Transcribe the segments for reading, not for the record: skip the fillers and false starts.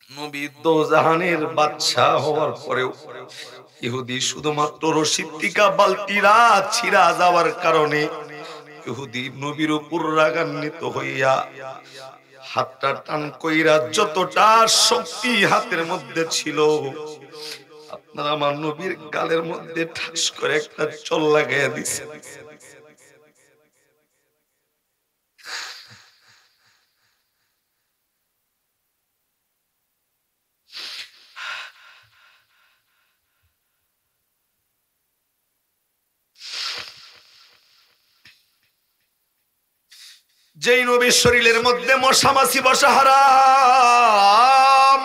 নবী দোজাহানের বাদশা হওয়ার পরেও ইহুদি শুধুমাত্র রশিদ টিকা বালতিরা ছিঁড়া যাওয়ার কারণে ইহুদি নবীর উপর রাগান্বিত হইয়া হাতটা টান কইরা যতটা শক্তি হাতের মধ্যে ছিল আপনার আমার নবীর গালের মধ্যে ঠাস করে একটা চল লাগাইয়া দিছে। যেই নবীর শরীরের মধ্যে মশা মাছি বসা হারাম।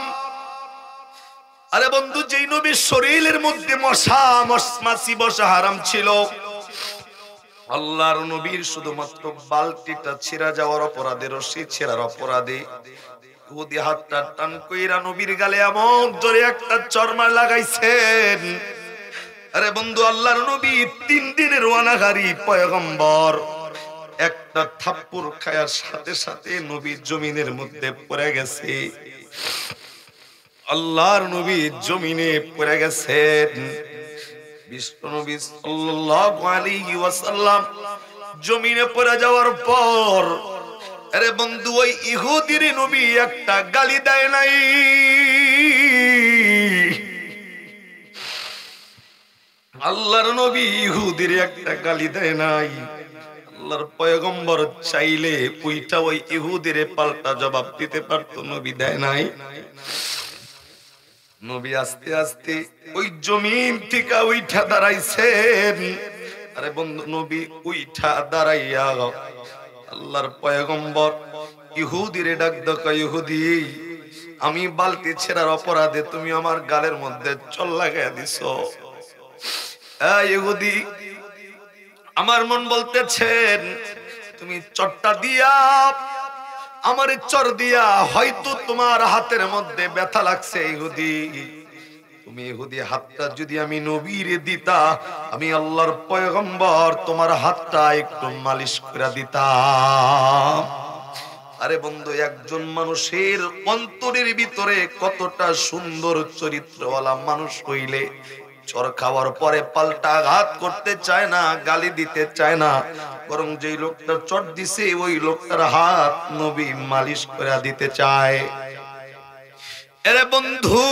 আরে বন্ধু, যেই নবীর শরীরের মধ্যে মশা মাছি বসা হারাম ছিল, আল্লাহর নবীর শুধুমাত্র বালতিটা ছিঁড়া যাওয়ার অপরাধে, রশি ছেঁড়ার অপরাধে ইহুদি হাতটা টান কইরা নবীর গালে এমন জোরে একটা চরমা লাগাইছেন। আরে বন্ধু, আল্লাহর নবী 3 দিনের ওয়ানাগারি পয়গম্বর, একটা থাপ্পড় খায়ার সাথে সাথে নবী জমিনের মধ্যে পড়ে গেছে। আল্লাহর নবী জমিনে পড়ে গেছেন। বিষ্ণু নবী সাল্লাল্লাহু আলাইহি ওয়াসাল্লাম জমিনে পড়ে যাওয়ার পর, আরে বন্ধু, ওই ইহুদির নবী একটা গালি দেয় নাই। আল্লাহর নবী ইহুদির একটা গালি দেয় নাই। আল্লাহর পয়গম্বর চাইলে ওইটা ওই ইহুদির পাল্টা জবাব দিতে পারত, নবী দেয় নাই। নবী আস্তে আস্তে ওই জমিন থেকে উইঠা দাঁড়াইছেন। আরে বন্ধু, নবী উইঠা দাঁড়াইয়া আল্লাহর পয়গম্বর ইহুদিরে ডাক দাও, ইহুদি, আমি বালতি ছেড়ার অপরাধে তুমি আমার গালের মধ্যে চল লাগাইয়া দিছো। ইহুদি, আমার মন বলতেছেন তুমি চটটা দিয়া, আমার চর দিয়া হয়তো তোমার হাতের মধ্যে ব্যথা লাগছে। ইহুদি, তুমি ইহুদি হাতটা যদি আমি নবীর দিতা, আমি আল্লাহর পয়গম্বর তোমার হাতটা একটু মালিশ করে দিতাম। আরে বন্ধু, একজন মানুষের অন্তরের ভিতরে কতটা সুন্দর চরিত্রওয়ালা মানুষ হইলে চর খাওয়ার পরে পাল্টা আঘাত করতে চায় না, গালি দিতে চায় না, বরং যেই লোকটা চট দিছে ওই লোকটার হাত নবী মালিশ করে দিতে চায়। আরে বন্ধু,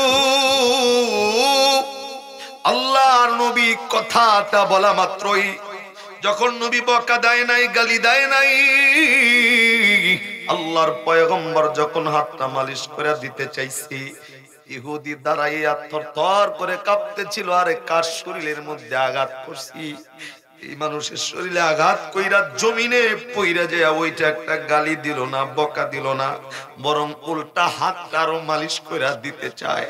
আল্লাহর নবী কথাটা বলা মাত্রই, যখন নবী বকা দেয় নাই, গালি দেয় নাই, আল্লাহর পয়গম্বর যখন হাতটা মালিশ করে দিতে চাইছি, ইহুদি দাঁড়াইয়া থরথর করে কাঁপতেছিল। আরে কার শরীরের মধ্যে আঘাত করছি? এই মানুষের শরীরে আঘাত কইরা জমিনে পইরা যায় ওইটা একটা গালি দিল না, বকা দিল না, বরং উল্টা হাতটা আরো মালিশ কইরা দিতে চায়।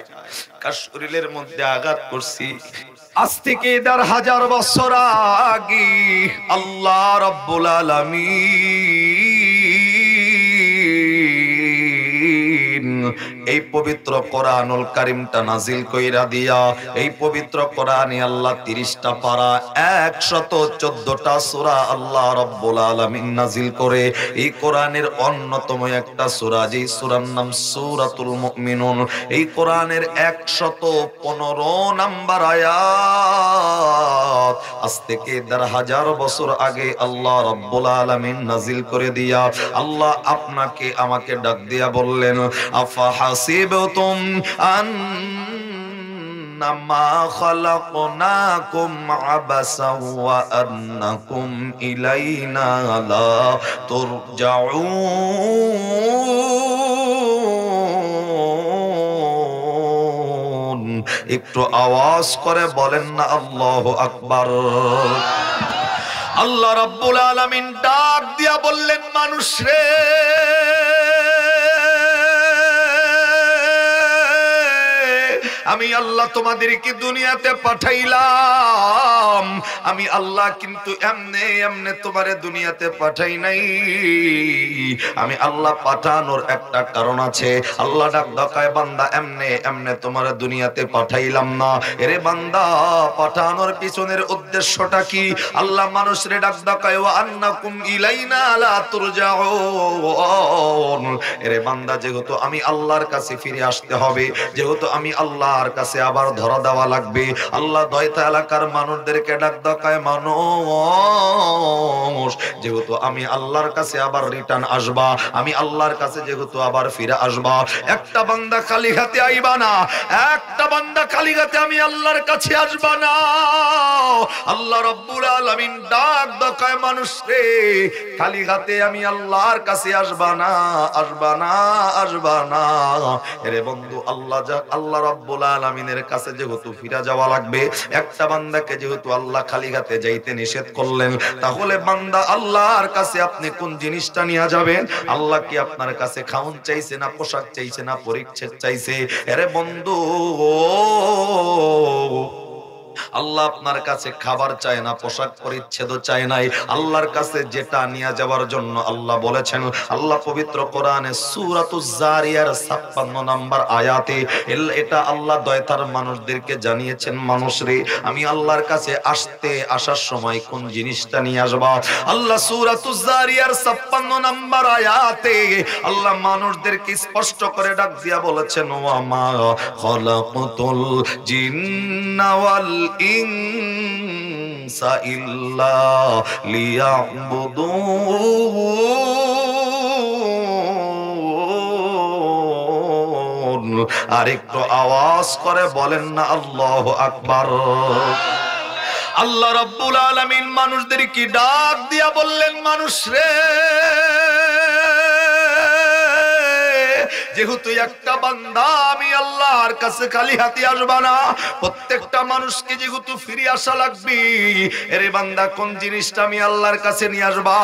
কার শরীরের মধ্যে আঘাত করছি? আজ থেকে 1000 বছর আগে আল্লাহ রাব্বুল আলামিন এই পবিত্র কোরআনুল কারীমটা নাজিল কইরা দিয়া, এই পবিত্র কোরআনে আল্লাহ 30টা পারা 114টা সূরা আল্লাহ রাব্বুল আলামিন নাজিল করে। এই কোরআনের অন্যতম একটা সূরা, যেই সূরার নাম সূরাতুল মুমিনুন। এই কোরআনের 115 নাম্বার আয়াত আজ থেকে 1000 বছর আগে আল্লাহ রাব্বুল আলামিন নাজিল করে দিয়া আল্লাহ আপনাকে আমাকে ডাক দিয়া বললেন, আফা হাসিবতুম আন্নামা খালাকনাকুম আবাসাও ওয়া আন্নাকুম ইলাইনা লা তুরজাউন। একটু আওয়াজ করে বলেন না আল্লাহু আকবার। আল্লাহ রাব্বুল আলামিন ডাক দিয়া বললেন, মানুষ রে, আমি আল্লাহ তোমাদেরকে দুনিয়াতে পাঠাইলাম, আমি আল্লাহ কিন্তু এমনে এমনে তোমারে দুনিয়াতে পাঠাই নাই। আমি আল্লাহ পাঠানোর একটা কারণ আছে। আল্লাহ ডাক ডাকায় বান্দা এমনে এমনে তোমারে দুনিয়াতে পাঠাইলাম না। এরে বান্দা, পাঠানোর পিছনের উদ্দেশ্যটা কি? আল্লাহ মানুষরে ডাক ডাকায় ওয়া আন্নাকুম ইলাইনা লা তুরজাউন। এরে বান্দা, যেহেতু আমি আল্লাহর কাছে ফিরে আসতে হবে, যেহেতু আমি আল্লাহর কাছে আবার ধরা দেওয়া লাগবে, আল্লাহ দয়তা এলাকার মানুষদেরকে ডাক ডাকায়, মানুষ যেহেতু আমি আল্লাহর কাছে আবার রিটার্ন আসবা, আমি আল্লাহর কাছে যেহেতু আবার ফিরে আসবা, একটা বান্দা খালি হাতে আইবা না, একটা বান্দা খালি হাতে আমি আল্লাহর কাছে আসবা না। আল্লাহ রাব্বুল আলামিন ডাক ডাকায় মানুষ রে, খালি হাতে আমি আল্লাহর কাছে আসবা না, আসবা না, আসবা না। এরে বন্ধু, আল্লাহ রাব্বুল আলামিনের কাছে যেহেতু ফিরে যাওয়া লাগবে, একটা বান্দাকে যেহেতু আল্লাহ খালি হাতে যাইতে নিষেধ করলেন, তাহলে বান্দা আল্লাহর কাছে আপনি কোন জিনিসটা নিয়ে যাবেন? আল্লাহ কি আপনার কাছে খাউন চাইছে, না পোশাক চাইছে, না পরিচ্ছদ চাইছে? এরে বন্ধু, আল্লাহ আপনার কাছে খাবার চায় না, পোশাক পরিচ্ছদ চায় নাই। আল্লাহর কাছে যেটা নিয়ে যাওয়ার জন্য আল্লাহ বলেছেন, আল্লাহ পবিত্র কোরআনে সূরাতুজ জারিয়ার 56 নম্বর আয়াতে এটা আল্লাহ দয়তার মানুষদেরকে জানিয়েছেন, মানুষরে আমি আল্লাহর কাছে আসার সময় কোন জিনিসটা নিয়ে আসবা। আল্লাহ সূরাতুজ জারিয়ার 56 নম্বর আয়াতে আল্লাহ মানুষদেরকে স্পষ্ট করে ডাক দিয়া বলেছেন, ওয়া মা খালাকাতুল জিন্না ওয়াল ইনসা ইল্লা লিয়াবুদুন। আরেকটু আওয়াজ করে বলেন না আল্লাহু আকবার। আল্লাহ রাব্বুল আলামিন মানুষদেরকে ডাক দিয়া বললেন, মানুষ রে, যেহেতু একটা বান্দা আমি আল্লাহর কাছে খালি হাতে আসবা না, প্রত্যেকটা মানুষকে যেহেতু ফিরে আসা লাগবে, এরে বান্দা কোন জিনিসটা আমি আল্লাহর কাছে নিয়ে আসবা,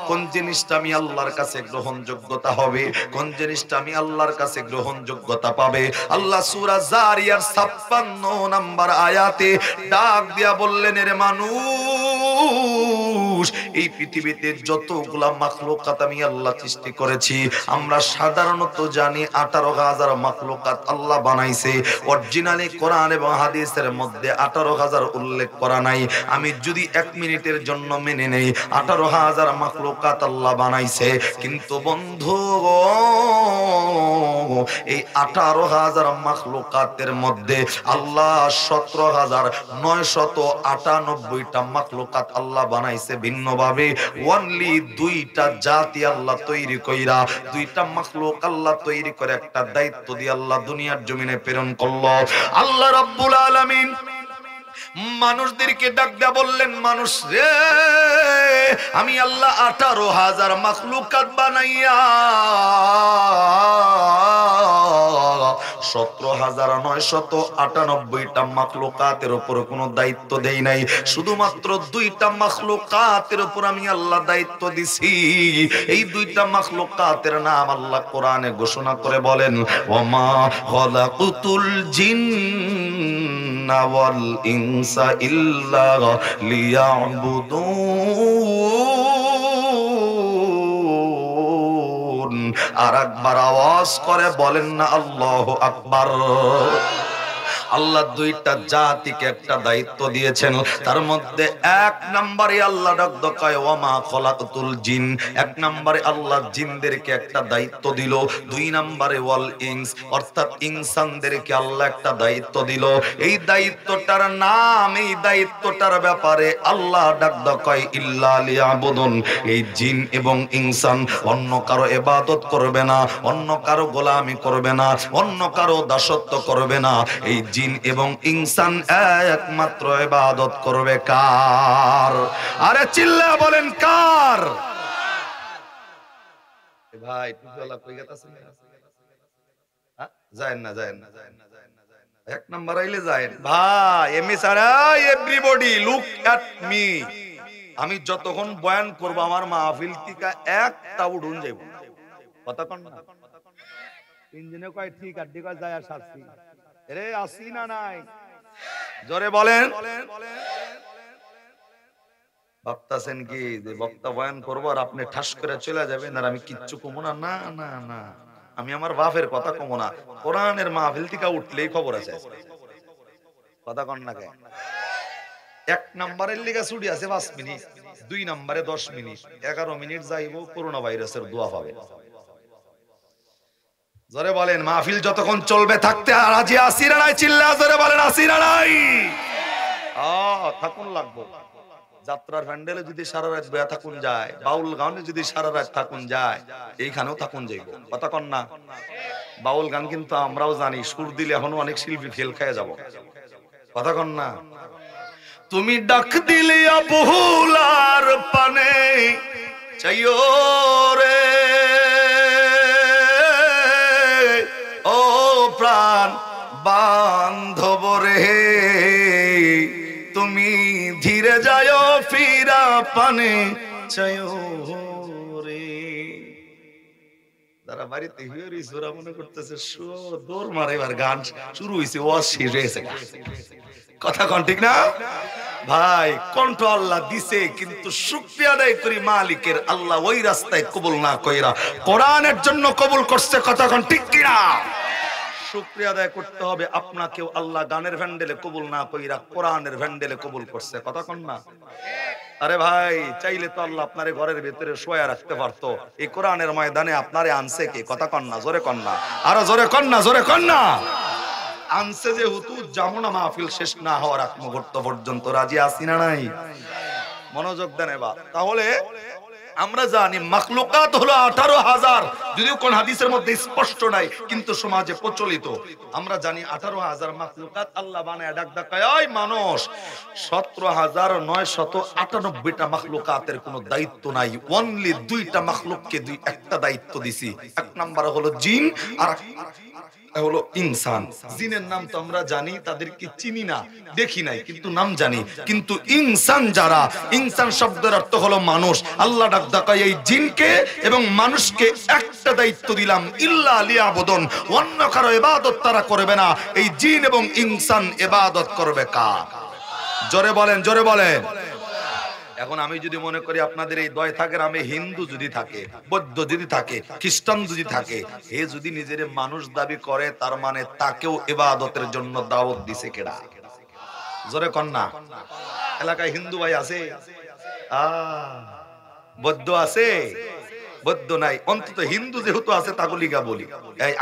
কোন জিনিসটা আমি আল্লাহর কাছে গ্রহণযোগ্যতা হবে, কোন জিনিসটা আমি আল্লাহর কাছে গ্রহণযোগ্যতা পাবে। আল্লাহ সূরা জারিয়ার 56 নম্বর আয়াতে ডাক দিয়া বললেন, এরে মানুষ, এই পৃথিবীতে যতগুলা মাখলুকাত আমি আল্লাহ সৃষ্টি করেছি, আমরা সাধারণত জানি 18,000 মাখলুকাত আল্লাহ বানাইছে। অরিজিনালি কোরআন এবং হাদিসের মধ্যে 18,000 উল্লেখ করা নাই। আমি যদি 1 মিনিটের জন্য মেনে নেই 18,000 মাখলুকাত আল্লাহ বানাইছে, কিন্তু বন্ধু, এই 18,000 মাখলুকাতের মধ্যে আল্লাহ 17,998টা মাখলুকাত আল্লাহ বানাইছে ভিন্নভাবে। অনলি 2টা জাতি আল্লাহ তৈরি কইরা, 2টা মাখলুক আল্লাহ তৈরি করে একটা দায়িত্ব দিয়ে আল্লাহ দুনিয়ার জমিনে প্রেরণ করলো। আল্লাহ রাব্বুল আলামিন মানুষদেরকে ডাক দেয়া বললেন, মানুষ রে, আমি আল্লাহ 18,000 মাখলুকাত বানাইয়া 17,998টা মাখলুকাতের উপর কোনো দায়িত্ব দেই নাই। শুধুমাত্র 2টা মাখলুকাতের উপর আমি আল্লাহ দায়িত্ব দিছি। এই 2টা মাখলুকাতের নাম আল্লাহ কোরআনে ঘোষণা করে বলেন, ওয়ামা খালাকুতুল জিন্না ওয়াল ইনসা ইল্লা লিয়াবুদুন। আর একবার আওয়াজ করে বলেন না আল্লাহু আকবার। আল্লাহ 2টা জাতিকে একটা দায়িত্ব দিয়েছেন, তার মধ্যে 1 নম্বরে আল্লাহ ডাক দেয় ওয়ামা খলাকতুল জিন। 1 নম্বরে আল্লাহ জিনদেরকে একটা দায়িত্ব দিল। 2 নম্বরে ওয়াল ইনস, অর্থাৎ ইনসানদেরকে আল্লাহ একটা দায়িত্ব দিল। এই দায়িত্বটার নাম, এই দায়িত্বটার ব্যাপারে আল্লাহ ডাক দেয় ইল্লা লিয়াবুদুন। এই জিন এবং ইনসান অন্য কারো ইবাদত করবে না, অন্য কারো গোলামি করবে না, অন্য কারো দাসত্ব করবে না। এই জিন এবং ইনসান একমাত্র ইবাদত করবে কার? আরে চিল্লা বলেন কার? ভাই টুপিওয়ালা কই গেতাছেন? হ্যাঁ, যায়েন না, যায়েন না, যায়েন না, যায়েন না, যায়েন না। 1 নাম্বার আইলে যায়েন ভাই। এমনি সারা এভরিবডি লুক এট মি। আমি যতক্ষণ বয়ান করব আমার মাহফিল থেকে একটা উড়ুন যাইব। কথা কোন না? ইঞ্জিনে কয় ঠিক আর দিকে যায় আর সারছি। রে আসি না নাই? জোরে বলেন। ভাবতাছেন কি যে বক্তা বয়ান করবো আর আপনি ঠাস করে চলে যাবেন আর আমি কিচ্ছু কমো না? না না না, আমি আমার বাপের কথা কমো না। কোরআনের মাহফিল থেকে উঠলেই খবর আছে। কথা কন না কেন? 1 নম্বরের লিগা ছুটি আছে 5 মিনিট, 2 নম্বরে 10 মিনিট, 11 মিনিট যাইব করোনা ভাইরাসের দোয়া পাবে। জোরে বলেন, মাহফিল যতক্ষণ চলবে থাকতে আর আজি আসিরা নাই, চিল্লা জোরে বলেন আসিরা নাই। থাকুন লাগবো। যাত্রার প্যান্ডেলে যদি সারা রাত বয়া থাকুন যায়, বাউল গানে যদি সারা রাত থাকুন যায়, এইখানেও থাকুন যাইব। কথা কন না? বাউল গান কিন্তু আমরাও জানি, সুর দিলে এখনো অনেক শিল্পী ফেল খেয়ে যাব। কথা কন না? তুমি ডাক দিলে বহুলার পানে চাইও রে ও প্রাণ বান্ধব রে, তুমি ধীরে যায় ফিরা পানে চাইও রে। যারা বাড়িতে হিয়ারি সোরা মনে করতেছে দৌড় মারে, এবার গান শুরু হয়েছে, ওয়াজ শেষ হয়েছে। কথা কন ঠিক না ভাই? কণ্ঠ আল্লাহ দিছে, কিন্তু শুকরিয়া আদায় করি মালিকের, আল্লাহ ওই রাস্তায় কবুল না কইরা কোরআনের জন্য কবুল করছে। কথা কন ঠিক কিনা? শুকরিয়া আদায় করতে হবে আপনাকেও, আল্লাহ গানের ভ্যান্ডেলে কবুল না কইরা কোরআনের ভ্যান্ডেলে কবুল করছে। কথা কন না? আরে ভাই, চাইলে তো আল্লাহ আপনারে ঘরের ভিতরে শোয়া রাখতে পারতো, এই কোরআনের ময়দানে আপনারে আনছে কে? কথা কন না? জোরে কন না, আরো জোরে কন না, জোরে কন না। আনছে যে হুতু জামুনা মাহফিল শেষ না হওয়ার আগ মুহূর্ত পর্যন্ত। রাজি আছি না নাই? মনোযোগ দেন এবার। তাহলে আমরা জানি মাখলুকাত হলো 18,000, যদিও কোন হাদিসের মধ্যে স্পষ্ট নাই, কিন্তু সমাজে প্রচলিত। আমরা জানি 18,000 মাখলুকাত আল্লাহ বানায় ডাক ডাকায়, ওই মানুষ 17,998টা মাখলুকাতের কোনো দায়িত্ব নাই। অনলি 2টা মাখলুককে একটা দায়িত্ব দিছি। এক নাম্বার হলো জিন, আর হলো ইনসান। জিনের নাম তো আমরা জানি, তাদেরকে চিনি না, দেখি নাই, কিন্তু নাম জানি। কিন্তু ইনসান যারা, ইনসান শব্দের অর্থ হলো মানুষ। আল্লাহ ডাক ডাকায় এই জিনকে এবং মানুষকে একটা দায়িত্ব দিলাম, ইল্লা লিয়াবুদুন, অন্য কারো ইবাদত তারা করবে না। এই জিন এবং ইনসান ইবাদত করবে কার? জোরে বলেন, জোরে বলেন। এখন আমি যদি মনে করি আপনাদের এই 10 গ্রামে হিন্দু যদি থাকে, বৌদ্ধ যদি থাকে, খ্রিস্টান যদি থাকে, এ যদি নিজের মানুষ দাবি করে, তার মানে তাকেও ইবাদতের জন্য দাওয়াত দিছে কেডা? জোরে কন না। এলাকায় হিন্দু ভাই আছে? বৌদ্ধ আছে? বৌদ্ধ নাই, অন্তত হিন্দু যেহেতু আছে তাগুলিগা বলি।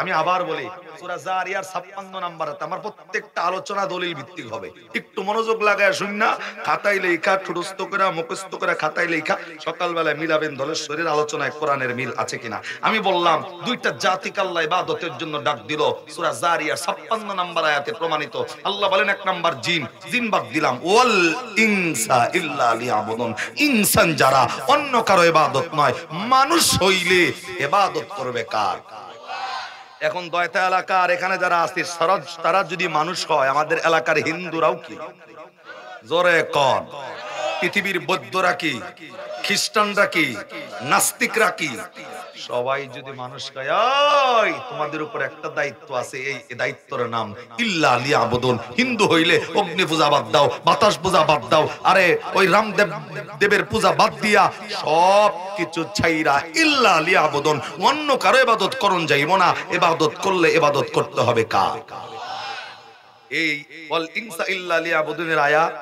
আমি আবার বলি, সূরা জারিয়ার 56 নম্বরে আমার প্রত্যেকটা আলোচনা দলিল ভিত্তিক হবে। একটু মনোযোগ লাগায় শুন না, খাতায় লেখা, ঠুরস্থ করে মুখস্থ করে খাতায় লেখা, সকালবেলায় মিলাবেন দলেশ্বরের আলোচনায় কোরআনের মিল আছে কিনা। আমি বললাম 2টা জাতিকে আল্লাহ ইবাদতের জন্য ডাক দিল, সূরা জারিয়ার 56 নম্বর আয়াতে প্রমাণিত। আল্লাহ বলেন 1 নাম্বার জিন, জিন বাদ দিলাম, ওয়াল ইনসা ইল্লা লিয়াবুদুন, ইনসান যারা, অন্য কারো ইবাদত নয়, মানুষ হইলে ইবাদত করবে কার? এখন 10টা এলাকা আর এখানে যারা আছে তারা যদি মানুষ হয়, আমাদের এলাকার হিন্দুরাও কি? জোরে কন। পৃথিবীর বৌদ্ধরা কি? খ্রিস্টানরা কি? নাস্তিকরা কি? সবাই যদি মানুষ হয়, ওই তোমাদের উপর একটা দায়িত্ব আছে, এই দায়িত্বের নাম ইল্লা লিয়াবুদুন। হিন্দু হইলে অগ্নি পূজা বাদ দাও, বাতাস পূজা বাদ দাও, আরে ওই রামদেব দেবের পূজা বাদ দিয়া সব কিছু ছাইরা ইল্লা লিয়াবুদুন, অন্য কারো ইবাদত করন যাইব না। ইবাদত করলে ইবাদত করতে হবে কার? এই ওয়াল ইনসা ইল্লা লিয়াবুদুনের আয়াত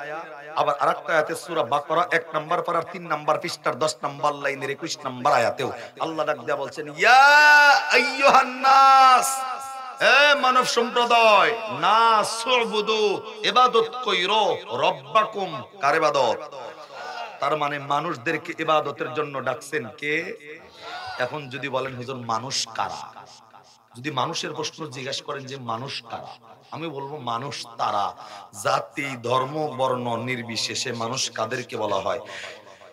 আবার আরেকটা আয়াতে সূরা বাকারা 1 নাম্বার পারার 3 নাম্বার পৃষ্ঠার 10 নাম্বার লাইনের 21 নাম্বার আয়াতেও আল্লাহ ডাক দিয়া বলছেন, ইয়া আইয়ুহান নাস, হে মানব সম্প্রদায়, নাসুবুদু, ইবাদত কইরো, রব্বাকুম, কার ইবাদত? তার মানে মানুষদেরকে ইবাদতের জন্য ডাকছেন কে? এখন যদি বলেন হুজুর মানুষ কারা, যদি মানুষের প্রশ্ন জিজ্ঞাসা করেন যে মানুষ কারা, আমি বলবো মানুষ তারা, জাতি ধর্ম বর্ণ নির্বিশেষে মানুষ কাদেরকে বলা হয়?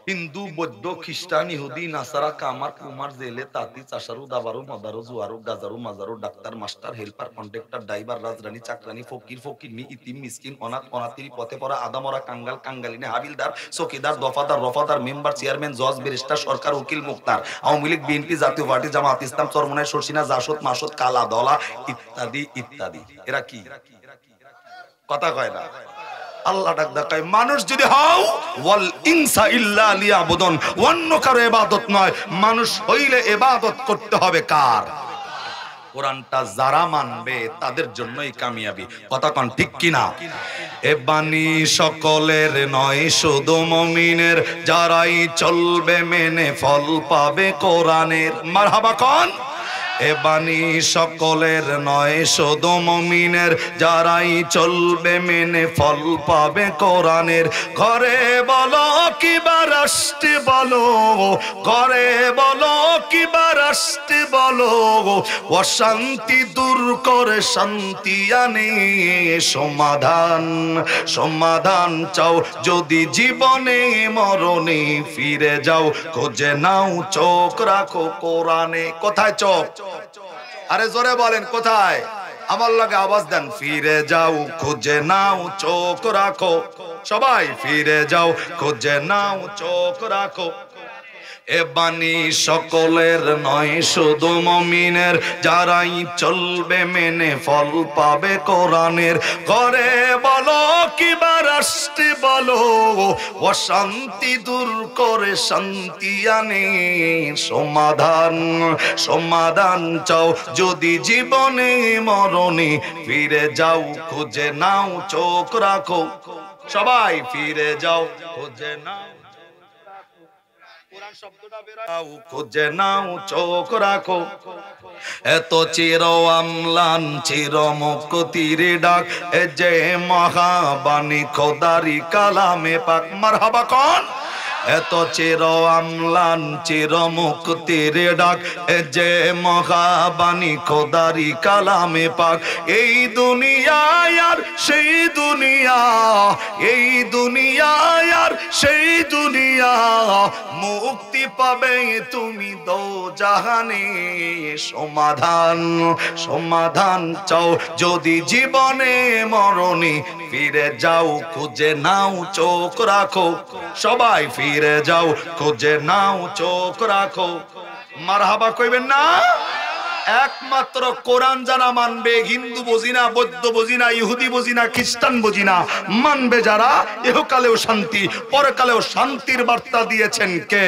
হিন্দু বৌদ্ধ খ্রিস্টান ইহুদি নাসারা কামার কুমার জেলে তাঁতি চাষারু দাবারু মদারু জুয়ারু গাজারু মাজারু doctor master helper contractor driver রাজরানী চাকরানী ফকির ফকিরনি ইতিম মিসকিন অনাথ অনাথির পথে পড়া আদামরা কাঙ্গাল কাঙ্গালিনী হাবিলদার চৌকিদার দফাদার রফাদার মেম্বার চেয়ারম্যান জজ ব্যারিস্টার সরকার উকিল মুক্তার আওয়ামী লীগ বিএনপি জাতীয় পার্টি জামাত ইসলাম চরমনাই শর্ষিনা জাসদ মাসদ কালা দলা ইত্যাদি ইত্যাদি। এরা কি কথা কয় না? আল্লাহ ডাক দেখায় মানুষ যদি হও ওয়াল ইনসা ইল্লা লিয়াবুদুন, অন্য কারো ইবাদত নয়, মানুষ হইলে ইবাদত করতে হবে কার? কোরআনটা যারা মানবে তাদের জন্যই কামিয়াবি। কথা কোন ঠিক কিনা? এ বাণী সকলের নয় শুধু মুমিনের, যারাই চলবে মেনে ফল পাবে কোরআনের। মারহাবা কোন? এ বাণী সকলের নয় শুধু মুমিনের, যারাই চলবে মেনে ফল পাবে কোরআনের। ঘরে বলো কিবা রাষ্ট্রে বলো, ঘরে বলো কিবা রাষ্ট্রে বলো, অশান্তি দূর করে শান্তি আনে সমাধান। সমাধান চাও যদি জীবনে মরণে, ফিরে যাও খোঁজে নাও চোখ রাখো কোরআনে। কোথায় চোখ? আরে জোরে বলেন কোথায়? আমার লাগে আওয়াজ দেন। ফিরে যাও খুঁজে নাও চোখ রাখো, সবাই ফিরে যাও খুঁজে নাও চোখ রাখো। এ বাণী সকলের নয় শুধু মুমিনের, যারাই চলবে মেনে ফল পাবে কোরআনের। ঘরে বলো কিবা রাষ্ট্রে বলো, অশান্তি দূর করে শান্তি আনে সমাধান। সমাধান চাও যদি জীবনে মরণে, ফিরে যাও খুঁজে নাও চোখ রাখো, সবাই ফিরে যাও খুঁজে নাও খুঁজে নাও চোখ রাখো। এত চির আমলান চির মুক্তির ডাক, এ যে মহাবাণী খোদারি কালামে পাক। মারহাবা কোন? এত চির আমলান চির মুক্তির ডাক, এ যে মহাবাণী খোদারি কালামে পাক। এই দুনিয়া আর সেই দুনিয়া, এই দুনিয়া আর সেই দুনিয়া, মুক্তি পাবে তুমি দোজাহানে। সমাধান সমাধান চাও যদি জীবনে মরণে, ফিরে যাও খুঁজে নাও চোখ রাখো, সবাই ফিরে যাও খুঁজে নাও চোখ রাখো। মারহাবা কইবেন না? একমাত্র কোরআন যারা মানবে, হিন্দু বুঝি না, বৌদ্ধ বুঝি না, ইহুদি বুঝি না, খ্রিস্টান বুঝি না, মানবে যারা, ইহকালেও শান্তি পরকালেও শান্তির বার্তা দিয়েছেন কে?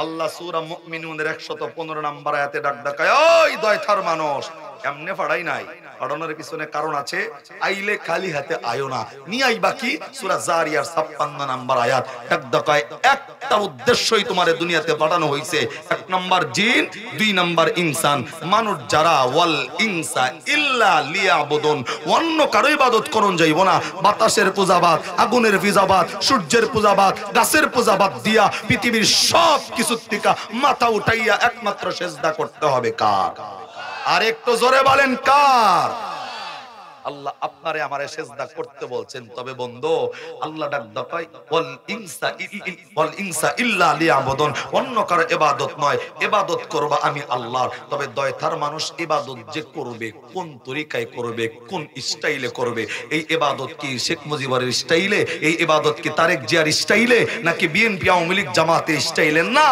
আল্লাহ সূরা মুমিনুনের 115 নম্বর আয়াতে ডাক দেখায়, ওই দয়থার মানুষ, এমনে পাড়াই নাই, পাড়ানোর পিছনে কারণ আছে। আইলে খালি হাতে আয়ো না, নিয়ে আইবা কি? সূরা জারিয়ার 56 নম্বর আয়াত ডাক দেখায়, একটা উদ্দেশ্যই তোমারে দুনিয়াতে পাঠানো হয়েছে। 1 নম্বর জিন, 2 নম্বর ইনসান। মানুষ যারা ওয়াল ইনসা ইল্লা লিয়াবুদুন, অন্য কারো ইবাদত করন যাইব না। বাতাসের পূজাবাদ, আগুনের পূজাবাদ, সূর্যের পূজাবাদ, গাছের পূজাবাদ দিয়া পৃথিবীর সব কিছুর থেকে মাথা উঠাইয়া একমাত্র সেজদা করতে হবে কার? আর একটু জোরে বলেন কার? আল্লাহ আপনারে আমারে সেজদা করতে বলছেন। তবে বন্ধু, আল্লাহ ডাক দেখায় ওয়াল ইনসা ইল্লা লিয়াবুদুন, অন্য কারো ইবাদত নয়, ইবাদত করবা আমি আল্লাহর। তবে দয়থার মানুষ ইবাদত যে করবে, কোন তরিকায় করবে, কোন স্টাইলে করবে? এই ইবাদত কি শেখ মুজিবের স্টাইলে? এই ইবাদত কি তারেক জিয়ার স্টাইলে, নাকি বিএনপি আওয়ামী লীগ জামাতের স্টাইলে? না,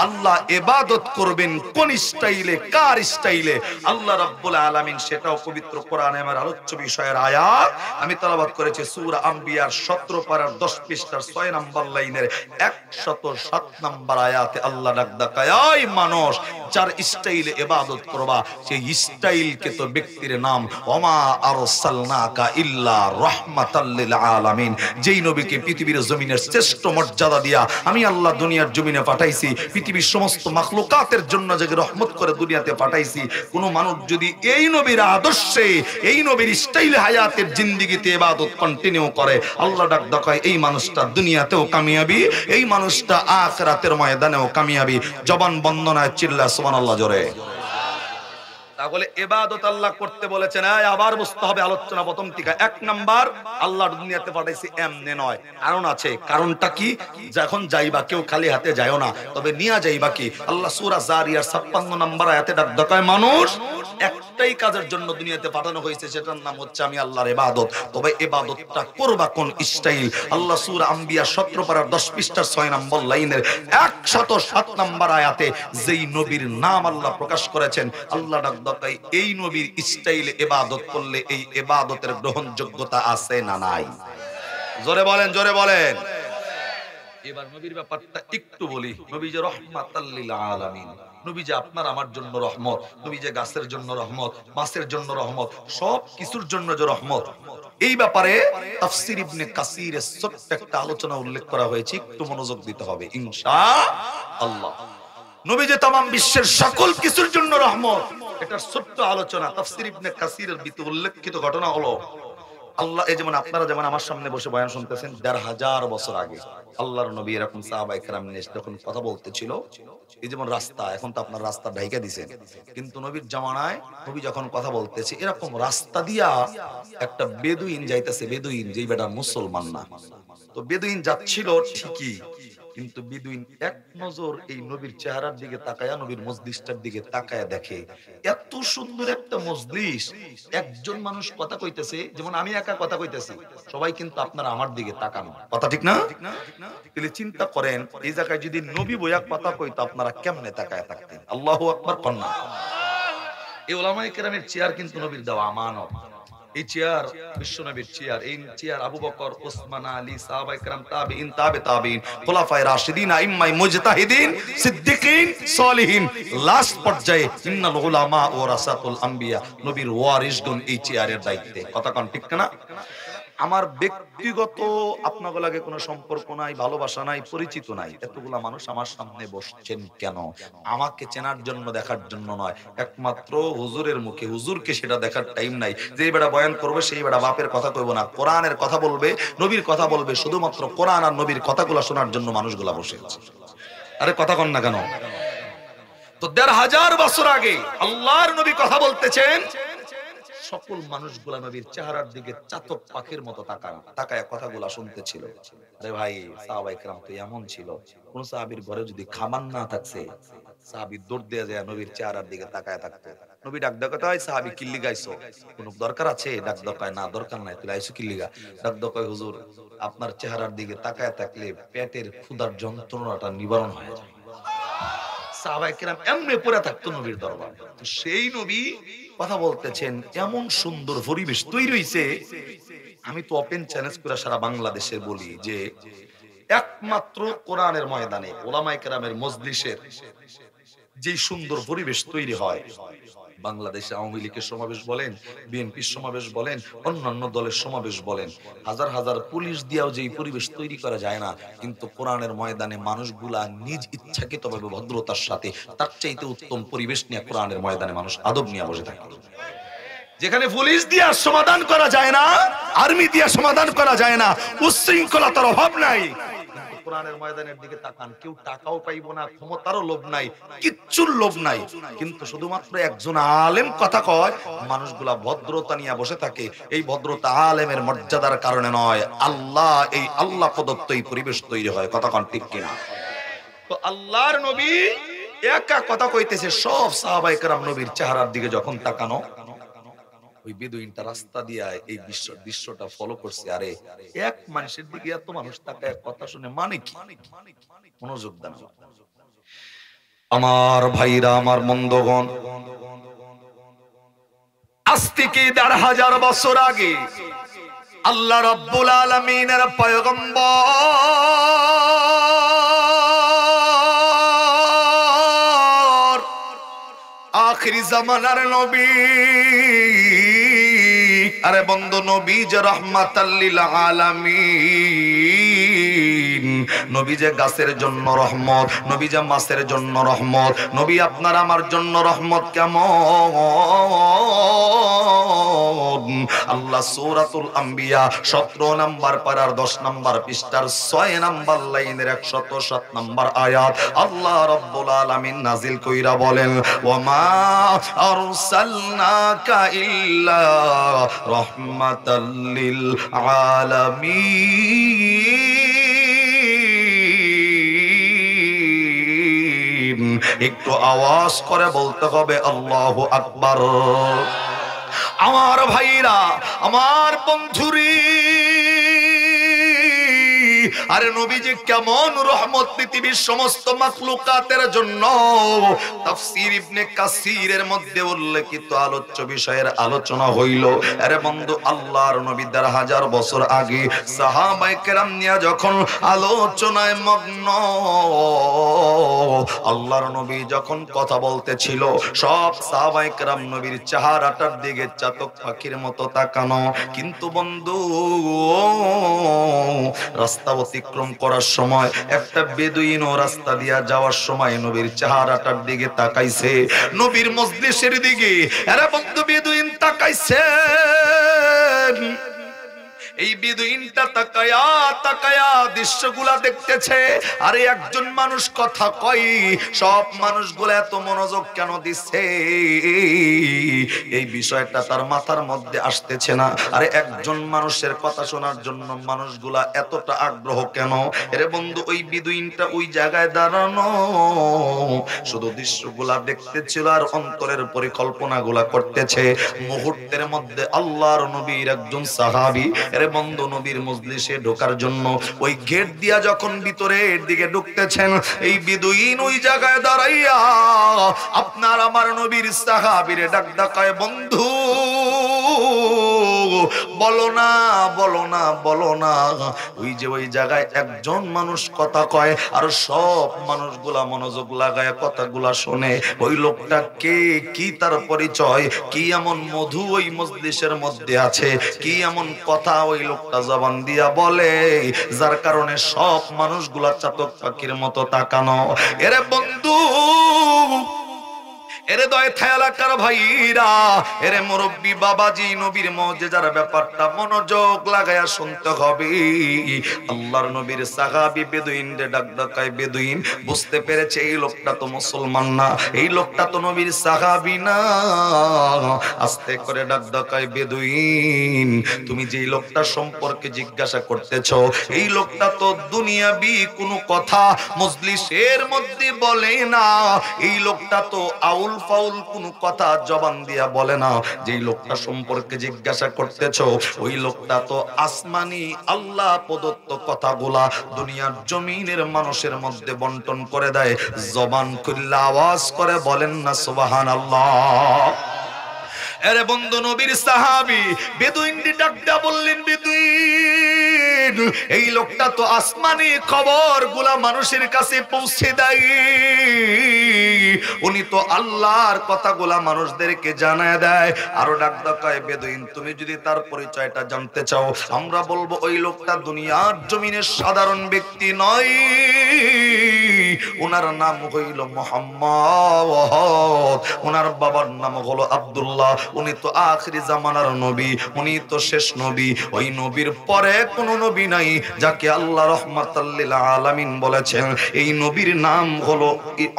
আল্লাহ ইবাদত করবেন কোন স্টাইলে, কার স্টাইলে? আল্লাহ রাব্বুল আলামিন সেটাও পবিত্র কোরআনে আমার আলোচ্য বিষয়ের আয়াত আমি তেলাওয়াত করেছি। সূরা আম্বিয়ার 17 পারার 10 পৃষ্ঠার 6 নম্বর লাইনের 107 নম্বর আয়াতে আল্লাহ ডাক দেখায়, ওই মানুষ যার স্টাইলে ইবাদত করবা, সেই স্টাইলকে তো ব্যক্তির নাম ওমা আরসালনাকা ইল্লা রাহমাতাল লিল আলামিন, যেই নবীকে পৃথিবীর জমিনের শ্রেষ্ঠ মর্যাদা দিয়া আমি আল্লাহ দুনিয়ার জমিনে পাঠাইছি, পৃথিবীর সমস্ত মাখলুকাতের জন্য যে রহমত করে দুনিয়াতে পাঠাইছি। কোন মানুষ যদি এই নবীর আদর্শে, এই নবীর স্টাইলে হায়াতের জিন্দেগিতে ইবাদত কন্টিনিউ করে, আল্লাহ ডাক দেখায় এই মানুষটা দুনিয়াতেও কামিয়াবি, এই মানুষটা আখিরাতের ময়দানেও কামিয়াবি। জবান বন্দনায় চিল্লা সুবহানাল্লাহ জোরে। তাহলে ইবাদত আল্লাহ করতে বলেছেন। আবার বুঝতে হবে আলোচনা প্রথম থেকে। এক নাম্বার, আল্লাহ দুনিয়াতে পাঠাইছে এমনি নয়, কারণ আছে। কারণটা কি? যখন যাইবা কেউ খালি হাতে যায়ও না, তবে নিয়া যাইবা কি? আল্লাহ সূরা জারিয়ার 56 নম্বর আয়াতে ডাক দেয়, মানুষ একটাই কাজের জন্য দুনিয়াতে পাঠানো হয়েছে, সেটার নাম হচ্ছে আমি আল্লাহর ইবাদত। তবে ইবাদতটা করবা কোন স্টাইল? আল্লাহ সূরা আম্বিয়া 17 পারার 10 পৃষ্ঠার 6 নম্বর লাইনের 107 নম্বর আয়াতে যেই নবীর নাম আল্লাহ প্রকাশ করেছেন, আল্লাহ ডাক দেয় এই নবীর স্টাইলে ইবাদত করলে এই ইবাদতের গ্রহণযোগ্যতা আছে না নাই? জোরে বলেন, জোরে বলেন। এবার নবীর ব্যাপারটা একটু বলি। নবী যে রহমাতাল লিল আলামিন, নবী যে আপনার আমার জন্য রহমত, নবী যে গাছের জন্য রহমত, মাছের জন্য রহমত, সব কিছুর জন্য যে রহমত। এই ব্যাপারে তাফসীর ইবনে কাসিরের ছোট্ট একটা আলোচনা উল্লেখ করা হয়েছে, একটু মনোযোগ দিতে হবে ইনশাআল্লাহ। নবী যে तमाम বিশ্বের সকল কিছুর জন্য রহমত, এটার ছোট্ট আলোচনা তাফসীর ইবনে কাসিরের ভিতরে উল্লেখিত ঘটনা হলো, আল্লাহ এই যেমন আপনারা যেমন আমার সামনে বসে বয়ান শুনতেছেন, ১৫০০ বছর আগে আল্লাহর নবী এরকম সাহাবায়ে কেরাম নিয়ে যখন কথা বলতেছিল, এই যেমন রাস্তা, এখন তো আপনার রাস্তা ঢাইকা দিয়েছেন, কিন্তু নবীর জামানায় নবী যখন কথা বলতেছে, এরকম রাস্তা দিয়া একটা বেদুইন যাইতেছে। বেদুইন যেই বেটা মুসলমান না, তো বেদুইন যাচ্ছিল ঠিকই, কিন্তু বেদুইন এক নজর এই নবীর চেহারার দিকে তাকায়া, নবীর মজলিসটার দিকে তাকায়া দেখে এত সুন্দর একটা মজলিস, একজন মানুষ কথা কইতেছে, যেমন আমি একা কথা কইতেছি, সবাই কিন্তু আপনারা আমার দিকে তাকানো, কথা ঠিক না? তাহলে চিন্তা করেন, এই জায়গায় যদি নবী বইয়া কথা কইতো, আপনারা কেমনে তাকায়া থাকতেন? আল্লাহু আকবার কন্যা। এই উলামায়ে কেরামের চেয়ার কিন্তু নবীর দেওয়া আমানত। এই চেয়ার বিশ্বনবীর চেয়ার। এই চেয়ার আবু বকর, ওসমান, আলী, সাহাবায়ে কেরাম, তাবেঈন, তাবে তাবেঈন, খোলাফায়ে রাশিদিন, আইম্মায়ে মুজতাহিদিন, সিদ্দিকিন, সলিহিন, লাস্ট পর্যায়ে ইন্নাল উলামা ওয়ারাসাতুল আম্বিয়া, নবীর ওয়ারিসগণ এই চেয়ারের দায়িত্বে। কথা কোন ঠিক না? আমার ব্যক্তিগত আপনাদের লাগে কোনো সম্পর্ক নাই, ভালোবাসা নাই, পরিচিত নাই, এতগুলা মানুষ আমার সামনে বসছেন কেন? আমাকে চেনার জন্য, দেখার জন্য নয়, একমাত্র হুজুরের মুখে, হুজুরকে সেটা দেখার টাইম নাই। যেই বেটা বয়ান করবে সেই বেটা বাপের কথা কইব না, কোরআনের কথা বলবে, নবীর কথা বলবে, শুধুমাত্র কোরআন আর নবীর কথাগুলো শোনার জন্য মানুষগুলা বসে আছে। আরে কথা কন না কেন? তো ১৫০০ বছর আগে আল্লাহর নবী কথা বলতেছেন, সকল মানুষগুলা নবীর চেহারার দিকে চাতক পাখির মতো তাকায় কথাগুলা শুনতেছিল। আরে ভাই, সাহাবায়ে কেরাম তো এমন ছিল, কোন সাহাবীর ঘরে যদি খাবার না থাকছে, সাহাবী দৌড় দিয়ে যায় নবীর চেহারার দিকে তাকায় থাকতো। নবী ডাক দেয়, কয় সাহাবী কিল্লি গাইছো, কোন দরকার আছে? ডাক দেয়, না দরকার নাই, তুই আইছো কিল্লিগা? ডাক দেয়, হুজুর আপনার চেহারার দিকে তাকায় থাকলে পেটের ক্ষুধার যন্ত্রণাটা নিবারণ হয়ে যায়। সাহাবায়ে কেরাম এমনি পড়ে থাকতো নবীর দরবারে। তো সেই নবী কথা বলতেছেন, এমন সুন্দর পরিবেশ তৈরি হইছে। আমি তো ওপেন চ্যালেঞ্জ করে সারা বাংলাদেশে বলি যে একমাত্র কোরআনের ময়দানে উলামায়ে কেরামের মজলিসের যে সুন্দর পরিবেশ তৈরি হয়, বাংলাদেশে আওয়ামী লীগের সমাবেশ বলেন, বিএনপির সমাবেশ বলেন, অন্যান্য দলের সমাবেশ বলেন, হাজার হাজার পুলিশ দিয়েও যে পরিবেশ তৈরি করা যায় না, কিন্তু কোরআনের ময়দানে মানুষগুলা নিজ ইচ্ছাকৃতভাবে ভদ্রতার সাথে তার চাইতে উত্তম পরিবেশ নিয়ে কোরআনের ময়দানে মানুষ আদব নিয়ে বসে থাকে। যেখানে পুলিশ দিয়ে সমাধান করা যায় না, আর্মি দিয়ে সমাধান করা যায় না, উচ্ছৃঙ্খলতার অভাব নাই, কোরআনের ময়দানের দিকে তাকান, কেউ টাকাও পাইবো না, ক্ষমতারও লোভ নাই, কিচ্ছুর লোভ নাই, কিন্তু শুধুমাত্র একজন আলেম কথা কয়, মানুষগুলা ভদ্রতা নিয়ে বসে থাকে। এই ভদ্রতা আলেমের মর্যাদার কারণে নয়, এই আল্লাহ প্রদত্ত এই পরিবেশ তৈরি হয়। কথা কোন ঠিক কিনা? তো আল্লাহর নবী একা কথা কইতেছে, সব সাহাবায়ে কেরাম নবীর চেহারার দিকে যখন তাকানো, ওই বেদুইনটা রাস্তা দিয়া এই দৃশ্যটা ফলো করছে। আরে এক মানুষের দিকে এত মানুষ তাকায় কথা শুনে মানে কি? মনোযোগ দেন আমার ভাইরা, আমার বন্ধুগণ। আজ থেকে ১৫০০ বছর আগে আল্লাহ রাব্বুল আলামিনের পয়গম্বর, আখিরি জামানার নবী, আরে বন্ধু, নবী যে রাহমাতাল লিল আলামিন, নবী যে গাছের জন্য রহমত, নবী যে মাছের জন্য রহমত, নবী আপনার আমার জন্য রহমত। কেমন? আল্লাহ সূরাতুল আম্বিয়া 17 নাম্বার পারার 10 নাম্বার পৃষ্ঠার 6 নাম্বার লাইনের 107 নাম্বার আয়াত আল্লাহ রাব্বুল আলামিন নাজিল কইরা বলেন ওয়ামা আরসালনাকা ইল্লা রাহমাতাল লিল আলামিন। একটু আওয়াজ করে বলতে হবে আল্লাহু আকবার। আমার ভাইরা, আমার বন্ধুরি, আরে নবীজি কেমন রহমত পৃথিবীর সমস্ত মাখলুকাতের জন্য। তাফসীর ইবনে কাসিরের মধ্যে উল্লেখিত আলোচ্য বিষয়ের আলোচনা হইল। আরে বন্ধু, আল্লাহর নবী ১,৫০০ বছর আগে সাহাবায়ে কেরাম নিয়ে যখন আলোচনায় মগ্ন, আল্লাহর নবী যখন কথা বলতেছিল, সব সাহাবায়ে কেরাম নবীর চেহারাটার দিকে চাতক পাখির মতো তাকানো। কিন্তু বন্ধু, রাস্তা অতিক্রম করার সময় একটা বেদুইনও রাস্তা দিয়া যাওয়ার সময় নবীর চেহারাটার দিকে তাকাইছে, নবীর মজলিসের দিকে। আরে বন্ধু, বেদুইন তাকাইছে। এই বেদুইনটা তাকায়া তাকায়া দৃশ্যগুলা দেখতেছে। আরে একজন মানুষ কথা কয়, সব মানুষগুলো এত মনোযোগ কেন দিচ্ছে, এই বিষয়টা তার মাথার মধ্যে আসতেছে না। আরে একজন মানুষের কথা শোনার জন্য মানুষগুলা এতটা আগ্রহ কেন? আরে বন্ধু, ওই বেদুইনটা ওই জায়গায় দাঁড়ানো, শুধু দৃশ্যগুলা দেখতেছিল আর অন্তরের পরিকল্পনাগুলা করতেছে। মুহূর্তের মধ্যে আল্লাহর নবীর একজন সাহাবী বন্ধু নবীর মজলিসে ঢোকার জন্য ওই গেট দিয়া যখন ভিতরের দিকে ঢুকতেছেন, এই বেদুইন ওই জায়গায় দাঁড়াইয়া আপনার আমার নবীর সাহাবীরে ডাক ডাকায়, বন্ধু বলো না, বলো না, বলো না। ওই যে ওই জায়গায় একজন মানুষ কথা কয় আর সব মানুষগুলা মনোযোগ লাগায় কথাগুলা শোনে। ওই লোকটা কে, কি তার পরিচয়, কি এমন মধু ওই মজলিসের মধ্যে আছে, কি এমন কথা ওই লোকটা জবান দিয়া বলে, যার কারণে সব মানুষগুলা চাতক পাখির মতো তাকানো। এরে বন্ধু, এরে দয়থা এলাকার ভাইরা, এরে মুরব্বী বাবাজি, নবীর মুজিজার ব্যাপারটা মনোযোগ লাগায়া শুনতে হবে। আল্লাহর নবীর সাহাবী বেদুইনরে ডাক ডাকায়। বেদুইন বুঝতে পেরেছে এই লোকটা তো মুসলমান না, এই লোকটা তো নবীর সাহাবী না। আস্তে করে ডাক ডাকায়, বেদুইন তুমি যেই লোকটা সম্পর্কে জিজ্ঞাসা করতেছ, এই লোকটা তো দুনিয়াবি কোনো কথা মজলিসের মধ্যে বলে না, এই লোকটা তো আউল ফাউল কোনো কথা জবান দিয়া বলে না। যেই লোকটা সম্পর্কে জিজ্ঞাসা করতেছো, ওই লোকটা তো আসমানি আল্লাহ প্রদত্ত কথাগুলা দুনিয়ার জমিনের মানুষের মধ্যে বন্টন করে দেয়। জবান খুললে আওয়াজ করে বলেন না সুবহানাল্লাহ। আরে বন্ধু, নবীর সাহাবী বেদুইনটি ডাকটা বললেন, বেদুইন এই লোকটা তো আসমানি খবরগুলা মানুষের কাছে পৌঁছে দেয়, উনি তো আল্লাহর কথাগুলা মানুষদেরকে জানায় দেয়। আরো ডাক ডাকায়, বেদুইন তুমি যদি তার পরিচয়টা জানতে চাও, আমরা বলবো ওই লোকটা দুনিয়ার জমিনের সাধারণ ব্যক্তি নয়, ওনার নাম হইল মুহাম্মদ, ওনার বাবার নাম হলো আব্দুল্লাহ, উনি তো আখিরি জামানার নবী, উনি তো শেষ নবী। ওই নবীর পরে কোন নবী নাই যাকে আল্লাহ রাহমাতাল লিল আলামিন বলেছেন। এই নবীর নাম হলো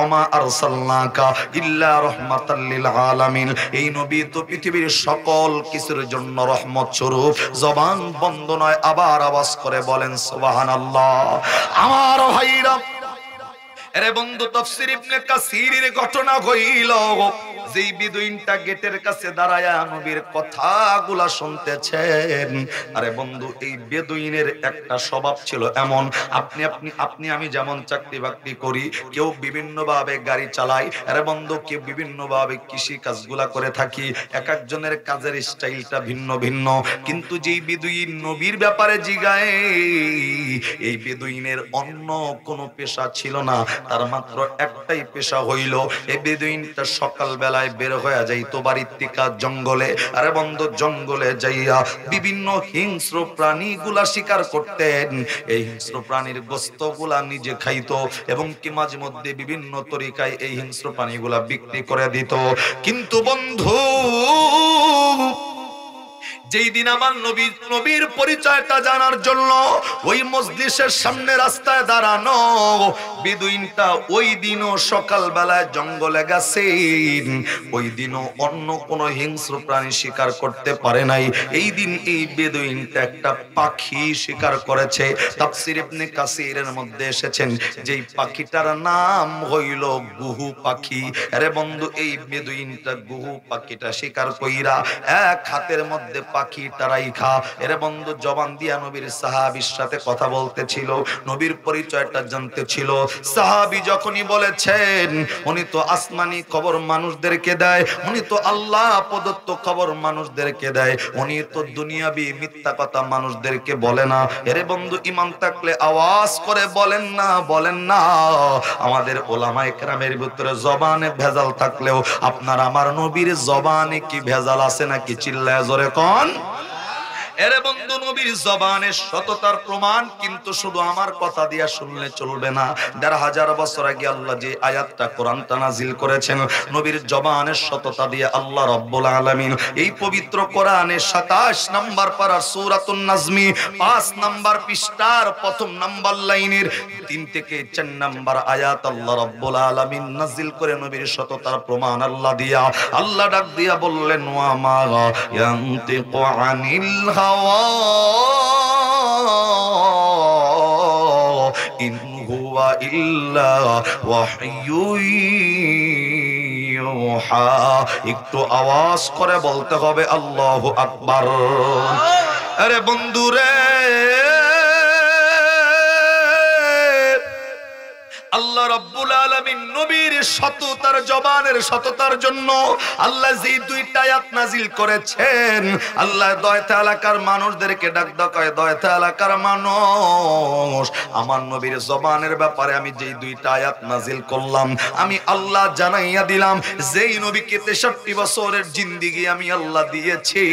ওমা আরসালনাকা ইল্লা রাহমাতাল লিল আলামিন। এই নবী তো পৃথিবীর সকল কিছুর জন্য রহমত স্বরূপ। জবান বন্ধ নয়, আবার আওয়াজ করে বলেন সুবহানাল্লাহ। আমার ভাইরা, আরে বন্ধু, তাফসীর ইবনে কাসিরের ঘটনা হইল, যেই বেদুইনটা গেটের কাছে দাঁড়ায়া নবীর কথাগুলা শুনতেছেন। আরে বন্ধু, এই বেদুইনের একটা স্বভাব ছিল এমন, আপনি আমি যেমন চাকরি বাকরি করি, কেউ বিভিন্ন ভাবে গাড়ি চালায়, আরে বন্ধু কেউ বিভিন্ন ভাবে কৃষি কাজগুলা করে থাকি, এক একজনের কাজের স্টাইলটা ভিন্ন ভিন্ন। কিন্তু যেই বেদুইন নবীর ব্যাপারে জিগায়, এই বেদুইনের অন্য কোনো পেশা ছিল না, তার মাত্র একটাই পেশা হইল, এই বেদুইনটা সকাল বেলায় বের হয়ে যাইতো বাড়ির থেকে জঙ্গলে। আরে বন্ধু, জঙ্গলে যাইয়া বিভিন্ন হিংস্র প্রাণীগুলা শিকার করতেন। এই হিংস্র প্রাণীর গোশতগুলা নিজে খাইতো এবং কি মাঝে মধ্যে বিভিন্ন তরিকায় এই হিংস্র প্রাণীগুলা বিক্রি করে দিত। কিন্তু বন্ধু, যেই দিন আমার নবীর পরিচয়টা জানার জন্য ওই মজলিসের সামনে রাস্তায় দাঁড়ানো বেদুইনটা ওই দিনও সকাল বেলায় জঙ্গলে গেছে, ওই দিনও অন্য কোনো হিংস্র প্রাণী শিকার করতে পারে নাই। এই দিন এই বেদুইনটা একটা পাখি শিকার করেছে। তাফসীর ইবনে কাসিরের মধ্যে এসেছেন যেই পাখিটার নাম হইল গুহু পাখি। আরে বন্ধু, এই বেদুইনটা গুহু পাখিটা শিকার কইরা এক হাতের মধ্যে পাখিটা রাইখা এরে বন্ধু জবান দিয়া নবীর সাহাবীর সাথে কথা বলতেছিল, নবীর পরিচয়টা জানতে ছিল। সাহাবী যখনই বলেছেন উনি তো আসমানি খবর মানুষদেরকে দেয়, উনি তো আল্লাহ প্রদত্ত খবর মানুষদেরকে দেয়, উনি তো দুনিয়াবি মিথ্যা কথা মানুষদেরকে বলে না। এরে বন্ধু, ঈমান থাকলে আওয়াজ করে বলেন না, বলেন না। আমাদের ওলামায়ে কেরামের ভিতরে জবানে ভেজাল থাকলেও আপনার আমার নবীর জবানে কি ভেজাল আছে নাকি? চিল্লায় জোরে কোন। এরে বন্ধু, নবীর জবানের সততার প্রমাণ কিন্তু শুধু আমার কথা দিয়া শুনলে চলবে না। ১৫০০ বছর আগে আল্লাহ যে আয়াতটা কোরআনটা নাজিল করেছেন নবীর জবানের সততা দিয়ে আল্লাহ রাব্বুল আলামিন এই পবিত্র কোরআনে ২৭ নাম্বার পারা সূরাতুন নাজমি ৫ নাম্বার পৃষ্ঠার প্রথম নাম্বার লাইনের ৩ থেকে ৪ নাম্বার আয়াত আল্লাহ রাব্বুল আলামিন নাজিল করে নবীর সততার প্রমাণ আল্লাহ দিয়া আল্লাহ ডাক দিয়া বললেন ওয়া মা ইয়ানতিকু আনিল ইন হুয়া ইল্লা ওয়াহয়ুন ইউহা। একটু আওয়াজ করে বলতে হবে আল্লাহু আকবার। আরে বন্ধুরে, আল্লাহ রাব্বুল আলামিন নবীর সততার জবানের সততার জন্য আল্লাহ যে দুইটা আয়াত নাজিল করেছেন, আল্লাহ দয়তা এলাকার মানুষদেরকে ডাক দেয়, দয়তা এলাকার মানুষ আমার নবীর জবানের ব্যাপারে আমি যেই দুইটা আয়াত নাজিল করলাম আমি আল্লাহ জানাইয়া দিলাম, যেই নবীকে ৬৩ বছরের জিন্দেগি আমি আল্লাহ দিয়েছি,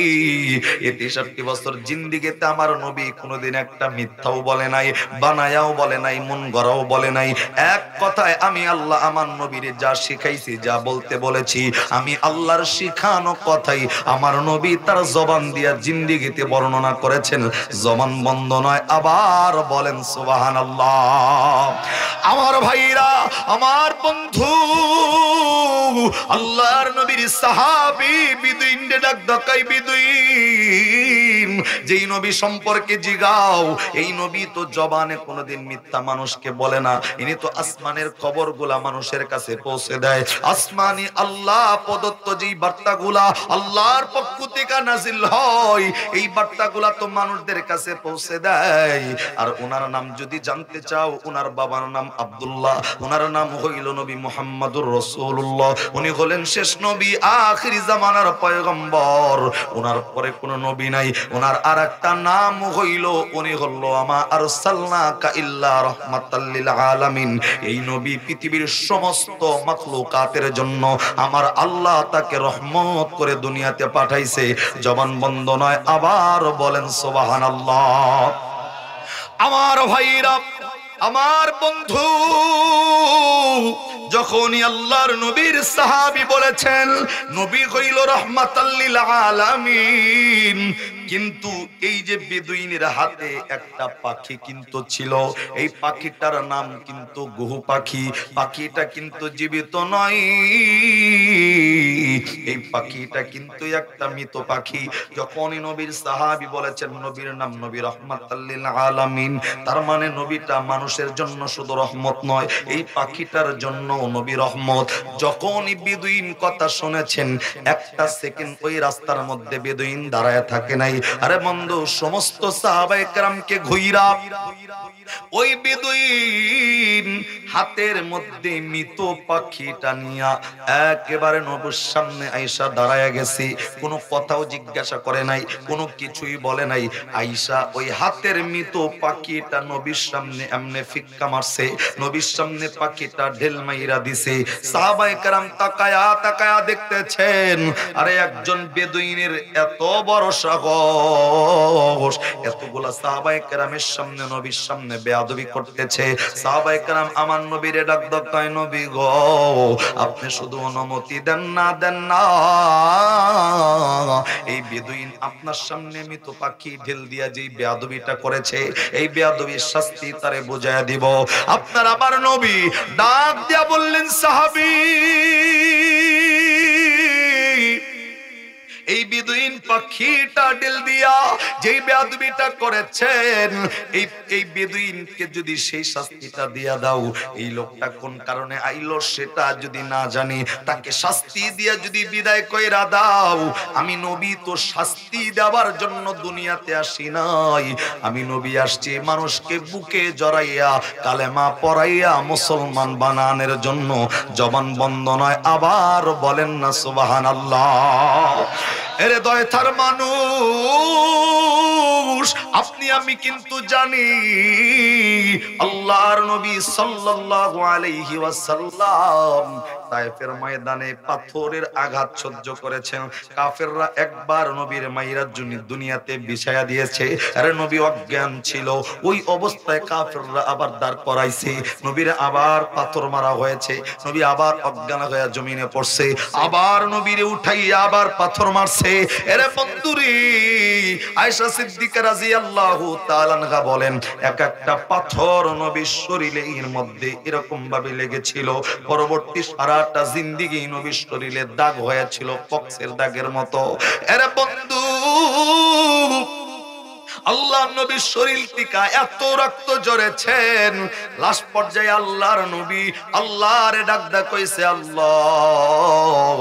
এই ৬৩ বছর জিন্দেগিতে আমার নবী কোনোদিন একটা মিথ্যাও বলে নাই, বানায়াও বলে নাই, মন গড়াও বলে নাই। এক কথায় আমি আল্লাহ আমার নবীরে যা শিখাইছি, যা বলতে বলেছি, আমি আল্লাহর শিখানো কথাই আমার নবী তার জবান দিয়া জিন্দেগিতে বর্ণনা করেছেন। জবান বন্ধ নয়। আবার বলেন সুবহানাল্লাহ। আমার ভাইরা, আমার বন্ধু, আল্লাহর নবীর সাহাবী বিদুইন ডাক দকাই, বিদুইন যেই নবী সম্পর্কে জিগাও, এই নবী তো জবানে কোনোদিন মিথ্যা মানুষকে বলে না, ইনি তো আসমানের খবরগুলা মানুষের কাছে পৌঁছে দেয়। আসমানি আল্লাহ প্রদত্ত যেই বার্তাগুলা আল্লাহর পক্ষ থেকে নাজিল হয়, এই বার্তাগুলা তো মানুষদের কাছে পৌঁছে দেয়। আর ওনার নাম যদি জানতে চাও, ওনার বাবার নাম আব্দুল্লাহ, ওনার নাম হইল নবী মুহাম্মদুর রাসূলুল্লাহ। উনি হলেন শেষ নবী, আখিরি জামানার পয়গম্বর। ওনার পরে কোনো নবী নাই। ওনার আরেকটা নাম হইল, উনি হল আমা আরসালনাকা ইল্লা রাহমাতাল লিল আলামিন। এই নবী পৃথিবীর সমস্ত মাখলুকাতের জন্য আমার আল্লাহ তাকে রহমত করে দুনিয়াতে পাঠাইছে। জবান বন্ধ নয়। আবার বলেন সুবহানাল্লাহ। আমার ভাইরা, আমার বন্ধু, যখনই আল্লাহর নবীর সাহাবী বলেছেন নবী হইল রাহমাতাল লিল আলামিন, কিন্তু এই যে বেদুইনের হাতে একটা পাখি কিন্তু ছিল, এই পাখিটার নাম কিন্তু গুহু পাখি। পাখিটা কিন্তু জীবিত নয়, এই পাখিটা কিন্তু একটা মৃত পাখি। যখনই নবীর সাহাবী বলেছেন নবীর নাম নবী রাহমাতাল লিল আলামিন, তার মানে নবীটা মানুষের জন্য শুধু রহমত নয়, এই পাখিটার জন্য নবী রহমত। যখনই বেদুইন কথা শুনেছেন, একটা সেকেন্ড ওই রাস্তার মধ্যে বেদুইন দাঁড়ায় থাকে নাই। আরে বন্ধু, সমস্ত সাহাবায়ে কেরামকে ঘুইরা ওই বেদুইন হাতের মধ্যে মৃত পাখিটা নিয়া একেবারে নবীর সামনে আয়েশা দাঁড়ায় গেছে। কোনো কথাও জিজ্ঞাসা করে নাই, কোনো কিছুই বলে নাই। আয়েশা ওই হাতের মৃত পাখিটা নবীর সামনে এমনে ফিক্কা মারছে, নবীর সামনে পাখিটা ঢেল মাইরা দিছে। সাহাবায়ে কেরাম তাকায়া তাকায়া দেখতেছেন, আরে একজন বেদুইনের এত বড় সাহস, এতগুলা সাহাবায়ে কেরামের সামনে নবীর সামনে বেয়াদবি করতেছে। সাহাবায়ে কেরাম আমার নবীরে ডাক দেয়, নবী গো, আপনি শুধু অনুমতি দেন না দেন যাবেন না। এই বেদুইন আপনার সামনে মৃত পাখি ঢেল দিয়া যেই বেয়াদবিটা করেছে, এই বেয়াদবির শাস্তি তারে বুঝায়া দিব। আপনার আমার নবী ডাক দিয়া বললেন, সাহাবী, এই বেদুইন পাখিটা ঢেল দিয়া যেই বেয়াদবিটা করেছেন, এই বেদুইনকে যদি সেই শাস্তিটা দিয়া দাও, এই লোকটা কোন কারণে আইলো সেটা যদি না জানি, তাকে শাস্তি দিয়া যদি বিদায় কইরা দাও, আমি নবী তো শাস্তি দেওয়ার জন্য দুনিয়াতে আসি নাই, আমি নবী আসছি মানুষকে বুকে জড়াইয়া কালেমা পড়াইয়া মুসলমান বানানোর জন্য। জবান বন্ধ নয়, আবার বলেন না সুবহানাল্লাহ। এরে দয়থার মানুষ, আপনি আমি কিন্তু জানি আল্লাহর নবী সাল্লাল্লাহু আলাইহি ওয়াসাল্লাম তায়েফের ময়দানে পাথরের আঘাত সহ্য করেছেন। কাফেররা একবার নবীর মাইরার জন্য দুনিয়াতে বিছায়া দিয়েছে, আরে নবী অজ্ঞান ছিল, ওই অবস্থায় কাফেররা আবার দাঁড় করাইছে, নবীর আবার পাথর মারা হয়েছে, নবী আবার অজ্ঞান হয়ে জমিনে পড়ছে, আবার নবীরে উঠাইয়া আবার পাথর মারছে। এরে বন্ধুরে, আয়েশা সিদ্দিকা রাদিয়াল্লাহু তাআলা আনহা বলেন, এক একটা পাথর নবীর শরীরের মধ্যে এরকম ভাবে লেগেছিল, পরবর্তী সারাটা জিন্দেগি নবীর শরীরে দাগ হয়েছিল পক্সের দাগের মতো। এরে বন্ধু, আল্লাহ নবীর শরীর থেকে এত রক্ত ঝরেছেন, লাস্ট পর্যায়ে আল্লাহর নবী আল্লাহরে ডাক কইছে, আল্লাহ,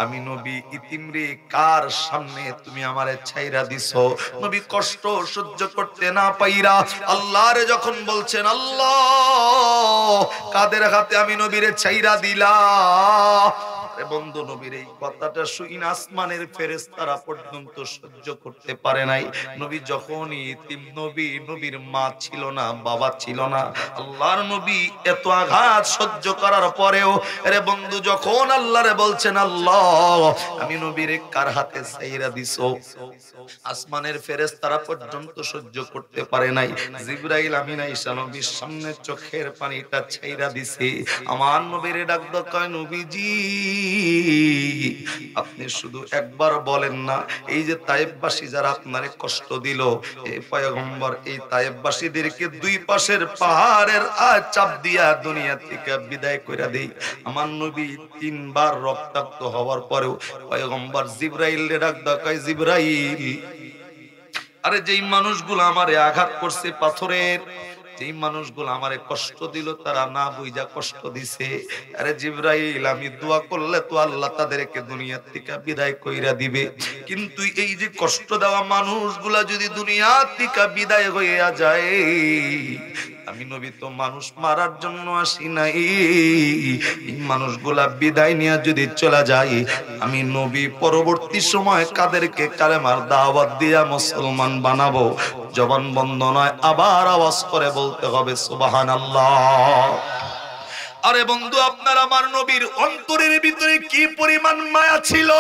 আমি নবী ইতিমরে কার সামনে তুমি আমারে ছাইরা দিছো। নবী কষ্ট সহ্য করতে না পাইরা আল্লাহরে যখন বলছেন, আল্লাহ, কাদের হাতে আমি নবীরে ছাইরা দিলাম। বন্ধু, নবীর এই কথাটা শুনে আসমানের ফেরেশতারা পর্যন্ত সহ্য করতে পারে নাই। নবী যখনই ইতিম, নবীর মা ছিল না, বাবা ছিল না, আল্লাহর নবী এত আঘাত সহ্য করার পরেও আরে বন্ধু যখন আল্লাহরে বলছেন, আল্লাহ, আমি নবীরে কার হাতে ছাইরা দিছো, আসমানের ফেরেশতারা পর্যন্ত সহ্য করতে পারে নাই। জিবরাইল আমিন আয়েশা নবীর সামনে চোখের পানিটা ছাইরা দিছে। আমার নবীরে ডাক দাও, কয়, নবীজি, আপনি শুধু একবার বলেন না, এই যে তায়েফবাসী যারা আপনারে কষ্ট দিল, এই পয়গম্বর এই তায়েফবাসীদেরকে দুই পাশের পাহাড়ের চাপ দিয়া দুনিয়া থেকে বিদায় কইরা দেই। আমার নবী তিনবার রক্তাক্ত হওয়ার পরেও পয়গম্বর জিবরাইলরে ডাক দাও, কয়, জিবরাইল, আরে যেই মানুষগুলো আমারে আঘাত করছে পাথরের, যেই মানুষগুলো আমারে কষ্ট দিল, তারা না বুঝা কষ্ট দিছে, আরে জিবরাইল, আমি দোয়া করলে তো আল্লাহ তাদেরকে দুনিয়া থেকে বিদায় কইরা দিবে, কিন্তু এই যে কষ্ট দেওয়া মানুষগুলা যদি দুনিয়া থেকে বিদায় হইয়া যায়, আমি নবী তো মানুষ মারার জন্য আসি নাই, এই মানুষগুলা বিদায় নিয়ে যদি চলে যায়, আমি নবী পরবর্তী সময় কাদেরকে কালেমার দাওয়াত দিয়া মুসলমান বানাবো। জবান বন্ধ নয়, আবার আওয়াজ করে বলতে হবে সুবহানাল্লাহ। আরে বন্ধু, আপনার আমার নবীর অন্তরের ভিতরে কি পরিমাণ মায়া ছিল,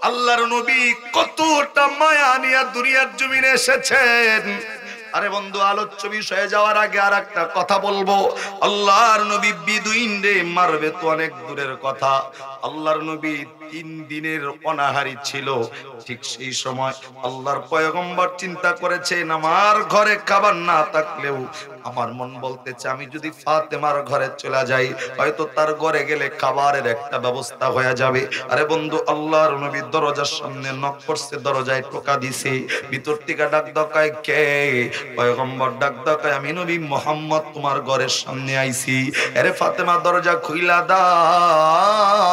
আল্লাহর নবী কতটা মায়া নিয়ে দুনিয়ার জমিনে এসেছেন। আরে বন্ধু, আলোচ্য বিষয়ে যাওয়ার আগে আর একটা কথা বলবো, আল্লাহর নবী বেদুইন রে মারবে তো অনেক দূরের কথা, আল্লাহর নবী 3 দিনের অনাহারী ছিল। ঠিক সেই সময় আল্লাহর পয়গম্বর চিন্তা করেছেন, আমার ঘরে খাবার না থাকলেও আমার মন বলতেছে আমি যদি ফাতেমার ঘরে চলে যাই, হয়তো তার ঘরে গেলে খাবারের একটা ব্যবস্থা হয়ে যাবে। আরে বন্ধু, আল্লাহর নবী দরজার সামনে নক করছে, দরজায় টোকা দিছে, ভিতর থেকে ডাক দাও, কে? পয়গম্বর ডাক দাও, আমি নবী মুহাম্মদ তোমার ঘরের সামনে আইছি। আরে ফাতেমা, দরজা খুইলা দাও।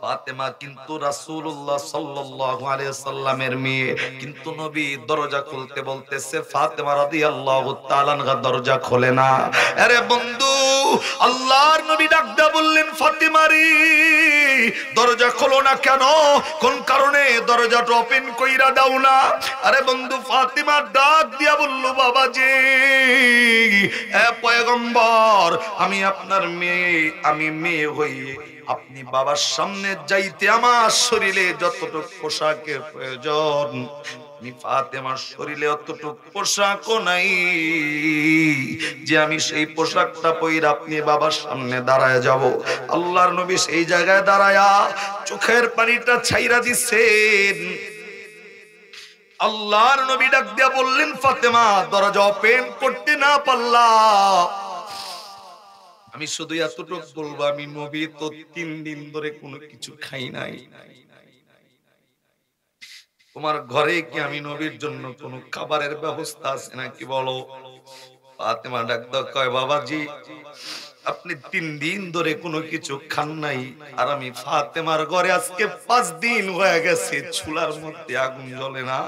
ফাতেমা কিন্তু রাসূলুল্লাহ সাল্লাল্লাহু আলাইহি সাল্লামের মেয়ে, কিন্তু নবী দরজা খুলতে বলতেছে, ফাতেমা রাদিয়াল্লাহু তাআলা আনহা দরজা খোলে না। আরে বন্ধু, আল্লাহর নবী ডাক দিয়া বললেন, ফাতেমা রে, দরজা খোলো না কেন? কোন কারণে দরজাটা ওপেন কইরা দাও না? আরে বন্ধু, ফাতেমা ডাক দিয়া বলল, বাবাজি, এ পয়গম্বর, আমি আপনার মেয়ে, আমি মেয়ে হইয়ে আপনি বাবার সামনে যাইতে আমার শরীরে যতটুকু পোশাকের প্রয়োজন আমি ফাতেমার শরীরে অতটুকু পোশাকও নাই যে আমি সেই পোশাকটা পরে আপনি বাবার সামনে দাঁড়ায় যাব। আল্লাহর নবী সেই জায়গায় দাঁড়ায়া চোখের পানিটা ছাইরা দিচ্ছেন। আল্লাহর নবী ডাক দিয়া বললেন, ফাতেমা দরজা ওপেন করতে না পারলা? আমি শুধু এতটুকু বলবো, আমি নবী তো 3 দিন ধরে কোনো কিছু খাই নাই। তোমার ঘরে কি আমি নবীর জন্য কোনো খাবারের ব্যবস্থা আছে নাকি বলো? ফাতেমা ডাক দাও কয়, বাবাজি আপনি 3 দিন ধরে কোনো কিছু খান নাই, আর আমি ফাতেমার ঘরে আজকে 5 দিন হয়ে গেছে চুলার মধ্যে আগুন জ্বলে না।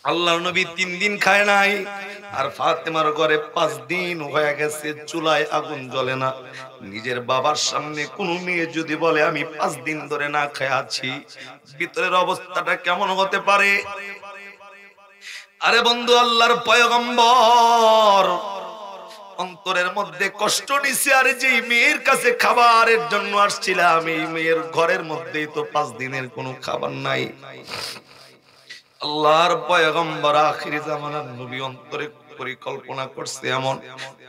আল্লাহর নবী 3 দিন খায় নাই, আর ফাতেমার ঘরে 5 দিন হয়ে গেছে চুলায় আগুন জ্বলে না। নিজের বাবার সামনে কোন মেয়ে যদি বলে আমি 5 দিন ধরে না খেয়ে আছি, ভিতরের অবস্থাটা কেমন হতে পারে? আরে বন্ধু, আল্লাহর পয়গম্বর অন্তরের মধ্যে কষ্ট নিছে। আর যে মেয়ের কাছে খাবারের জন্য আসছিলাম, এই মেয়ের ঘরের মধ্যেই তো 5 দিনের কোনো খাবার নাই। আল্লাহর পয়গম্বর আখির জামানার নবী অন্তরে পরিকল্পনা করছে এমন,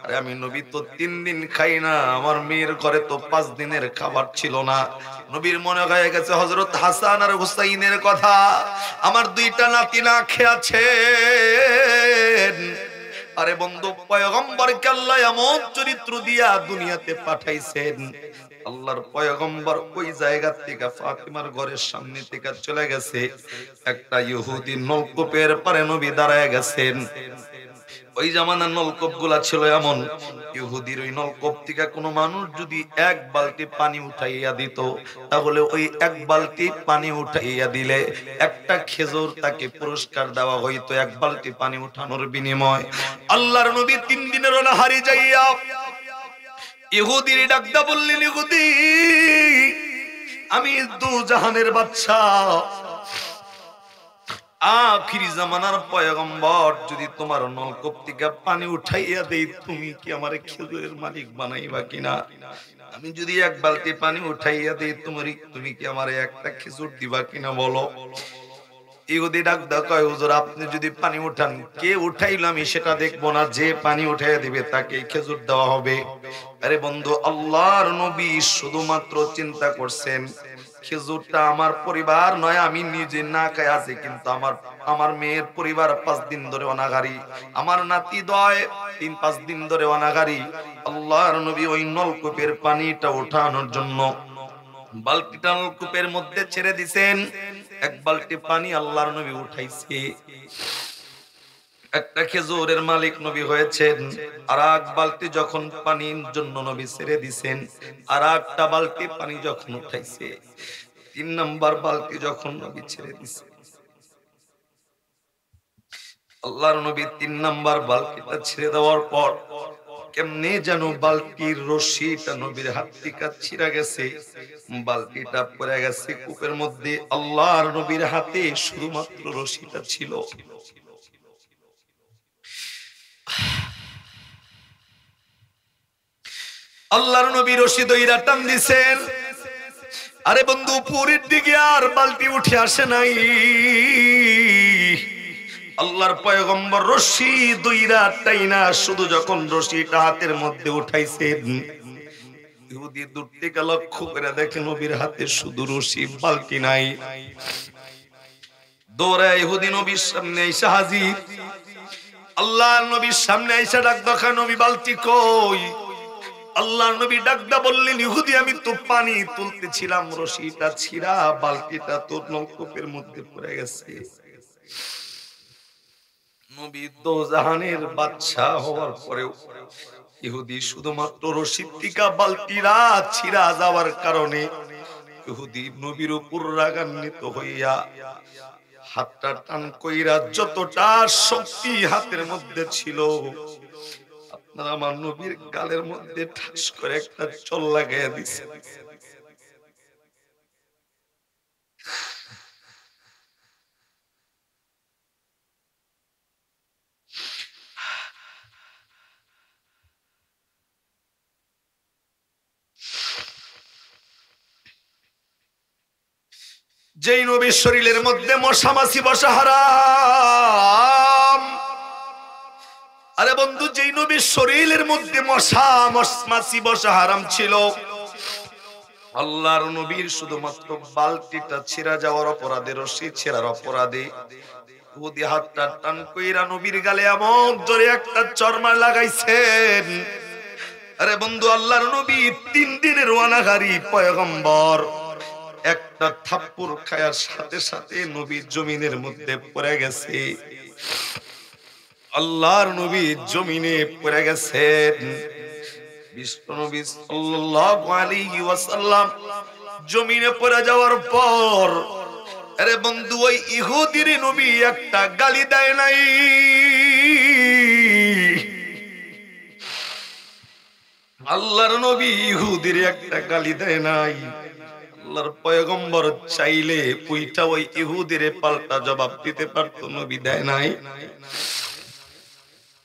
আরে আমি নবী তো 3 দিন খাই না, আমার মেয়ের ঘরে তো 5 দিনের খাবার ছিল না। নবীর মনে হয়ে গেছে হযরত হাসান আর হুসাইনের কথা, আমার 2টা নাতি না খেয়ে আছেন। আরে বন্ধু, পয়গম্বরকে আল্লাহ এমন চরিত্র দিয়া দুনিয়াতে পাঠাইছেন। আল্লাহর পয়গম্বর ওই জায়গা থেকে ফাতিমার ঘরের সামনে থেকে চলে গেছে, একটা ইহুদি নলকূপের পারে নবী দাঁড়ায় গেছেন। ওই জামানার নলকূপ গুলা ছিল এমন, ইহুদির ওই নলকূপ থেকে কোনো মানুষ যদি 1 বালতি পানি উঠাইয়া দিত, তাহলে ওই 1 বালতি পানি উঠাইয়া দিলে একটা খেজুর তাকে পুরস্কার দেওয়া হইতো 1 বালতি পানি উঠানোর বিনিময়। আল্লাহর নবী 3 দিনের অনাহারি যাইয়া ইহুদির ডাকদা বললেন, ইহুদি আমি দু জাহানের বাদশা, আখিরি জামানার পয়গম্বর, যদি তোমার নলকূপ থেকে পানি উঠাইয়া দেই, তুমি কি আমারে খেজুরের মালিক বানাইবা কিনা? আমি যদি 1 বালতি পানি উঠাইয়া দেই, তুমি কি আমারে একটা খেজুর দিবা কিনা বলো? ইহুদি ডাকদা কয়, হুজুর আপনি যদি পানি উঠান, কে উঠাইলো আমি সেটা দেখবো না, যে পানি উঠাইয়া দিবে তাকে খেজুর দেওয়া হবে। আরে বন্ধু, আল্লাহর নবী শুধুমাত্র চিন্তা করছেন খেজুরটা আমার পরিবার নয়, আমি নিজে না খায় আছি, কিন্তু আমার মেয়ের পরিবার 5 দিন ধরে অনাগারি, আমার নাতি দয় 3-5 দিন ধরে অনাগারি। আল্লাহর নবী ওই নলকূপের পানিটা ওঠানোর জন্য বালতিটা নলকূপের মধ্যে ছেড়ে দিছেন। 1 বালতি পানি আল্লাহর নবী উঠাইছে, একটা খেজুরের মালিক নবী হয়েছেন। আর 1 বালতি যখন পানির জন্য নবী ছেড়ে দিছেন, আর 1টা বালতি পানি যখন উঠাইছে, 3 নাম্বার বালতি যখন নবী ছেড়ে দিছে, আল্লাহর নবী 3 নাম্বার বালতিটা ছেড়ে দেওয়ার পর কেমনে যেন বালতির রশিটা নবীর হাত থেকে ছিঁড়া গেছে, বালতিটা পড়ে গেছে কূপের মধ্যে। আল্লাহর নবীর হাতে শুধুমাত্র রশিটা ছিল। আল্লাহর নবী রশি দইরা টান দিছেন। আরে বন্ধু, পুরীর দিকে আর বালতি উঠে আসে নাই। আল্লাহর পয়গম্বর রশি দইরা টাইনা শুধু যখন রশিটা হাতের মধ্যে উঠাইছেন, ইহুদি দূর থেকে লক্ষ্য করে দেখে নবীর হাতে শুধু রশি, বালতি নাই। দৌড়ায় ইহুদি নবীর সামনে এসে হাজির। আল্লাহর নবীর সামনে এসে ডাক দেখা, নবী বালতি কই? আল্লাহর নবী ডাকদা বললেন, ইহুদি আমি তো পানি তুলতেছিলাম, রশিটা ছিঁড়া, বালতিটা তোর নলকূপের মধ্যে পড়ে গেছে। নবী দোজাহানের বাদশা হওয়ার পরেও ইহুদি শুধুমাত্র রশি থেকে বালতিরা ছিঁড়া যাওয়ার কারণে ইহুদি নবীর উপর রাগান্বিত হইয়া হাতটা টান কইরা যতটা শক্তি হাতের মধ্যে ছিল, আপনারা আমার নবীর গালের মধ্যে ঠাস করে একটা চল লাগাইয়া দিছে। যেই নবীর শরীরের মধ্যে মশা মাছি বসা হারাম। আরে বন্ধু, যেই নবীর শরীরের মধ্যে মশা মাছি বসা হারাম ছিল, আল্লাহর নবীর শুধুমাত্র বালতিটা ছিঁড়া যাওয়ার অপরাধে, রশি ছেঁড়ার অপরাধে উদি হাতটা টান কইরা নবীর গালে এমন জোরে একটা চরমা লাগাইছেন। আরে বন্ধু, আল্লাহর নবী 3 দিনের ওয়ানাগারি পয়গম্বর, একটা থাপ্পড় খায়ার সাথে সাথে নবী জমিনের মধ্যে পড়ে গেছে। আল্লাহর নবী জমিনে পড়ে গেছেন। বিশ্বনবী সাল্লাল্লাহু আলাইহি ওয়াসাল্লাম জমিনে পড়ে যাওয়ার পর, আরে বন্ধু, ওই ইহুদির নবী একটা গালি দেয় নাই। আল্লাহর নবী ইহুদির একটা গালি দেয় নাই। আল্লাহর পয়গম্বর চাইলে ওইটা ওই ইহুদিরে পাল্টা জবাব দিতে পারতো, নবী দেয় নাই।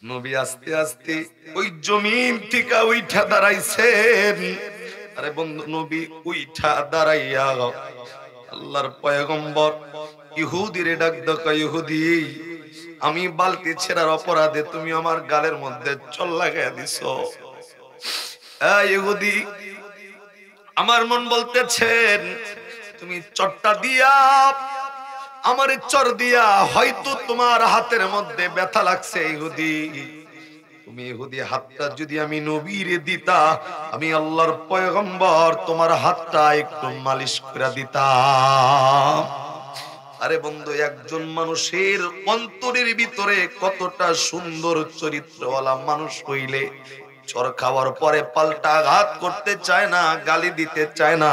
নবী আস্তে আস্তে ওই জমিন থেকে উঠা দাঁড়াইছেন। আরে বন্ধু, নবী উঠা দাঁড়াইয়া আল্লাহর পয়গম্বর ইহুদিরে ডাক দাও, ইহুদি, আমি বালতি ছেড়ার অপরাধে তুমি আমার গালের মধ্যে চল লাগাইয়া দিছো। ইহুদি, আমার মন বলতেছেন তুমি চটটা দিয়া, আমার চর দিয়া হয়তো তোমার হাতের মধ্যে ব্যথা লাগছে। ইহুদি, তুমি ইহুদি হাতটা যদি আমি নবীরে দিতা, আমি আল্লাহর পয়গম্বর তোমার হাতটা একটু মালিশ করে দিতাম। আরে বন্ধু, একজন মানুষের অন্তরের ভিতরে কতটা সুন্দর চরিত্রওয়ালা মানুষ হইলে চর খাওয়ার পরে পাল্টা আঘাত করতে চায় না, গালি দিতে চায় না,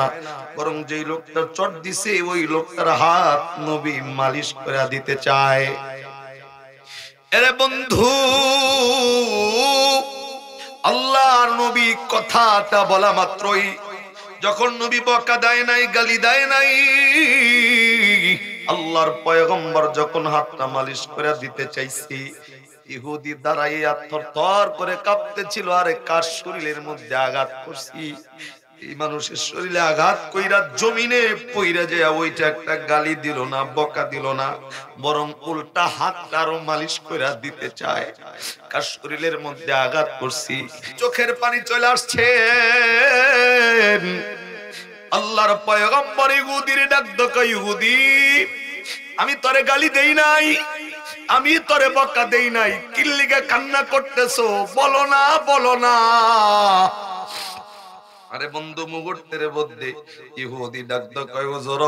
বরং যেই লোকটা চর দিছে ওই লোকটার হাত নবী মালিশ করে দিতে চায়। আরে বন্ধু, আল্লাহর নবী কথাটা বলা মাত্রই, যখন নবী বকা দেয় নাই, গালি দেয় নাই, আল্লাহর পয়গম্বর যখন হাতটা মালিশ করে দিতে চাইছি, ইহুদি দাঁড়াইয়া থরথর করে কাঁপতেছিল। আরে কার শরীরের মধ্যে আঘাত করছি? এই মানুষের শরীরে আঘাত কইরা জমিনে পইরা যায় ওইটা একটা গালি দিল না, বকা দিল না, বরং উল্টা হাতটা আরো মালিশ কইরা দিতে চায়। কার শরীরের মধ্যে আঘাত করছি? চোখের পানি চলে আসছে। আল্লাহর পয়গম্বর ইহুদির ডাক দাও, ইহুদি, আমি তোরে গালি দেই নাই, আমি তোরে বকা দেই নাই, কিল্লিগে কান্না করতেছো? বলো না, বলো না। আরে বন্ধু, মুহূর্তের মধ্যে ইহুদি ডাক দাও, কয় হুজুর,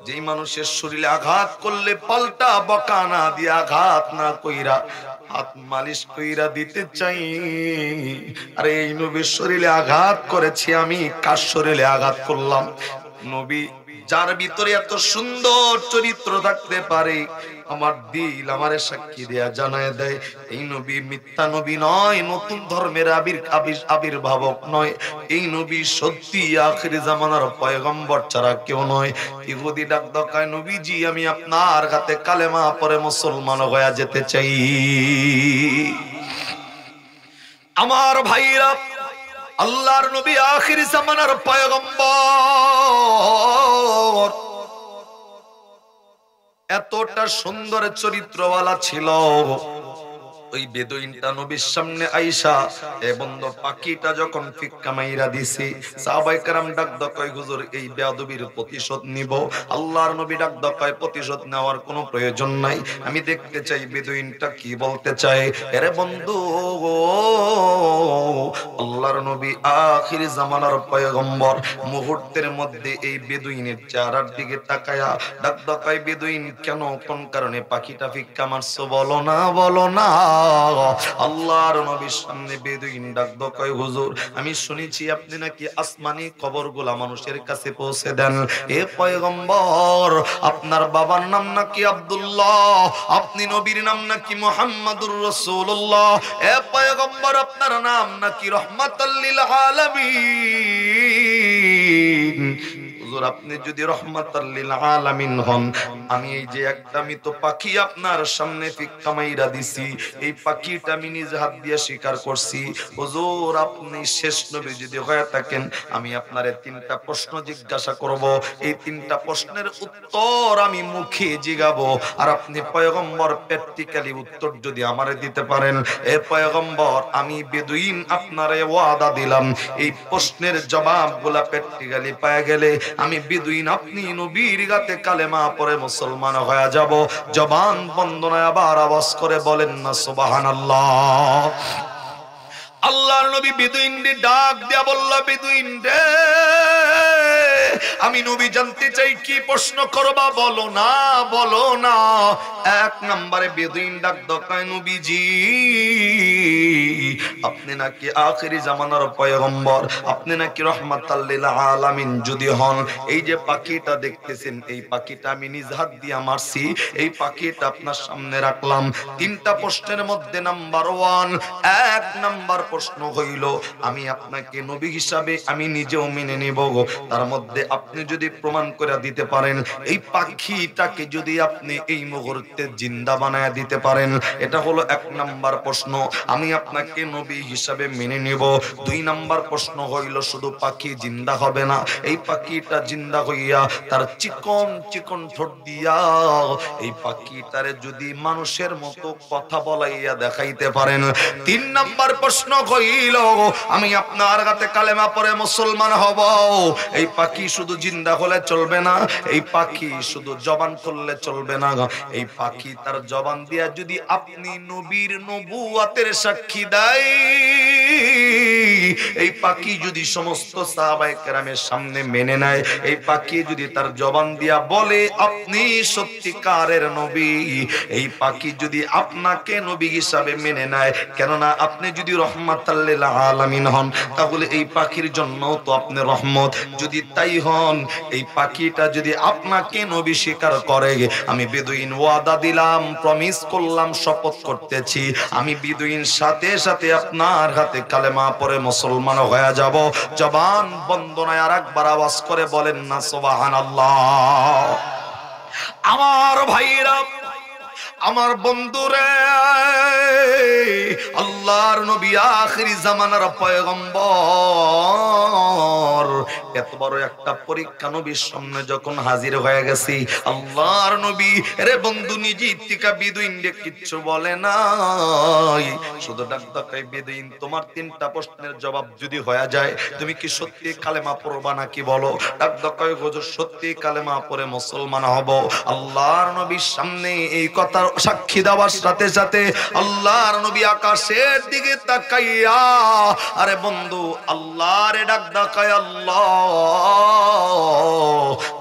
যেই মানুষের শরীরে আঘাত করলে পাল্টা বকা না দিয়ে, আঘাত না কইরা হাত মালিশ কইরা দিতে চাই। আরে এই নবীর শরীরে আঘাত করেছি আমি, কার শরীরে আঘাত করলাম? নবী যার ভিতরে এত সুন্দর চরিত্র থাকতে পারে, আমার দিল আমারে সাক্ষী দেয়া জানায় দেয়, এই নবী মিথ্যা নবী নয়, নতুন ধর্মের আবির্ভাবক নয়, এই নবী সত্যি আখির জামানার পয়গম্বর ছাড়া কেউ নয়। ইহুদি ডাক দাও, কয় নবীজি, আমি আপনার হাতে কালেমা পড়ে মুসলমান হয়ে যেতে চাই। আমার ভাইরা, আল্লাহর নবী আখির জামানার পয়গম্বর, এতটা সুন্দর চরিত্রওয়ালা ছিল। ওই বেদুইনটা নবীর সামনে আইসা এ বন্ধ পাখিটা যখন ফিক্কা মাইরা দিছে, সাহাবায়ে কেরাম ডাক দাও, কয় হুজুর, এই বেয়াদবির প্রতিশোধ নিব। আল্লাহর নবী ডাক দাও, কয় প্রতিশোধ নেওয়ার কোনো প্রয়োজন নাই, আমি দেখতে চাই বেদুইনটা কি বলতে চায়। আরে বন্ধু, আল্লাহর নবী আখির জামানার পয়গম্বর মুহূর্তের মধ্যে এই বেদুইনের চেহারার দিকে তাকায়া ডাক দাও, কয় বেদুইন, কেন, কোন কারণে পাখিটা ফিক্কা মারছো? বলো না, বলো না। আল্লাহর নবীর সামনে বেদুইন ডাক দাও, কয় হুজুর, আমি শুনেছি আপনি নাকি আসমানি খবরগুলা মানুষের কাছে পৌঁছে দেন। হে পয়গম্বর, আপনার বাবার নাম নাকি আব্দুল্লাহ, আপনি নবীর নাম নাকি মুহাম্মাদুর রাসূলুল্লাহ, হে পয়গম্বর, আপনার নাম নাকি রাহমাতাল লিল আলামিন। হুজুর আপনি যদি রহমাতাল লিল আলামিন হন, আমি এই যে একটা মৃত পাখি আপনার সামনে ফিক্কা মাইরা দিছি, এই পাখিটা আমি নিজ হাত দিয়ে শিকার করছি। হুজুর আপনি শেষ নবী যদি হয়ে থাকেন, আমি আপনারে তিনটা প্রশ্ন জিজ্ঞাসা করব, এই তিনটা প্রশ্নের উত্তর আমি মুখে জিগাবো, আর আপনি পয়গম্বর প্র্যাকটিক্যালি উত্তর যদি আমারে দিতে পারেন, এ পয়গম্বর আমি বেদুইন আপনারে ওয়াদা দিলাম, এই প্রশ্নের জবাবগুলা প্র্যাকটিক্যালি পায় গেলে আমি বেদুইন আপনি নবীর গাতে কালেমা পড়ে মুসলমান হয়ে যাব। জবান বন্দনায় আবার আওয়াজ করে বলেন না সুবহানাল্লাহ। আল্লাহর নবী বেদুইনদের ডাক দিয়া বলল, বেদুইন রে আমি নবী জানতে চাই কি প্রশ্ন করবা, বলো না বলো না। এক নম্বরে বেদুইন ডাক দকায়, নবীজি আপনি নাকি আখিরি জামানার পয়গম্বর, আপনি নাকি রহমাতাল লিল আলামিন যদি হন, এই যে পাখিটা দেখতেছেন এই পাখিটা আমি নিজ হাত দিয়ে মারছি, এই পাখিটা আপনার সামনে রাখলাম। তিনটা প্রশ্নের মধ্যে নাম্বার 1, এক নাম্বার প্রশ্ন হইল আমি আপনাকে নবী হিসাবে আমি নিজেও মেনে নিব, তার মধ্যে আপনি যদি প্রমাণ করে দিতে পারেন এই পাখিটাকে যদি আপনি এই মুহূর্তে জিন্দা বানায় দিতে পারেন, এটা হলো এক নাম্বার প্রশ্ন, আমি আপনাকে নবী হিসাবে মেনে নিব। 2 নাম্বার প্রশ্ন হইল শুধু পাখি জিন্দা হবে না, এই পাখিটা জিন্দা হইয়া তার চিকন চিকন ঠোঁট দিয়া এই পাখিটারে যদি মানুষের মতো কথা বলাইয়া দেখাইতে পারেন। 3 নাম্বার প্রশ্ন হইল আমি আপনার কাছে কালেমা পড়ে মুসলমান হব, এই পাখি শুধু জিন্দা হলে চলবে না, এই পাখি শুধু জবান করলে চলবে না, এই পাখি তার জবান দিয়া যদি আপনি নবীর নবুয়াতের সাক্ষী দেয়, এই পাখি যদি সমস্ত সাহাবায়ে কেরামের সামনে মেনে নেয়, এই পাখি যদি তার জবান দিয়া বলে আপনি সত্যিকারের নবী, এই পাখি যদি আপনাকে নবী হিসাবে মেনে নেয়, কেননা আপনি যদি রহমাতাল লিল আলামিন হন তাহলে এই পাখির জন্য তো আপনি রহমত, যদি তাই হন এই পাখিটা যদি আপনাকে নবী স্বীকার করে, আমি বেদুইন ওয়াদা দিলাম, প্রমিস করলাম, শপথ করতেছি, আমি বেদুইন সাথে সাথে আপনার হাতে কালেমা পড়ে মুসলমান হয়ে যাব। জবান বন্দনায় আর একবার আওয়াজ করে বলেন না সুবহানাল্লাহ। আমার ভাইরা, আমার বন্ধুরে, আল্লাহর নবী আখিরি জামানার পয়গম্বর, এত বড় একটা পরীক্ষা নবীর সামনে যখন হাজির হয়ে গেছি, আল্লাহর নবী রে বন্ধু নিজে ইত্তিকা বেদুইনকে কিচ্ছু বলে নাই, শুধু ডাক ডাকাই, বেদুইন তোমার 3টা প্রশ্নের জবাব যদি হয়ে যায় তুমি কি সত্যি কালেমা পড়বা নাকি বলো? ডাক ডাকাই, হুজুর সত্যি কালেমা পড়ে মুসলমান হব। আল্লাহর নবীর সামনে এই কথা সাক্ষী দেওয়ার সাথে সাথে আল্লাহর নবী আকাশের দিকে তাকাইয়া, আরে বন্ধু আল্লাহর ডাক ডাকায়, আল্লাহ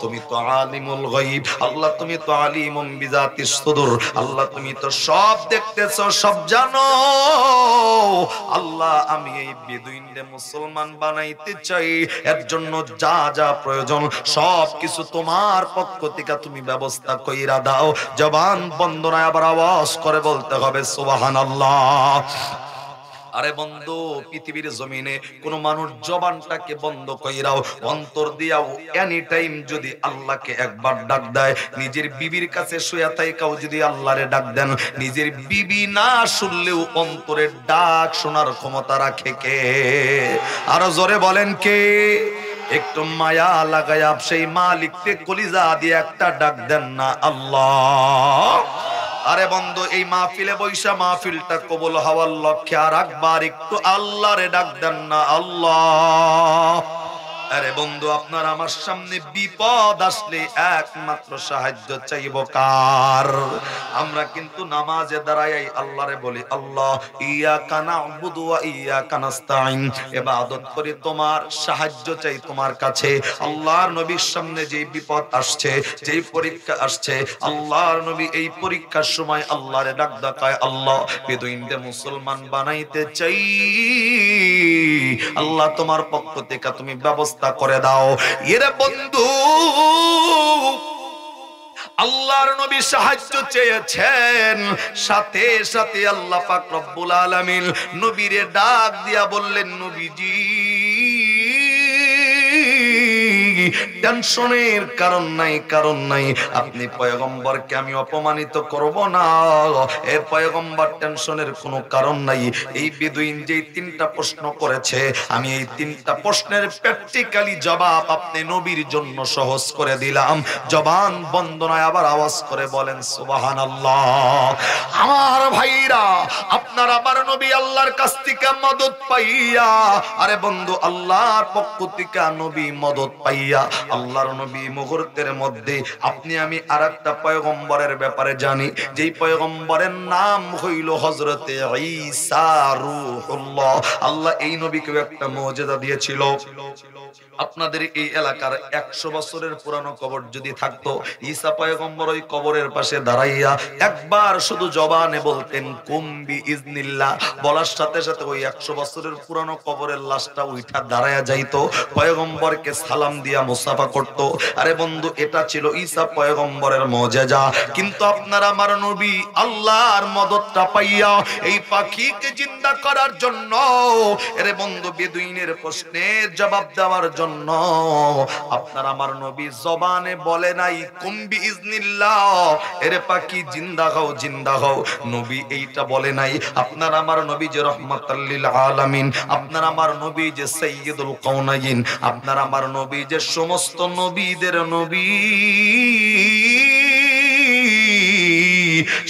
তুমি তো আলিমুল গায়ব, আল্লাহ তুমি তো আলিমুম বিজাতিস সুদূর, আল্লাহ তুমি তো সব দেখতেছো সব জানো, আল্লাহ আমি এই বেদুইনকে মুসলমান বানাইতে চাই, এর জন্য যা যা প্রয়োজন সব কিছু তোমার পক্ষ থেকে তুমি ব্যবস্থা কইরা দাও। জবান বন্দনায় আবার আওয়াজ করে বলতে হবে সুবহানাল্লাহ। আরে বন্ধু পৃথিবীর জমিনে কোন মানুষ জবানটাকে বন্ধ কইরাও অন্তর দিয়াও এনি টাইম যদি আল্লাহকে একবার ডাক দেয়, নিজের বিবির কাছে শুয়ে থাইকাও যদি আল্লাহরে ডাক দেন, নিজের বিবি না শুনলেও অন্তরের ডাক শোনার ক্ষমতা রাখে কে? আরো জোরে বলেন কে? একটু মায়া লাগায়া সেই মালিককে কলিজা দিয়ে একটা ডাক দেন না আল্লাহ। আরে বন্ধু এই মাহফিলে বৈশা মাহফিলটা কবুল হওয়ার লক্ষ্যে আর একবার একটু আল্লাহরে ডাক দেন না আল্লাহ। আরে বন্ধু আপনার আমার সামনে বিপদ আসলে একমাত্র সাহায্য চাইব কার? আমরা কিন্তু নামাজে দাঁড়াই আল্লাহরে বলি আল্লাহ ইয়াকা না'বুদু ওয়া ইয়াকা নাস্তাঈন, ইবাদত করি তোমার, সাহায্য চাই তোমার কাছে। আল্লাহর নবীর সামনে যেই বিপদ আসছে, যেই পরীক্ষা আসছে, আল্লাহর নবী এই পরীক্ষার সময় আল্লাহরে ডাক ডাকায়, আল্লাহ বেদুইনকে মুসলমান বানাইতে চাই, আল্লাহ তোমার পক্ষ থেকে তুমি ব্যবস্থা করে দাও। এরে বন্ধু আল্লাহর নবী সাহায্য চেয়েছেন, সাথে সাথে আল্লাহ পাক রব্বুল আলামিন নবীরে ডাক দিয়া বললেন, নবীজি টেনশনের কারণ নাই, কারণ নাই। আপনি পয়গম্বরকে আমি অপমানিত করব না, এ পয়গম্বর টেনশনের কোনো কারণ নাই। এই বেদুইন যে তিনটা প্রশ্ন করেছে, আমি এই তিনটা প্রশ্নের প্র্যাকটিক্যালি জবাব আপনি নবীর জন্য সহজ করে দিলাম। জবান বন্ধ নয়, আবার আওয়াজ করে বলেন সুবহানাল্লাহ। আমার ভাইরা, আপনার আমার নবী আল্লাহর কাছ থেকে মদদ পাইয়া, আরে বন্ধু আল্লাহর পক্ষ থেকে নবী মদদ পাইয়া, আল্লাহর নবী মুহূর্তের মধ্যে আপনি আমি আরেকটা পয়গম্বরের ব্যাপারে জানি, যেই পয়গম্বরের নাম হইল হযরতে ঈসা রূহুল্লাহ। আল্লাহ এই নবীকে একটা মুজিজা দিয়েছিল। আপনাদের এই এলাকার 100 বছরের পুরানো কবর যদি থাকতো, ঈসা পয়গম্বর ওই কবরের পাশে দাঁড়াইয়া একবার শুধু জবানে বলতেন কুম বিইজনিল্লাহ, বলার সাথে সাথে ওই 100 বছরের পুরানো কবরের লাশটা উঠা দাঁড়ায়া যাইতো, পয়গম্বরকে সালাম দিয়া মুসাফা করত। আরে বন্ধু, এটা ছিল ঈসা পয়গম্বরের মুজিজা। কিন্তু আপনার আমার নবী আল্লাহর মদদটা পাইয়া এই পাখিকে জিন্দা করার জন্য, আরে বন্ধু বেদুইনের প্রশ্নের জবাব দেওয়ার জন্য আপনার আমার নবী জবানে বলে নাই কুম বিইজনিল্লাহ, এরে পাখি জিন্দা হও, জিন্দা হও। নবী এইটা বলে নাই। আপনার আমার নবী যে রহমাতাল লিল আলামিন, আপনার আমার নবী যে সাইয়্যিদুল কাউনাইন, আপনার আমার নবী যে সমস্ত নবীদের নবী,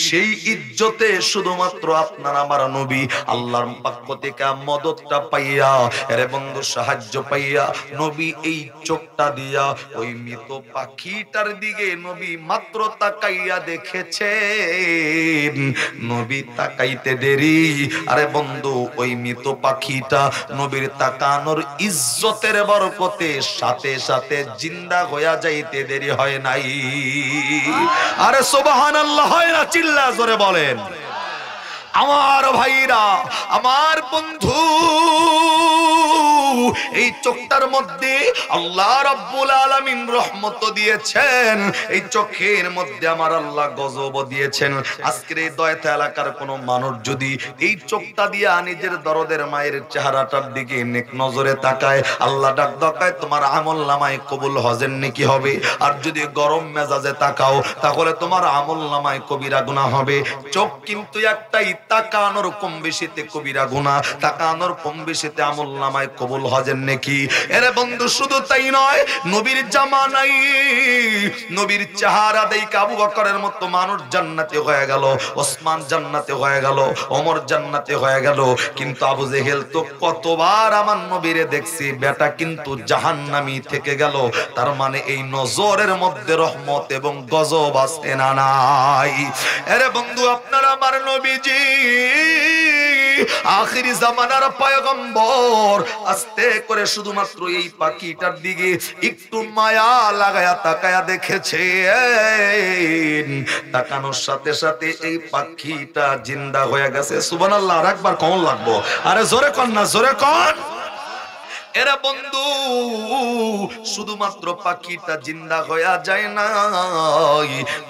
সেই ইজ্জতে শুধুমাত্র আপনার আমার নবী আল্লাহর পক্ষ থেকে মদদটা পাইয়া, আরে বন্ধু সাহায্য পাইয়া, নবী এই চোখটা দিয়া ওই মৃত পাখিটার দিকে নবী মাত্র তাকাইয়া দেখেছেন। নবী তাকাইতে দেরি, আরে বন্ধু ওই মৃত পাখিটা নবীর তাকানোর ইজ্জতের বরকতে সাথে সাথে জিন্দা হইয়া যাইতে দেরি হয় নাই। আরে সুবহানাল্লাহ হয় না? চিল্লা জোরে বলেন। আমার ভাইরা, আমার বন্ধু, এই চোখটার মধ্যে আল্লাহ রাব্বুল আলামিন রহমত দিয়েছেন, এই চোখের মধ্যে আমার আল্লাহ গজব দিয়েছেন। আজকের এই দয়াতে এলাকার কোন মানুষ যদি এই চোখটা দিয়ে নিজের দরদের মায়ের চেহারাটার দিকে নেক নজরে তাকায়, আল্লাহ ডাক দেয় তোমার আমলনামায় কবুল হজের নেকি হবে। আর যদি গরম মেজাজে তাকাও, তাহলে তোমার আমলনামায় কবিরা গুনাহ হবে। চোখ কিন্তু একটাই, তাকানোর কম বেশিতে কবিরা গুনাহ, তাকানোর কম বেশিতে আমলনামায় কবুল হজের নেকি। এরে বন্ধু শুধু তাই নয়, নবীর জামানায় নবীর চেহারা দেখে আবু বকরের মতো মানুষ জান্নাতে হয়ে গেল, ওসমান জান্নাতে হয়ে গেল, ওমর জান্নাতে হয়ে গেল। কিন্তু আবু জেহেল তো কতবার আমার নবীরে দেখছি, বেটা কিন্তু জাহান্নামী থেকে গেল। তার মানে এই নজরের মধ্যে রহমত এবং গজব আছে না নাই? এরে বন্ধু, আপনার আমার নবীজি আখিরি জামানার পয়গম্বর আস্তে করে শুধুমাত্র এই পাখিটার দিকে একটু মায়া লাগায়া তাকায়া দেখেছে। তাকানোর সাথে সাথে এই পাখিটা জিন্দা হয়ে গেছে। সুবহানাল্লাহ। আর একবার কোন লাগবো? আরে জোরে কন না, জোরে কন। এরা বন্ধু শুধুমাত্র পাখিটা জিন্দা হইয়া যায় না,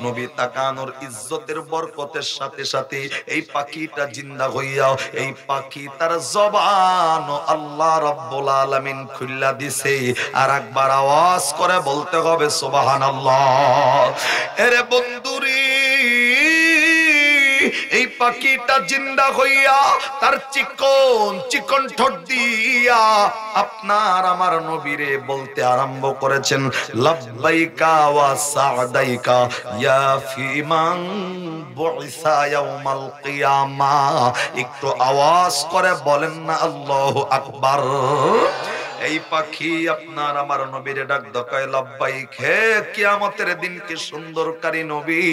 নবী তাকানোর ইজ্জতের বরকতের সাথে সাথে এই পাখিটা জিন্দা হইয়া, এই পাখি তার জবান আল্লাহ রাব্বুল আলামিন খুললা দিছে। আর একবার আওয়াজ করে বলতে হবে সুবহানাল্লাহ। এরে বন্ধুরি, এই পাখিটা জিন্দা হইয়া তার চিকন চিকন ঠোঁট দিয়া আপনার আমার নবীরে বলতে আরম্ভ করেছেন লাব্বাইকা ওয়া সা'দাইকা ইয়া ফিমান বুইসা ইয়াউমাল কিয়ামা। একটু আওয়াজ করে বলেন না আল্লাহু আকবার। এই পাখি আপনার আমার নবীরে ডাক দকায় লাব্বাইক, হে কিয়ামতের দিন কি সুন্দরকারী নবী,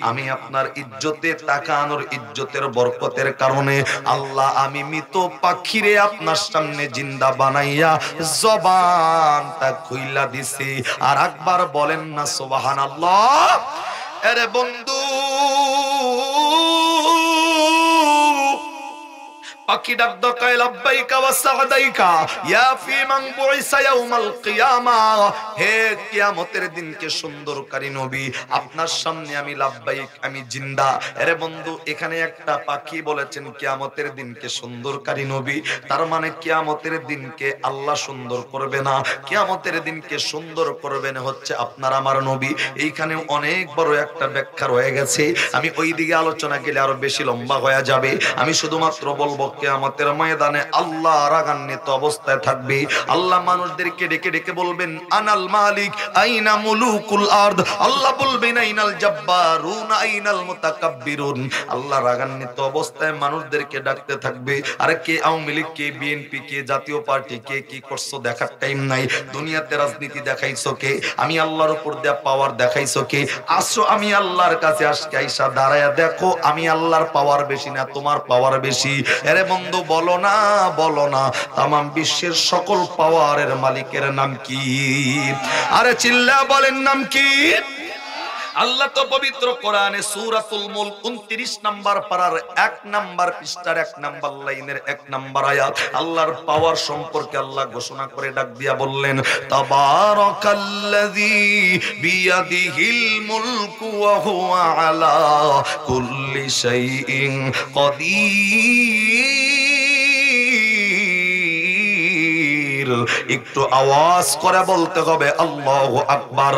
আমি আপনার ইজ্জতে তাকানোর ইজ্জতের বরকতের কারণে আল্লাহ আমি মৃত পাখিরে আপনার সামনে জিন্দা বানাইয়া জবানটা খুইলা দিছি। আর একবার বলেন না সুবহানাল্লাহ। আরে বন্ধু পাখি ডাক দকায় লাব্বাইকা ওয়া সাদাইকা ইয়া ফি মান বুইসা ইয়াউমাল কিয়ামা, হে কিয়ামতের দিনকে সুন্দরকারী নবী, আপনার সামনে আমি লাব্বাইক, আমি জিন্দা। আরে বন্ধু, এখানে একটা পাখি বলেছেন কিয়ামতের দিনকে সুন্দরকারী নবী, তার মানে কিয়ামতের দিনকে আল্লাহ সুন্দর করবে না, কিয়ামতের দিনকে সুন্দর করবেন হচ্ছে আপনার আমার নবী। এইখানে অনেক বড় একটা ব্যাখ্যা রয়ে গেছে, আমি ওই দিকে আলোচনা গেলে আরো বেশি লম্বা হয়ে যাবে। আমি শুধুমাত্র বলবো কিয়ামতের ময়দানে আল্লাহ রাগান্বিত অবস্থায় থাকবে। আল্লাহ মানুষদেরকে ডেকে ডেকে বলবেন আনাল মালিক আইনা মুলুকুল আরদ, আল্লাহ বলবেন আইনাল জাব্বারুন আইনাল মুতাকাব্বিরুন। আল্লাহ রাগান্বিত অবস্থায় মানুষদেরকে ডাকতে থাকবে। আরে কে আওয়ামী লীগ, কে বিএনপি, কে জাতীয় পার্টি, কে কি করছো দেখার টাইম নাই। দুনিয়াতে রাজনীতি দেখাইছো কে, আমি আল্লাহর উপর দেয়া পাওয়ার দেখাইছো কে। আসো আমি আল্লাহর কাছে আজকে আইসা দাঁড়ায়া দেখো আমি আল্লাহর পাওয়ার বেশি না তোমার পাওয়ার বেশি। আরে বন্ধু বলো না, বলো না তামাম বিশ্বের সকল পাওয়ারের মালিকের নাম কি? আরে চিল্লা বলেন নাম কি? আল্লাহ তো পবিত্র কোরআনে সূরাতুল মুলক 29 নাম্বার পারার 1 নাম্বার পৃষ্ঠার 1 নাম্বার লাইনের 1 নাম্বার আয়াত আল্লাহর পাওয়ার সম্পর্কে আল্লাহ ঘোষণা করে ডাক দিয়া বললেন তাবারাকাল্লাযী বিয়াদিহিল মুলকু ওয়া হুয়া আলা কুল্লি শাইইন কাদির। একটু আওয়াজ করে বলতে হবে আল্লাহু আকবার।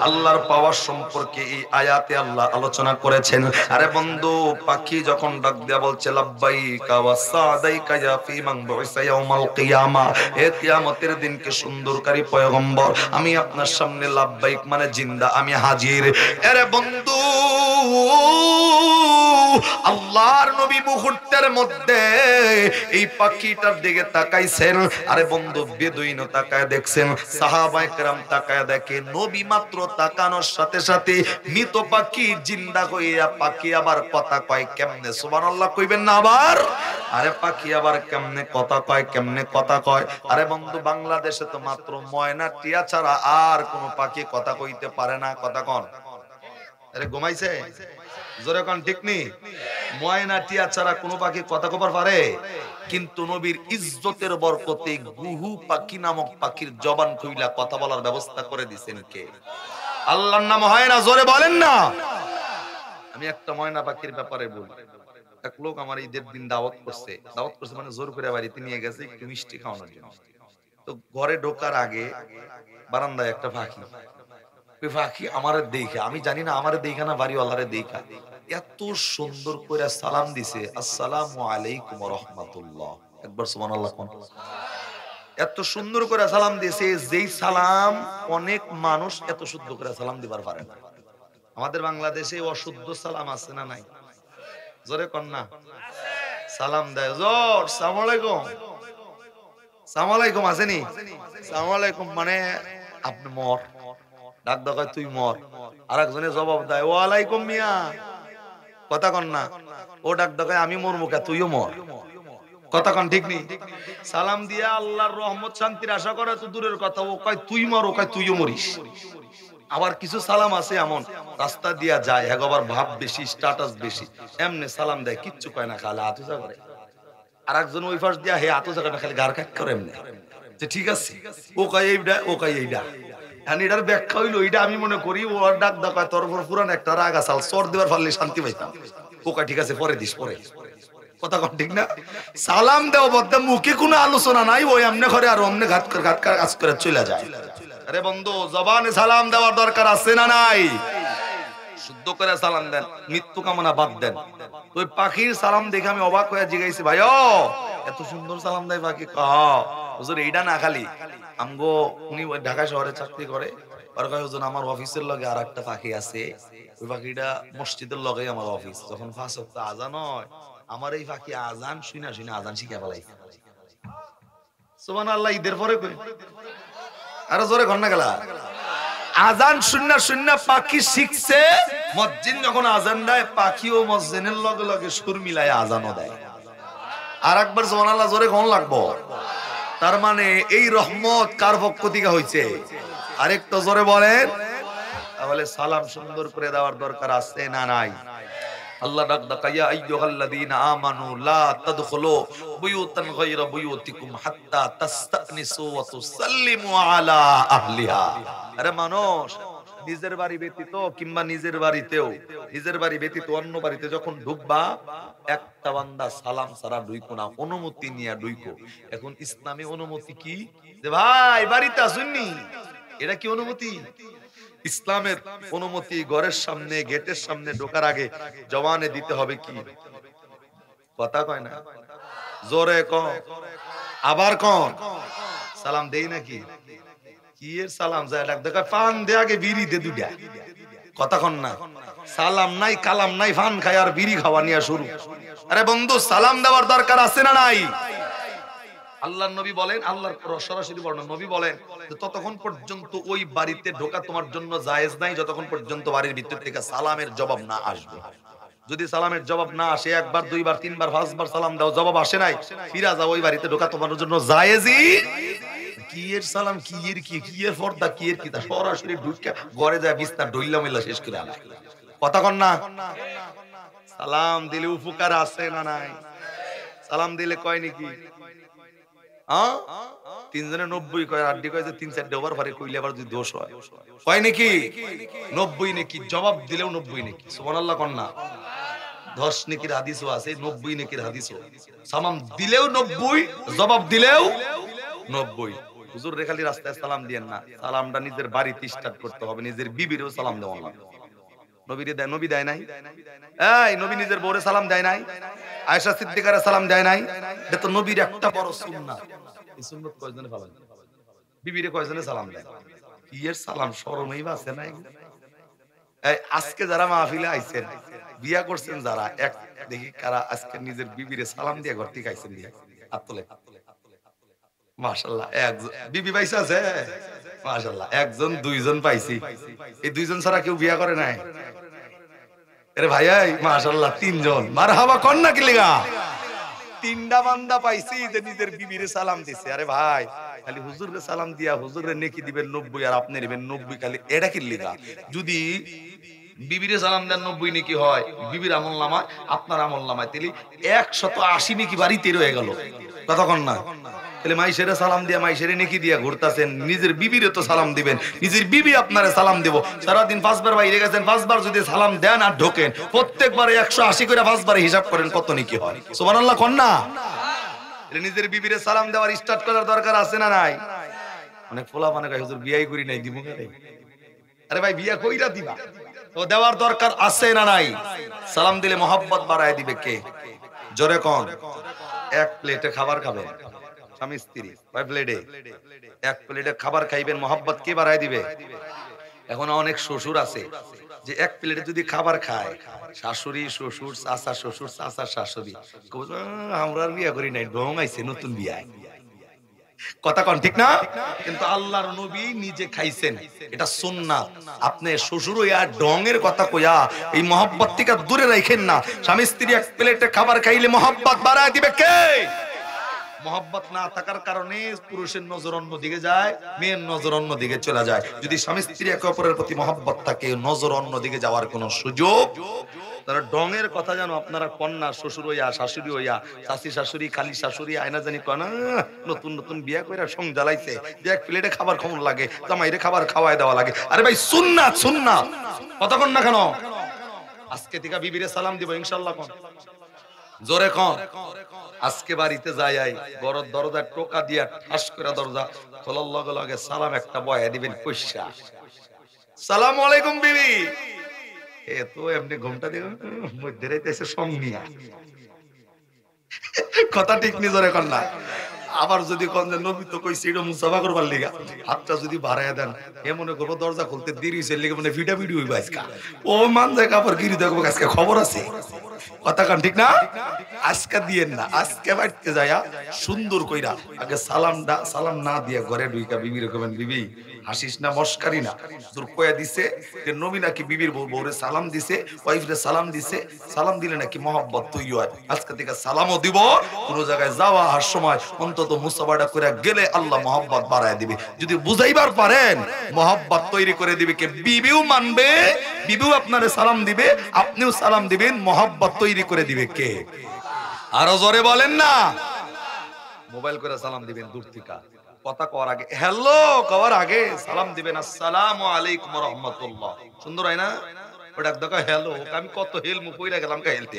আল্লাহর পাওয়ার সম্পর্কে এই আয়াতে আল্লাহ আলোচনা করেছেন। আরে বন্ধু, পাখি যখন ডাক দেয়া বলছে লাব্বাইকা ওয়া সাদাইকা ইয়া ফি মান বুইসা ইয়াউমাল কিয়ামা, হে কিয়ামতের দিনকে সুন্দরকারী পয়গম্বর, আমি আপনার সামনে লাব্বাইক মানে জিন্দা, আমি হাজির। আরে বন্ধু, আল্লাহর নবী মুহূর্তের মধ্যে এই পাখিটার দিকে তাকাইছেন। আরে বন্ধু, বেদুইন তাকায় দেখছেন, সাহাবায়ে কেরাম তাকায় দেখে, নবী মাত্র তাকানোর সাথে সাথে মৃত পাখি জিন্দা হইয়া পাখি আবার কথা কয় কেমনে? সুবহানাল্লাহ কইবেন না আবার? আরে পাখি আবার কেমনে কথা কয়, কেমনে কথা কয়? আরে বন্ধু, বাংলাদেশে তো মাত্র ময়না টিয়া ছাড়া আর কোন পাখি কথা কইতে পারে না। কথা কন? আরে ঘুমাইছে? জোরে কোন ঠিক নেই? ময়না টিয়া ছাড়া কোন পাখি কথা কবার পারে? কিন্তু নবীর ইজ্জতের বরকতে গুহু পাখি নামক পাখির জবান খুইলা কথা বলার ব্যবস্থা করে দিয়েছেন কে? আল্লাহর নাম হয় না? জোরে বলেন না। আমি একটা ময়না পাখির ব্যাপারে বলি। এক লোক আমার ঈদের দিন দাওয়াত করছে মানে জোর করে বাড়িতে নিয়ে গেছে একটু মিষ্টি খাওয়ানোর জন্য। তো ঘরে ঢোকার আগে বারান্দায় একটা পাখি, ওই পাখি আমারে দেখে, আমি জানি না আমারে দেখা না বাড়িওয়ালারে দেখা, এত সুন্দর করে সালাম দিছে, আসসালামু আলাইকুম ওয়া রাহমাতুল্লাহ। একবার সুবহানাল্লাহ কোন। এত সুন্দর করে সালাম দিয়েছে, যেই সালাম অনেক মানুষ এত শুদ্ধ করে সালাম দিবার পারে না। আমাদের বাংলাদেশে অশুদ্ধ সালাম আছে না নাই? জোরে কোন না। সালাম দেয় জোর, আসসালামু আলাইকুম, আসসালামু আলাইকুম আসেনি? আসসালামু আলাইকুম মানে আপনি মর, ডাক দেয় তুই মর। আর একজনে জবাব দেয় ওয়ালাইকুম মিয়া। কথা কন না। ও ডাক দেয় আমি মরমু কে, তুইও মর। কথা কন ঠিক নেই? সালাম দিয়া আল্লাহর রহমত শান্তির আশা করে তো দূরের কথা, ও কয় তুই মর, ও কয় তুইও মরিস। আবার কিছু সালাম আছে এমন রাস্তা দিয়া যায়, একবার ভাব বেশি, স্ট্যাটাস বেশি, এমনি সালাম দেয়, কিচ্ছু কয় না, খালি আতুজা করে। আর একজন ওই পাশ দিয়া হে আতুজা করে, খালি গার কাট করে এমনি যে ঠিক আছে, ও কয় এইটা, ও কয় এইটা। এটার ব্যাখ্যা হইলো এইটা, আমি মনে করি ও ডাক ডাকায় তোর উপর পুরান একটা রাগ আসাল, চর দেওয়ার পারলে শান্তি পাইতাম। ও কয় ঠিক আছে পরে দিস, পরে। কথা কন ঠিক না? সালাম দেওয়া বদ্ধ মুখে কোনো আলোচনা নাই, ওই এমনি করে আর অমনে ঘাত কাজ করে চলে যায়। আরে বন্ধু, জবানে সালাম দেওয়ার দরকার আছে না নাই? শুদ্ধ করে সালাম দেন, মৃত্যু কামনা বাদ দেন। ওই পাখির সালাম দেখে আমি অবাক হয়ে জিজ্ঞাসি, ভাই এত সুন্দর সালাম দেয় পাখি? হুজুর এইটা না, খালি আমগো উনি ঢাকা শহরে চাকরি করে, আর কয় হুজুর আমার অফিসের লগে আর একটা পাখি আছে, ওই পাখিটা মসজিদের লগে আমার অফিস, যখন 5 ওয়াক্ত আজান হয় আমার এই পাখি আজান শুনা শুনা আজান শিখে ফেলাইছে। সুবহানাল্লাহ। ঈদের পরে কই আরো জোরে ঘন্না গেলা, আজান শুননা শুননা পাখি শিখছে। মসজিদ যখন আজান দেয় পাখিও মসজিদের লগে লগে সুর মিলায় আজানও দেয়। আর একবার সুবহানাল্লাহ জোরে কোন লাগবো? তার মানে এই রহমত কার পক্ষ থেকে হইছে? আরেকটু জোরে বলেন। তাহলে সালাম সুন্দর করে দেওয়ার দরকার আছে না নাই? আল্লাহ ডাক ডাকা ইয়া আইয়ুহাল্লাযীনা আমানু লা তাদখুলু বুয়ুতান গায়রা বুয়ুতিকুম হাত্তা তাস্তানিসু ওয়া তুসাল্লিমু আলা আহলিহা। আরে মানুষ, নিজের বাড়ি ব্যতীত কিংবা নিজের বাড়িতেও, নিজের বাড়ি ব্যতীত অন্য বাড়িতে যখন ঢুকবা, একটা বান্দা সালাম ছাড়া ঢুইকো না, অনুমতি নিয়ে ঢুইকো। এখন ইসলামী অনুমতি কি? যে ভাই বাড়িতে আসুননি, এটা কি অনুমতি? ইসলামের অনুমতি ঘরের সামনে, গেটের সামনে ঢোকার আগে জবানে দিতে হবে কি? কথা কয় না, জোরে কম, আবার কম। সালাম দেই নাকি? কি এর সালাম যায় ডাক দেখা পান দে আগে বিড়ি দে দুইটা। কথা কন না, সালাম নাই কালাম নাই, ফান খায় আর বিড়ি খাওয়া নিয়ে শুরু। আরে বন্ধু, সালাম দেওয়ার দরকার আছে না নাই? আল্লাহর নবী বলেন, আল্লাহর সরাসরি বর্ণনা, নবী বলেন ততক্ষণ পর্যন্ত ওই বাড়িতে ঢোকা তোমার জন্য জায়েজ নাই যতক্ষণ পর্যন্ত বাড়ির ভিতর থেকে সালামের জবাব না আসবে। যদি সালামের জবাব না আসে, একবার দুইবার তিনবার পাঁচবার সালাম দাও, জবাব আসে নাই, ফিরা যাও, ওই বাড়িতে ঢোকা তোমার জন্য জায়েজই। কি এর সালাম, কি এর কি, কি এর পর্দা, কি এর কি, তা সরাসরি ঢুকে ঘরে যায় বিস্তার ডইলা মিল্লা শেষ করে আলা। কথা কন না, সালাম দিলে উপকার আছে না নাই? সালাম দিলে কয় নাকি? হ্যাঁ, তিনজনে 90 কয়, আড্ডি কয় যে 3-4 ওভার পারে কইলে আবার যদি দোষ হয়, কয় নাকি 90 নাকি? জবাব দিলেও 90 নাকি? সুবহানাল্লাহ কন না। 10 নেকির হাদিসও আছে, 90 নেকির হাদিসও। সালাম দিলেও 90, জবাব দিলেও 90। হুজুর রে খালি রাস্তায় সালাম দিয়েন না, সালামটা নিজের বাড়িতে স্টার্ট করতে হবে, নিজের বিবিরেও সালাম দেওয়া লাগবে। নবীরে দেয়, নবী দেয় নাই? এই নবী নিজের বউরে সালাম দেয় নাই? আয়েশা সিদ্দিকারে সালাম দেয় নাই? এটা তো নবীর একটা বড় সুন্নাত। এই সুন্নাত কয়জনে পালন? বিবিরে কয়জনে সালাম দেয়? কি এর সালাম, শরমই আছে না? এই আজকে যারা মাহফিলে আইছেন, বিয়া করছেন যারা, এক দেখি কারা আজকে নিজের বিবিরে সালাম দিয়ে ঘর থেকে আইছেন? দিয়া হাত তোলে। মাশাআল্লাহ, একজন বিবি পাইছে আছে? মাশাআল্লাহ, একজন দুইজন পাইছি। এই দুইজন ছাড়া কেউ বিয়া করে নাই? আরে ভাই মাশাআল্লাহ, তিনজন। মারহাবা কর না কি লিগা? তিনটা বান্দা পাইছি যে নিজের বিবিরে সালাম দিছে। আরে ভাই, খালি হুজুরকে সালাম দিয়া হুজুরে নেকি দিবেন 90 আর আপনি নেবেন 90, খালি এটা কি লিগা? যদি বিবিরে সালাম দেন 90 নেকি হয়, বিবির আমলনামায় আপনার আমলনামায় তাহলে 180 নেকি বাড়িতে রয়ে গেল। কতক্ষণ না? তাহলে মাইশেরে সালাম দিয়া মাইশেরে নেকি দিয়া ঘুরতাছেন, নিজের বিবিরে তো সালাম দিবেন, নিজের বিবি আপনারে সালাম দেব। সারাদিন 5 বার বাইরে গেছেন, 5 বার যদি সালাম দেন আর ঢোকেন, প্রত্যেকবারে 180 করে 5 বারে হিসাব করেন কত নেকি হয়। সুবহানাল্লাহ কোন না? নিজের বিবিরে সালাম দেওয়ার স্টার্ট করার দরকার আছে না নাই? অনেক ফোলা মানে কয় হুজুর বিয়াই করি নাই, দিব কেন? আরে ভাই বিয়া কইরা দিবা তো দেওয়ার দরকার আছে না নাই? সালাম দিলে মহব্বত বাড়ায় দিবে কে? জোরে কোন? এক প্লেটে খাবার খাবেন স্বামী স্ত্রী, কয় প্লেটে? এক প্লেটে খাবার খাইবেন, মহব্বত কে বাড়ায় দিবে? এখন অনেক শ্বশুর আছে যে এক প্লেটে যদি খাবার খায়, শাশুড়ি শ্বশুর, চাচা শ্বশুর, চাচা শাশুড়ি, আমরা বিয়া করি নাই, ঢং আইছে নতুন বিয়ায়। কথা কন ঠিক না? কিন্তু আল্লাহর নবী নিজে খাইছেন, এটা সুন্নাত। আপনি শ্বশুর হইয়া ঢঙের কথা কইয়া এই মহব্বত থেকে দূরে রাখেন না। স্বামী স্ত্রী এক প্লেটে খাবার খাইলে মহব্বত বাড়ায় দিবে কে? মহব্বত না থাকার কারণে পুরুষের নজর অন্য দিকে যায়, মেয়ের নজর অন্য দিকে চলে যায়। যদি স্বামী স্ত্রী একে অপরের প্রতি মহব্বত থাকে, নজর অন্য দিকে যাওয়ার কোনো সুযোগ। তারা ডঙের কথা জানো আপনারা, কন্যা শ্বশুর হইয়া, শাশুড়ি হইয়া, শাশি শাশুড়ি, খালি শাশুড়ি, আয়না জানি কনা নতুন নতুন বিয়া কইরা সং জ্বালাইছে, যে এক প্লেটে খাবার খাওয়ান লাগে, জামাইরে খাবার খাওয়াই দেওয়া লাগে। আরে ভাই সুন্নাত, সুন্নাত। কথা কন না কেন? আজকে থেকে বিবিরে সালাম দিব ইনশাআল্লাহ। কোন জোরে কোন? আজকে বাড়িতে যাই আই, বড় দরজার টোকা দিয়া ঠাস করে দরজা খোলার লগে লগে সালাম একটা বয়া দিবেন কইসা, সালাম আলাইকুম বিবি। এ তো এমনি ঘুমটা দিয়ে মধ্যে রাইতেছে সঙ্গিয়া। কথা ঠিক নি? জোরে কোন না? আবার যদি কোন যে নবী তো কইছে এটা মুসাফা করবার লিগা, হাতটা যদি বাড়ায়া দেন, এ মনে করবো দরজা খুলতে দেরি হইছে লিগা মানে ভিটা ভিডি হইবা আজকা, ও মান যায় কাপড় গিরি দেখবো আজকে খবর আছে। কথা কান ঠিক না? আজকে দিয়েন না, আজকে বাড়তে যায়া সুন্দর কইরা আগে সালাম না দিয়া ঘরে ঢুইকা বিবি রকমেন, বিবি হাসিস না, মস্কারি না। হুজুর কয়া দিছে যে নবী নাকি বিবির বউরে সালাম দিছে, ওয়াইফরে সালাম দিছে, সালাম দিলে নাকি মহব্বত তৈরি হয়। আজকে থেকে সালামও দিব, কোন জায়গায় যাওয়া আর সময় অন্তত মুসাফাটা করে গেলে আল্লাহ মহব্বত বাড়ায় দিবে। যদি বুঝাইবার পারেন মহব্বত তৈরি করে দিবে কে? বিবিও মানবে, বিবিও আপনারে সালাম দিবে, আপনিও সালাম দিবেন, মহব্বত তৈরি করে দিবে কে? আরো জোরে বলেন না। মোবাইল করে সালাম দিবেন দূর থেকে, কথা কওয়ার আগে হ্যালো কওয়ার আগে সালাম দিবেন আসসালামু আলাইকুম ওয়া রাহমাতুল্লাহ। সুন্দর হয় না? ওটা দেখো হ্যালো, আমি কত হেল মুখ কইরা গেলাম কা হেলতে।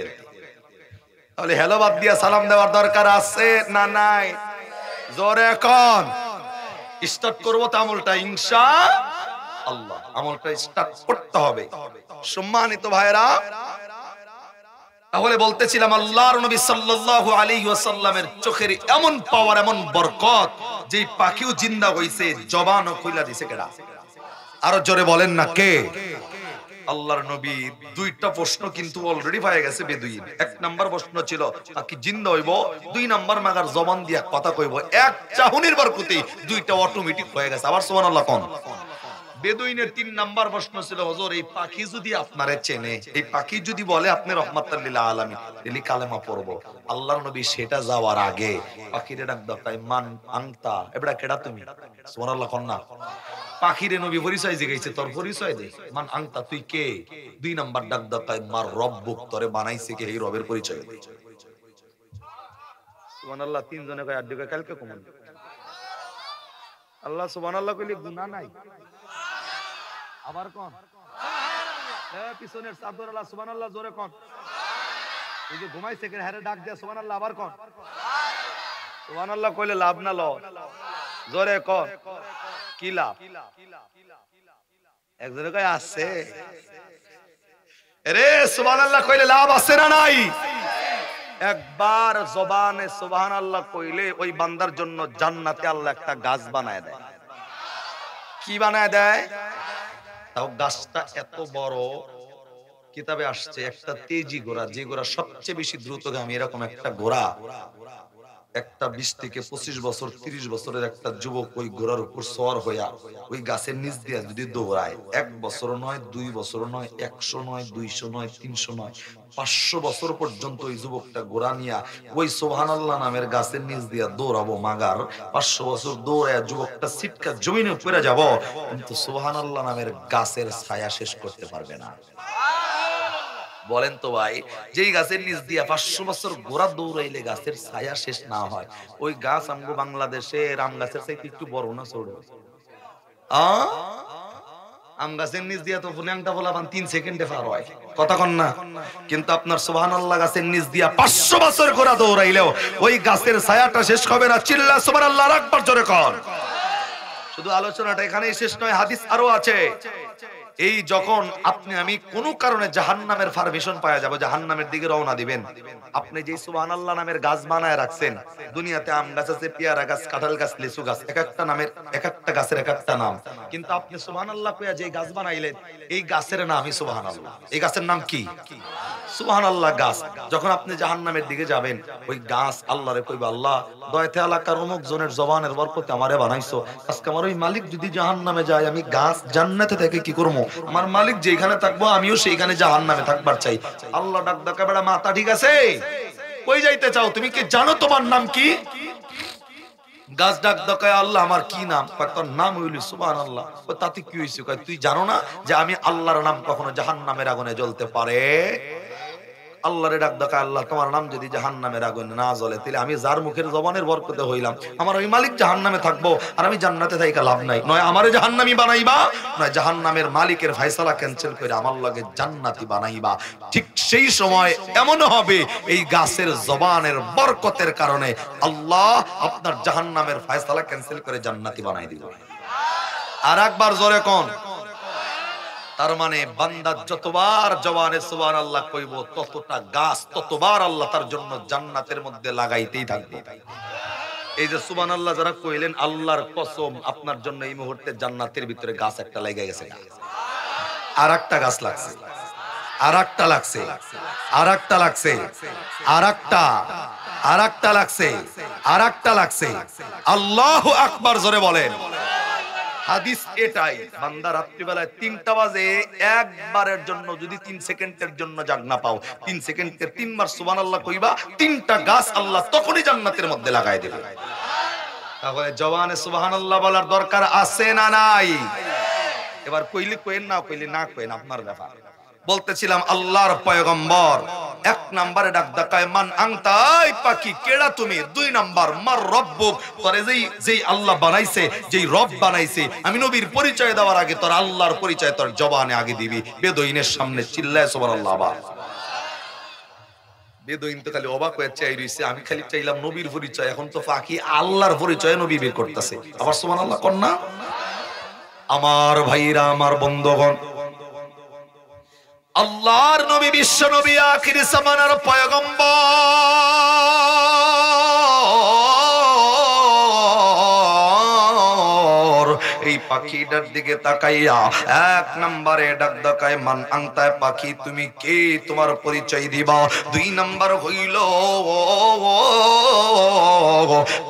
তাহলে হ্যালো বাদ দিয়া সালাম দেওয়ার দরকার আছে না নাই? জোরে কোন স্টার্ট করব তো আমলটা ইনশাআল্লাহ। আমলটা স্টার্ট করতে হবে। সম্মানিত ভাইরা, তাহলে বলতেছিলাম আল্লাহর নবী সাল্লাল্লাহু আলাইহি ওয়াসাল্লামের চোখের এমন পাওয়ার, এমন বরকত, যে পাখিও জিন্দা হইছে, জবানও খুইলা দিছে কেডা? আরো জোরে বলেন না কে? আল্লাহর নবী দুইটা প্রশ্ন কিন্তু অলরেডি পায়ে গেছে বেদুইন। এক নাম্বার প্রশ্ন ছিল পাখি জিন্দা হইব, দুই নাম্বার মাগার জবান দিয়া কথা কইব। এক চাহুনির বরকতে দুইটা অটোমেটিক হয়ে গেছে। আবার সুবহানাল্লাহ কোন। বেদুইনের তিন নাম্বার প্রশ্ন ছিল হুজুর এই পাখি যদি আপনারে চেনে, এই পাখি যদি বলে আপনি রাহমাতাল লিল আলামিন, তাহলে কালেমা পড়ব। আল্লাহর নবী সেটা যাওয়ার আগে পাখিরে ডাক দাও, মান আনতা, এবড়া কেডা তুমি? সুবহানাল্লাহ কোন না। পাখিরে নবী পরিচয় জিগাইছে, তোর পরিচয় দে, মান আনতা, তুই কে? দুই নাম্বার ডাক দাও, মার রব্বুক, তোরে বানাইছে কে? এই রবের পরিচয় দে। সুবহানাল্লাহ। তিনজনে কয় আড্ডি কয় কালকে কমন। আল্লাহ সুবহানাল্লাহ কইলে গুনাহ নাই। আবার কোন পিছনের চাদর আল্লাহ সুবহানাল্লাহ জোরে কোন। এই যে ঘুমাইছে কে হারে ডাক দেয়া সুবহানাল্লাহ। আবার কোন সুবহানাল্লাহ কইলে লাভ না ল, জোরে কোন কি লাভ? একজনে কয় আছে রে, সুবহানাল্লাহ কইলে লাভ আছে না নাই? একবার জবানে সুবহানাল্লাহ কইলে ওই বান্দার জন্য জান্নাতে আল্লাহ একটা গাছ বানায় দেয়। কি বানায় দেয়? তাও গাছটা এত বড়, কিতাবে আসছে একটা তেজি ঘোড়া, যে ঘোড়া সবচেয়ে বেশি দ্রুতগামী, এরকম একটা ঘোড়া, একটা 20 থেকে 25 বছর 30 বছরের একটা যুবক ওই ঘোড়ার উপর সওয়ার হইয়া ওই গাছের নিচ দিয়ে যদি দৌড়ায়, 1 বছর নয়, 2 বছর নয়, 100 নয়, 200 নয়, 300 নয়, 500 বছর পর্যন্ত ওই যুবকটা ঘোড়া নিয়া ওই সুবহানাল্লাহ নামের গাছের নিচ দিয়া দৌড়াবো মাগার, 500 বছর দৌড়ায় যুবকটা সিটকা জমিনে পড়ে যাব, কিন্তু সুবহানাল্লাহ নামের গাছের ছায়া শেষ করতে পারবে না। বলেন তো ভাই, যেই গাছের নিচ দিয়া 500 বছর ঘোড়া দৌড়াইলে গাছের ছায়া শেষ না হয়, ওই গাছ আমগো বাংলাদেশে আম গাছের চাইতে একটু বড় না ছোট? আম গাছের নিচ দিয়া তো ল্যাংটা বলাবান 3 সেকেন্ডে পার হয়, কথা কন না? কিন্তু আপনার সুবহানাল্লাহ গাছের নিচ দিয়া 500 বছর ঘোড়া দৌড়াইলেও ওই গাছের ছায়াটা শেষ হবে না। চিল্লা সুবহানাল্লাহ আকবার জোরে কর। শুধু আলোচনাটা এখানেই শেষ নয়, হাদিস আরো আছে। এই যখন আপনি আমি কোন কারণে জাহান্নামের পারমিশন পাওয়া যাব, জাহান্নামের দিকে রওনা দিবেন, আপনি যে সুবহানাল্লাহ নামের গাছ বানায় রাখছেন, দুনিয়াতে আম গাছ আছে, পেয়ারা গাছ, কাঁঠাল গাছ, লিচু গাছ, এক একটা নামের এক একটা গাছের এক একটা নাম, কিন্তু আপনি সুবহানাল্লাহ কইয়া যে গাছ বানাইলেন, এই গাছের নামই সুবহানাল্লাহ। এই গাছের নাম কি? সুবহানাল্লাহ গাছ। যখন আপনি জাহান্নামের দিকে যাবেন, ওই গাছ আল্লাহরে কইবে, আল্লাহ দয়াতে এলাকার অমুক জনের জবানের বরকতে আমারে বানাইছো, আজকে আমার ওই মালিক যদি জাহান্নামে যায়, আমি গাছ জান্নাতে থেকে কি করব? আমার মালিক যেখানে থাকবো আমিও সেইখানে জাহান্নামে থাকবার চাই। আল্লাহ ডাক ডাকা, বেটা মাথা ঠিক আছে? কই যাইতে চাও? তুমি কি জানো তোমার নাম কি? গাছ ডাক ডাকায়, আল্লাহ আমার কি নাম? তোর নাম হইল সুবহানাল্লাহ। তাতে কি হইছে? তুই জানো না যে আমি আল্লাহর নাম কখনো জাহান্নামের আগুনে জ্বলতে পারে? আল্লাহরে ডাক ডাকা, আল্লাহ তোমার নাম যদি জাহান্নামের আগুনে না জ্বলে, তাহলে আমি যার মুখের জবানের বরকতে হইলাম, আমার ওই মালিক জাহান্নামে থাকবো আর আমি জান্নাতে থাইকা লাভ নাই। নয় আমারে জাহান্নামী বানাইবা, নয় জাহান্নামের মালিকের ফয়সালা ক্যান্সেল করে আমার লগে জান্নাতি বানাইবা। ঠিক সেই সময় এমন হবে, এই গাছের জবানের বরকতের কারণে আল্লাহ আপনার জাহান্নামের ফয়সালা ক্যান্সেল করে জান্নাতি বানাই দিবে। আর একবার জোরে কোন। তার মানে বান্দা যতবার জবানে সুবহানাল্লাহ কইব, ততটা গাছ ততবার আল্লাহ তার জন্য জান্নাতের মধ্যে লাগাইতেই থাকবে। এই যে সুবহানাল্লাহ যারা কইলেন, আল্লাহর কসম আপনার জন্য এই মুহূর্তে জান্নাতের ভিতরে গাছ একটা লেগে গেছে। আর একটা গাছ লাগছে, আর একটা লাগছে, আর একটা লাগছে, আর একটা, আর একটা লাগছে, আর একটা লাগছে। আল্লাহু আকবার জোরে বলেন। হাদিস এটাই, বান্দা রাত্রিবেলায় 3টা বাজে একবারের জন্য যদি 3 সেকেন্ডের জন্য জাগ না পাও, 3 সেকেন্ডে 3বার সুবহানাল্লাহ কইবা, 3টা গাছ আল্লাহ তখনই জান্নাতের মধ্যে লাগাই দেবে। তাহলে জওয়ানে সুবহানাল্লাহ বলার দরকার আছে না নাই? এবার কইলে কইেন, না কইলে না কইেন, আপনার ব্যাপার। বলতেছিলাম আল্লাহর পয়গম্বর 1 নম্বরে ডাক দেখায় মান আনতা, এই পাখি কেডা তুমি? 2 নাম্বার মার রব্বুক, তোরে যেই আল্লাহ বানাইছে, যেই রব বানাইছে, আমি নবীর পরিচয় দেওয়ার আগে তোর আল্লাহর পরিচয় তোর জবানে আগে দিবি। বেদুইনের সামনে চিল্লায় সুবহানাল্লাহ। আবার বেদুইন তো খালি অবাক হয়ে চাই রইছে, আমি খালি চাইলাম নবীর পরিচয়, এখন তো পাখি আল্লাহর পরিচয় নবী বের করতেছে। আবার সুবহানাল্লাহ কোন না? আমার ভাইরা, আমার বন্ধুগণ, আল্লাহর নবী, বিশ্ব নবী, আখির জামানার পয়গম্বর, এই পাখিটার দিকে তাকাইয়া 1 নম্বরে ডাক দেখায় মান আনতা, পাখি তুমি কে? তোমার পরিচয় দিবা। 2 নম্বর হইল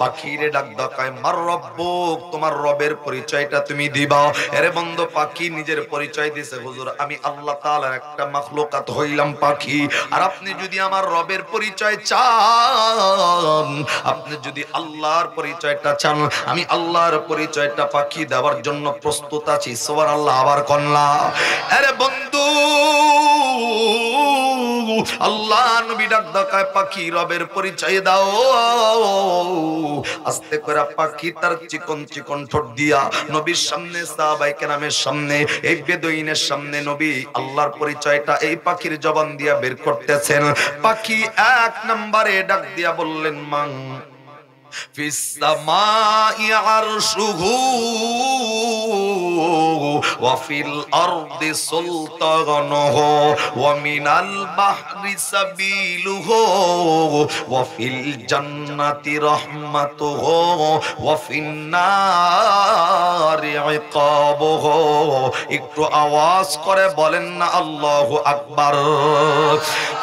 পাখিরে ডাক দেখায় মার রব্বুক, তোমার রবের পরিচয়টা তুমি দিবা। আরে বন্ধু, পাখি নিজের পরিচয় দিছে, হুজুর আমি আল্লাহ তাআলার একটা মাখলুকাত হইলাম পাখি, আর আপনি যদি আমার রবের পরিচয় চান, আপনি যদি আল্লাহর পরিচয়টা চান, আমি আল্লাহর পরিচয়টা পাখি দেওয়ার জন্য প্রস্তুত আছি। সুবহানাল্লাহ। আবার কন্যা। আরে বন্ধু, আল্লাহ নবী ডাক দেখায় পাখি রবের পরিচয় দাও। আস্তে করে পাখি তার চিকন চিকন ঠোঁট দিয়া নবীর সামনে, সাহাবায়ে কেরামের সামনে, এই বেদুইনের সামনে নবী আল্লাহর পরিচয়টা এই পাখির জবান দিয়া বের করতেছেন। পাখি 1 নম্বরে ডাক দিয়া বললেন মান ফিস সামাই আরশুহু ওয়া ফিল আরদি সুলতানুহু ওয়া মিনাল বাহরি সাবিলুহু ওয়া ফিল জান্নাতি রাহমাতুহু ওয়া ফিন নারি ইকাবুহু। একটু আওয়াজ করে বলেন না আল্লাহু আকবার।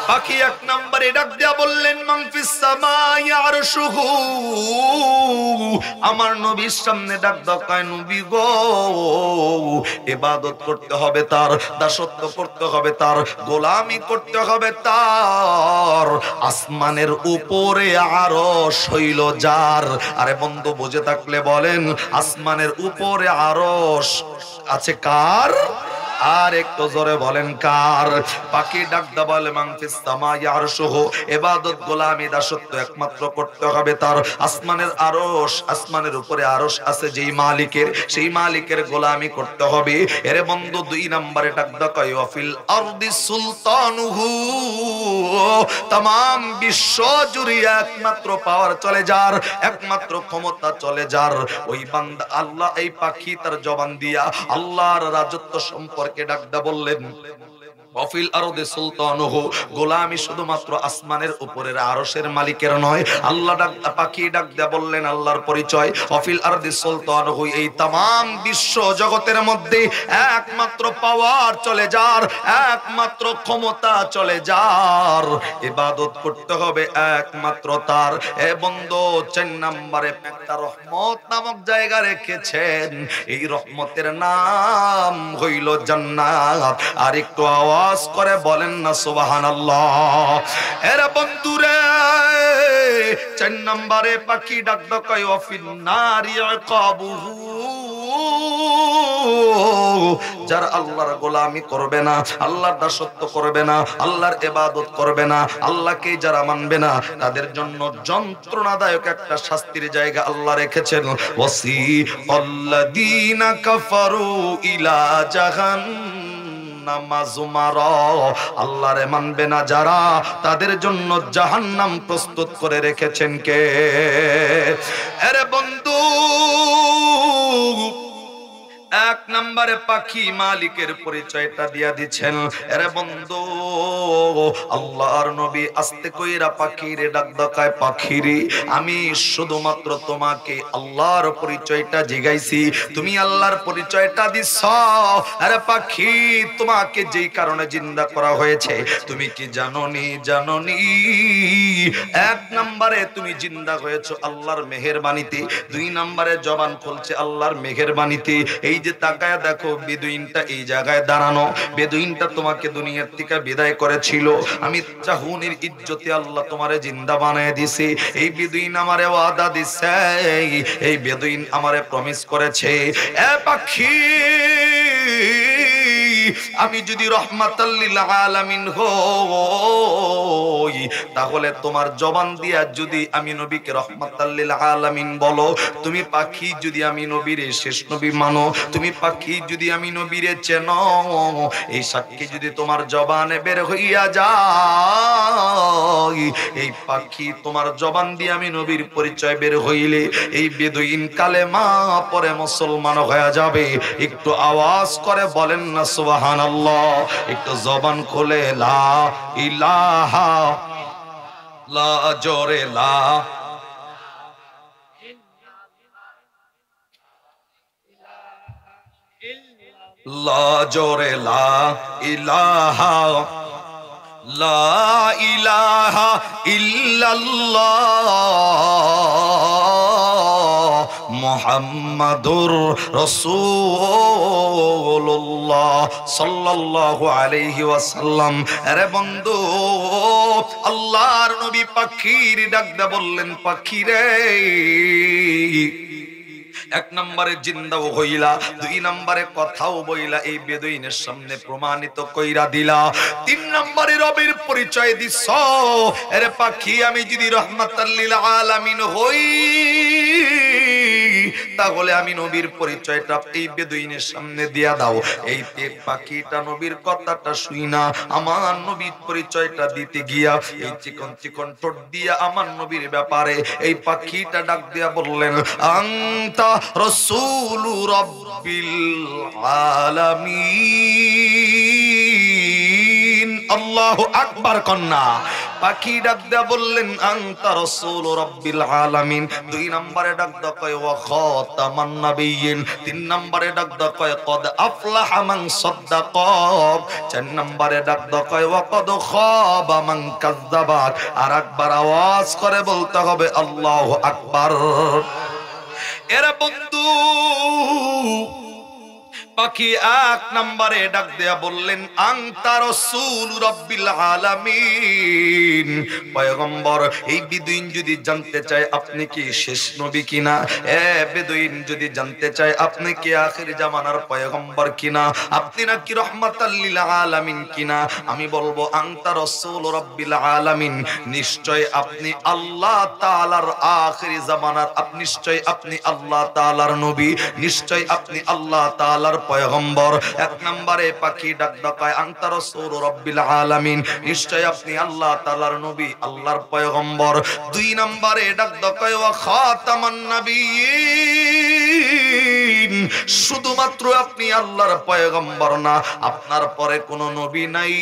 পাখি 1 নম্বরে ডাক দিয়া বললেন মান ফিস সামাই আরশুহু, আমার নবীর সামনে ডাক দেখায় নবী গো, ইবাদত করতে হবে তার, দাসত্ব করতে হবে তার, গোলামি করতে হবে তার। আসমানের উপরে আরশ হইল যার। আরে বন্ধু, বুঝে থাকলে বলেন আসমানের উপরে আরশ আছে কার? আর একটু জোরে বলেন কার? পাখি ডাক দা বলে মান ফিস সামাই আরশুহু, ইবাদত গোলামি দাসত্ব একমাত্র করতে হবে তার। আসমানের আরশ, আসমানের উপরে আরশ আছে যেই মালিকের, সেই মালিকের গোলামি করতে হবে। এরে বন্ধু 2 নম্বরে ডাক দা কয় ওয়া ফিল আরদি সুলতানুহু, तमाम বিশ্ব জুড়ে একমাত্র পাওয়ার চলে যার, একমাত্র ক্ষমতা চলে যার, ওই বান্দা আল্লাহ। এই পাখি তার জবান দিয়া আল্লাহর রাজত্ব সম্পর্কে ডাকদা বললেন ওয়াফিল আরদি সুলতানুহু, গোলামি শুধুমাত্র আসমানের উপরের আরশের মালিকের নয়। আল্লাহ পাখি ডাক দিয়া বললেন আল্লাহর পরিচয় ওয়াফিল আরদি সুলতানুহু, এই तमाम বিশ্ব জগতের মধ্যে একমাত্র পাওয়ার চলে যার, একমাত্র ক্ষমতা চলে যার, ইবাদত করতে হবে একমাত্র তার। এ বন্ধু 4 নম্বরে একটা রহমত নামক জায়গা রেখেছেন, এই রহমতের নাম হইল জান্নাত। আর একটু আওয়াজ করে বলেন না সুবহানাল্লাহ। এরে বন্ধুরে 4 নম্বরে পাখি ডাক দেখায় ওয়াফিন নারি ইকাবুহু, যারা আল্লাহর গোলামি করবে না, আল্লাহর দাসত্ব করবে না, আল্লাহর ইবাদত করবে না, আল্লাহকে যারা মানবে না, তাদের জন্য যন্ত্রণাদায়ক একটা শাস্তির জায়গা আল্লাহ রেখেছেন। ওয়াসিকাল্লাযীনা কাফারু ইলা জাহান্নাম, আল্লাহরে মানবে না যারা, তাদের জন্য জাহান্নাম প্রস্তুত করে রেখেছেন কে? আরে বন্ধু এক নম্বরে পাখি মালিকের পরিচয়টা দিয়া দিচ্ছেন। আরে বন্ধু, আল্লাহর নবী আস্তে কইরা পাখিরে ডাক দেয়, পাখিরে আমি শুধুমাত্র তোমাকে আল্লাহর পরিচয়টা জিগাইছি, তুমি আল্লাহর পরিচয়টা দিছ। আরে পাখি, তোমাকে যেই কারণে জিন্দা করা হয়েছে তুমি কি জানোনি? জানোনি? এক নম্বরে তুমি জিন্দা হয়েছো আল্লাহর মেহেরবানিতে, দুই নম্বরে জবান খুলছে আল্লাহর মেহেরবানিতে। এই যে তাকায়া দেখো, বেদুইনটা এই জায়গায় দাঁড়ানো, বেদুইনটা তোমাকে দুনিয়ার থেকে বিদায় করেছিল, আমি চাহুনির ইজ্জতে আল্লাহ তোমারে জিন্দা বানায় দিছে। এই বেদুইন আমারে ওয়াদা দিছে, এই বেদুইন আমারে প্রমিস করেছে, এ পাখি আমি যদি রহমাতাল লিল আলামিন হই, তাহলে তোমার জবান দিয়া যদি আমি নবীকে রহমাতাল লিল আলামিন বলো, তুমি পাখি যদি আমি নবীরে শেষ নবী মানো, তুমি পাখি যদি আমি নবীরে চেনো, এই সাক্ষী যদি তোমার জবানে বের হইয়া যায়, এই পাখি তোমার জবান দিয়ে আমি নবীর পরিচয় বের হইলে এই বেদুইন কালেমা পরে মুসলমান হয়ে যাবে। একটু আওয়াজ করে বলেন না সুবহানাল্লাহ, একটু জবান খুলে লা ইলাহা, লা জোরে লা, লা জোরে লা ইলাহা, লা ইলাহা ইল্লাল্লাহ মুহাম্মাদুর রাসূলুল্লাহ সাল্লাল্লাহু আলাইহি ওয়াসাল্লাম। আরে বন্ধু, আল্লাহর নবী পাখির ডাক দে বললেন, পাখি রে, এক নম্বরে জিন্দাও হইলা, দুই নম্বরে কথাও বইলা এই বেদুইনের সামনে প্রমাণিত কইরা দিলা, তিন নম্বরে রবের পরিচয় দিছ। আরে পাখি, আমি যদি রহমাতাল লিল আলামিন হই, তাহলে আমি নবীর পরিচয়টা এই বেদুইনের সামনে দিয়া দাও। এই পাখিটা নবীর কথাটা শুই না আমার নবীর পরিচয়টা দিতে গিয়া এই চিকন চিকন ঠোঁট দিয়া আমার নবীর ব্যাপারে এই পাখিটা ডাক দিয়া বললেন, আনতা রাসূলু রাব্বিল আলামিন। আল্লাহু আকবার কন্যা। পাখি ডাক দিয়া বললেন, আনতা রাসূলু রাব্বিল আলামিন। দুই নম্বরে ডাক দা কয় ওয়া খাতামান নাবিয়্যিন। তিন নম্বরে ডাক দা কয় কদ আফলাহা মান সাদ্দাকা। চার নম্বরে ডাক দা কয় ওয়া কদ খাবা মান কাযযাবা। আর একবার আওয়াজ করে বলতে হবে আল্লাহু আকবার। এরা বন্ধু, পাখি এক নম্বরে ডাক দেয়া বললেন, আনতা রাসূল রাব্বিল আলামিন। পয়গম্বর, এই বেদুইন যদি জানতে চায় আপনি কি শেষ নবী কিনা, এ বেদুইন যদি জানতে চায় আপনি কি আখির জামানার পয়গম্বর কিনা, আপনি নাকি রহমাতাল লিল আলামিন কিনা, আমি বলবো আনতা রাসূল রাব্বিল আলামিন। নিশ্চয় আপনি আল্লাহ তাআলার আখির জামানার, নিশ্চয় আপনি আল্লাহ তাআলার নবী, নিশ্চয় আপনি আল্লাহ তাআলার পয়গম্বর। এক নম্বরে পাখি ডাক ডাকায়, আনতা রাসূল রাব্বিল আলামিন, নিশ্চয় আপনি আল্লাহ তাআলার নবী, আল্লাহর পয়গম্বর। দুই নম্বরে ডাক ডাকায় ওয়া খাতামান নাবিয়্যিন, শুধুমাত্র আপনি আল্লাহর পয়গম্বর না, আপনার পরে কোনো নবী নাই,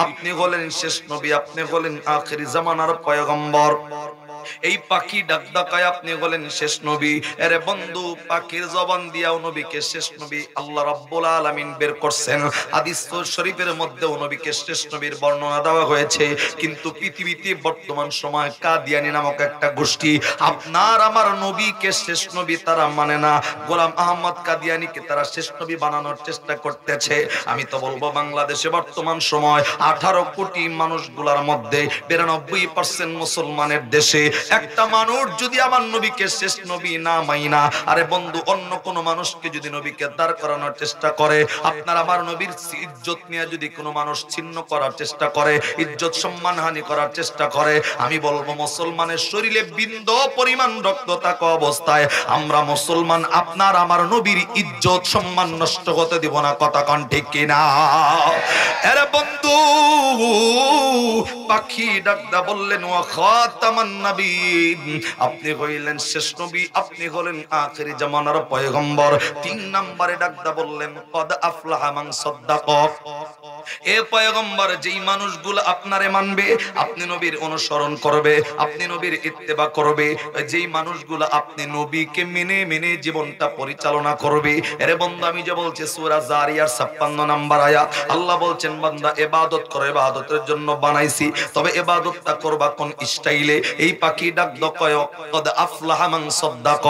আপনি হলেন শেষ নবী, আপনি হলেন আখির জামানার পয়গম্বর। এই পাখি ডাক ডাকায় আপনি বলেন শেষ নবী। আরে বন্ধু, পাখির জবান দিয়াও নবীকে শেষ নবী আল্লাহ রাব্বুল আলামিন বের করছেন। হাদিস শরীফের মধ্যে নবীকে শেষ নবীর বর্ণনা দেওয়া হয়েছে। কিন্তু পৃথিবীতে বর্তমান সময় কাদিয়ানী নামক একটা গোষ্ঠী আপনার আমার নবীকে শেষ নবী তারা মানে না, গোলাম আহমদ কাদিয়ানীকে তারা শেষ নবী বানানোর চেষ্টা করতেছে। আমি তো বলবো বাংলাদেশে বর্তমান সময় 18 কোটি মানুষগুলোর মধ্যে 92% মুসলমানের দেশে একটা মানুষ যদি আমার নবীকে শেষ নবী না মাইনা, আরে বন্ধু অন্য কোন মানুষকে যদি নবীকে দাঁড় করানোর চেষ্টা করে, আপনার আমার নবীর ইজ্জত নিয়ে যদি কোনো মানুষ ছিন্ন করার চেষ্টা করে, ইজ্জত সম্মান হানি করার চেষ্টা করে, আমি বলবো মুসলমানের শরীরে বিন্দু পরিমাণ রক্ত থাকা অবস্থায় আমরা মুসলমান আপনার আমার নবীর ইজ্জত সম্মান নষ্ট হতে দিব না। কথা কোন ঠিক কিনা? আরে বন্ধু, পাখি ডাকদা বললেন ওয়া খাতামান নাবিয়্যিন, হাবিব, আপনি হইলেন শেষ নবী, আপনি হলেন আখিরি জামানার পয়গম্বর। 3 নম্বরে ডাকদা বললেন কদ আফলাহা মান সাদ্দাক। এ পয়গম্বর, যেই মানুষগুলো আপনারে মানবে, আপনি নবীর অনুসরণ করবে, আপনি নবীর ইত্তেবা করবে, যেই মানুষগুলো আপনি নবীকে মেনে মেনে জীবনটা পরিচালনা করবে। এরে বন্ধু, আমি যে বলছি সূরা জারিয়ার 56 নম্বর আয়াত, আল্লাহ বলছেন বান্দা ইবাদত করে, ইবাদতের জন্য বানাইছি, তবে ইবাদতটা করবা কোন স্টাইলে। এই পাখি ডাক দকয় কদ আফলাহা মান সাদ্দাক,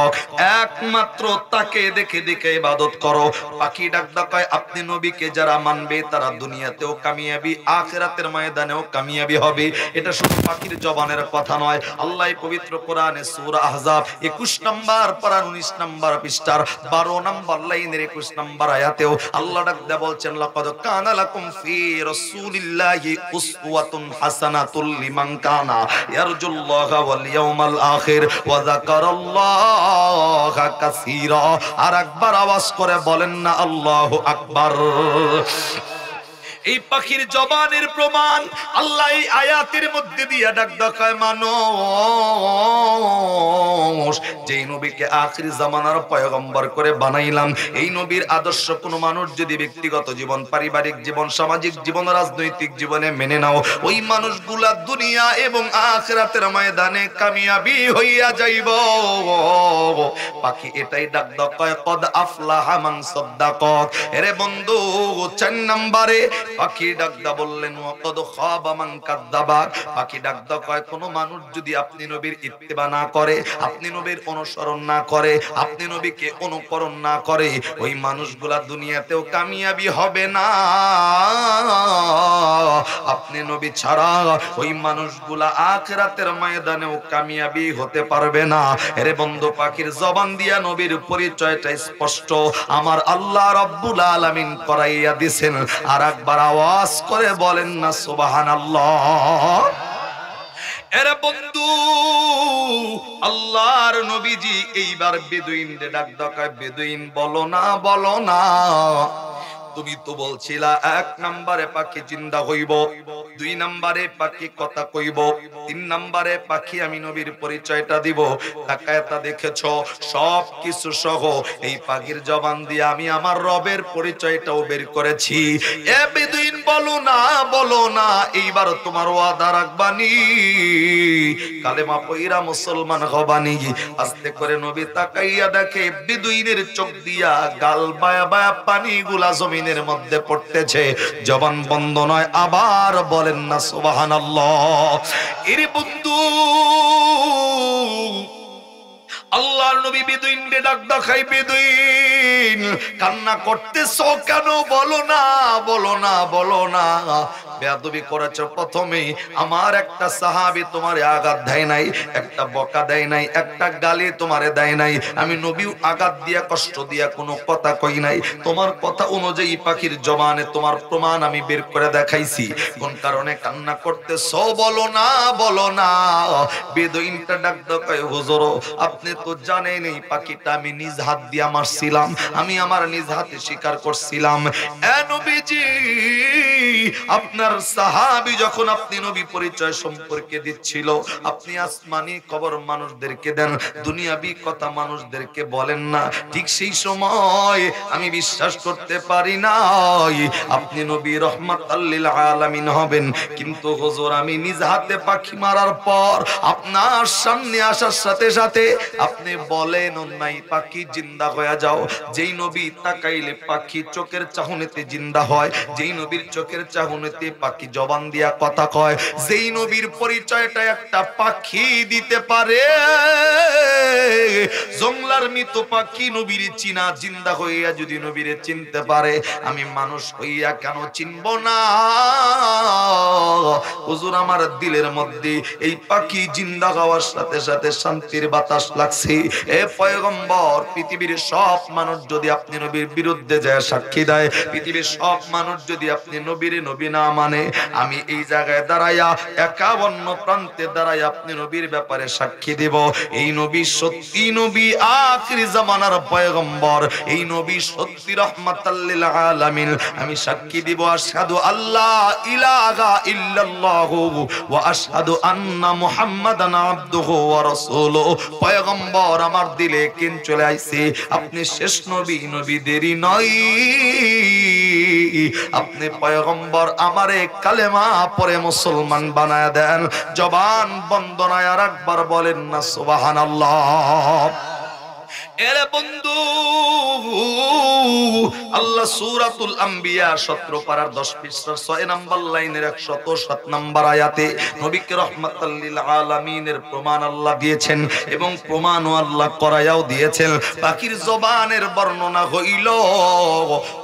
একমাত্র তাকে দেখে দেখে ইবাদত করো। পাখি ডাক দকয় আপনি নবীকে যারা মানবে তারা দুনিয়াতেও কামিয়াবি, আখিরাতের ময়দানেও কামিয়াবি হবে। এটা শুধু পাখির জবানের কথা নয়, আল্লাহ পবিত্র কোরআনে সূরা আহজাব 21 নম্বর পারা 19 নম্বর পৃষ্ঠার 12 নম্বর লাইনের 21 নম্বর আয়াতেও আল্লাহ ডাক দিয়ে বলছেন লাকাদ কানা লাকুম ফি রাসূলিল্লাহি উসওয়াতুন হাসানাতুল লিমান কানা ইয়ারজুল্লাহা ওয়াল ইয়াউমাল আখির ওয়া যাকারাল্লাহা কাসীরা। আর একবার আওয়াজ করে বলেন না আল্লাহু আকবার। এই পাখির জবানের প্রমাণ আল্লাহ এই আয়াতের মধ্যে দিয়া ডাক দেখায় মানুষ, যেই নবীকে আখির জামানার পয়গম্বর করে বানাইলাম, এই নবীর আদর্শ কোন মানুষ যদি ব্যক্তিগত জীবন, পারিবারিক জীবন, সামাজিক জীবন, রাজনৈতিক জীবনে মেনে নাও, ওই মানুষগুলা দুনিয়া এবং আখিরাতের ময়দানে কামিয়াবি হইয়া যাইব। পাখি এটাই ডাক দেখায় কদ আফলাহা মান সাদ্দাক। এরে বন্ধু, 4 নম্বরে পাখি ডাকদা বললেন ওয়াকাদ খাবা মান কাযাবা। পাখি ডাকদা কয় কোন মানুষ যদি আপনি নবীর ইত্তেবা না করে, আপনি নবীর অনুসরণ না করে, আপনি নবীকে অনুকরণ না করে, ওই মানুষগুলা দুনিয়াতেও কামিয়াবি হবে না। আপনি নবী ছাড়া ওই মানুষগুলা আখিরাতের ময়দানেও কামিয়াবি হতে পারবে না। এরে বন্ধু, পাখির জবান দিয়া নবীর পরিচয়টা স্পষ্ট আমার আল্লাহ রাব্বুল আলামিন করাইয়া দিবেন। আর একবার আওয়াজ করে বলেন না সুবহানাল্লাহ। এরে বন্ধু, আল্লাহর নবীজি এইবার বেদুইনদের ডাক দেখায়, বেদুইন বলো না, বলো না, তুমি তো বলছিলা 1 নম্বরে পাখি জিন্দা হইব, 2 নম্বরে পাখি কথা কইব, 3 নম্বরে পাখি আমি নবীর পরিচয়টা দিব। তাকায়তা দেখেছো সব কিছু সহ এই পাখির জবান দিয়ে আমি আমার রবের পরিচয়টাও বের করেছি। এ বেদুইন বলো না, বলো না, এইবার তোমার ওয়াদা রাখবানি, কালেমা পয়রা মুসলমান হবানি। আস্তে করে নবী তাকাইয়া দেখে বেদুইনের চোখ দিয়া গাল বায়া বায়া পানিগুলা জমিনের মধ্যে পড়তেছে, জবান বন্ধ নয়। আবার বলেন না সুবহানাল্লাহ। এরে বন্ধু, আল্লাহর নবী বেদুইনকে ডাক দেখাই, বেদুইন কান্না করতেছো কেন? বলো না, বলো না, বলো না। বেয়াদবি করেছো প্রথমেই। আমার একটা সাহাবী তোমারে আঘাত দেয় নাই, একটা বকা দেয় নাই, একটা গালি তোমারে দেয় নাই। আমি নবীও আঘাত দিয়া কষ্ট দিয়া কোনো কথা কই নাই। তোমার কথা অনুযায়ী পাখির জবানে তোমার প্রমাণ আমি বের করে দেখাইছি। কোন কারণে কান্না করতেছো? বলো না, বলো না। বেদুইনটা ডাক দেয়, হুজুর আপনি তো জানেন এই পাখিটা আমি নিজ হাত দিয়া মারছিলাম, আমি আমার নিজ হাতে শিকার করছিলাম। এ নবীজি, আপনার সাহাবী যখন আপনি নবী পরিচয় সম্পর্কে দিচ্ছিল, আপনি আসমানি খবর মানুষদেরকে দেন, দুনিয়াবি কথা মানুষদেরকে বলেন না। ঠিক সেই সময় আমি বিশ্বাস করতে পারি নাই আপনি নবী রহমাতাল লিল আলামিন হবেন। কিন্তু হুজুর আমি নিজ হাতে পাখি মারার পর আপনার সামনে আসার সাথে সাথে আপনি বলেন নাই পাখি জিন্দা হয়ে যাও। যেই নবী তাকাইলে পাখি চোখের চাহনিতে জিন্দা হয়, যেই নবীর চোখের চাহনিতে পাখি জবান দিয়া কথা কয়, যেই নবীর পরিচয়টা একটা পাখি দিতে পারে, জংলার মৃত পাখি নবীর চিনা জিন্দা হইয়া যদি নবীরে চিনতে পারে, আমি মানুষ হইয়া কেন চিনব না? হুজুর আমার দিলের মধ্যে এই পাখি জিন্দা হওয়ার সাথে সাথে শান্তির বাতাস লাগছে। এ পয়গম্বর, পৃথিবীর সব মানুষ যদি আপনি নবীর বিরুদ্ধে যায় সাক্ষী দেয়, পৃথিবীর সব মানুষ যদি আপনি নবীর নবী না মানে, আমি এই জায়গায় দাঁড়াইয়া 51 প্রান্তে দাঁড়াইয়া আপনি নবীর ব্যাপারে সাক্ষী দেব, এই নবী সত্যি নবী, আখিরি জামানার পয়গম্বর, এই নবী সত্যি রাহমাতাল লিল আলামিন। আমি সাক্ষী দিব আশহাদু আল্লাহ ইলাহা ইল্লাল্লাহু ওয়া আশহাদু আন্না মুহাম্মাদান আবদুহু ওয়া রাসূলুহু। পয়গম্বর আমার দিলে কিন চলে আইছে, আপনি শেষ নবী, নবী দেরি নয়, আপনি পয়গম্বর, আমারে কালেমা পড়ে মুসলমান বানায় দেন। জবান বন্দনায় আর একবার বলেন না সুবহানাল্লাহ। এরে বন্ধু, আল্লাহ সূরাতুল আম্বিয়া 17 পারার 10 পৃষ্ঠার 6 নম্বর লাইনের 107 নম্বর আয়াতে নবীকে রাহমাতাল লিল আলামিনের প্রমাণ আল্লাহ দিয়েছেন এবং প্রমাণও আল্লাহ করায়াও দিয়েছেন। বাকির জবানের বর্ণনা হইল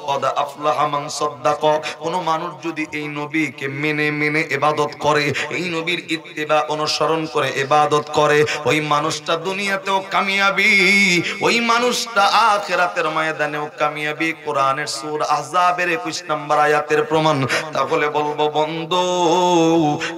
কদ আফলাহা মান সাদ্দাক। কোন মানুষ যদি এই নবীকে মেনে মেনে ইবাদত করে, এই নবীর ইত্তিবা অনুসরণ করে ইবাদত করে, ওই মানুষটা দুনিয়াতেও কামিয়াবি, ওই মানুষটা আখিরাতের ময়দানেও কামিয়াবি। কোরআনের সূরা আহজাবের 21 নম্বর আয়াতের প্রমাণ। তাহলে বলবো বন্ধু,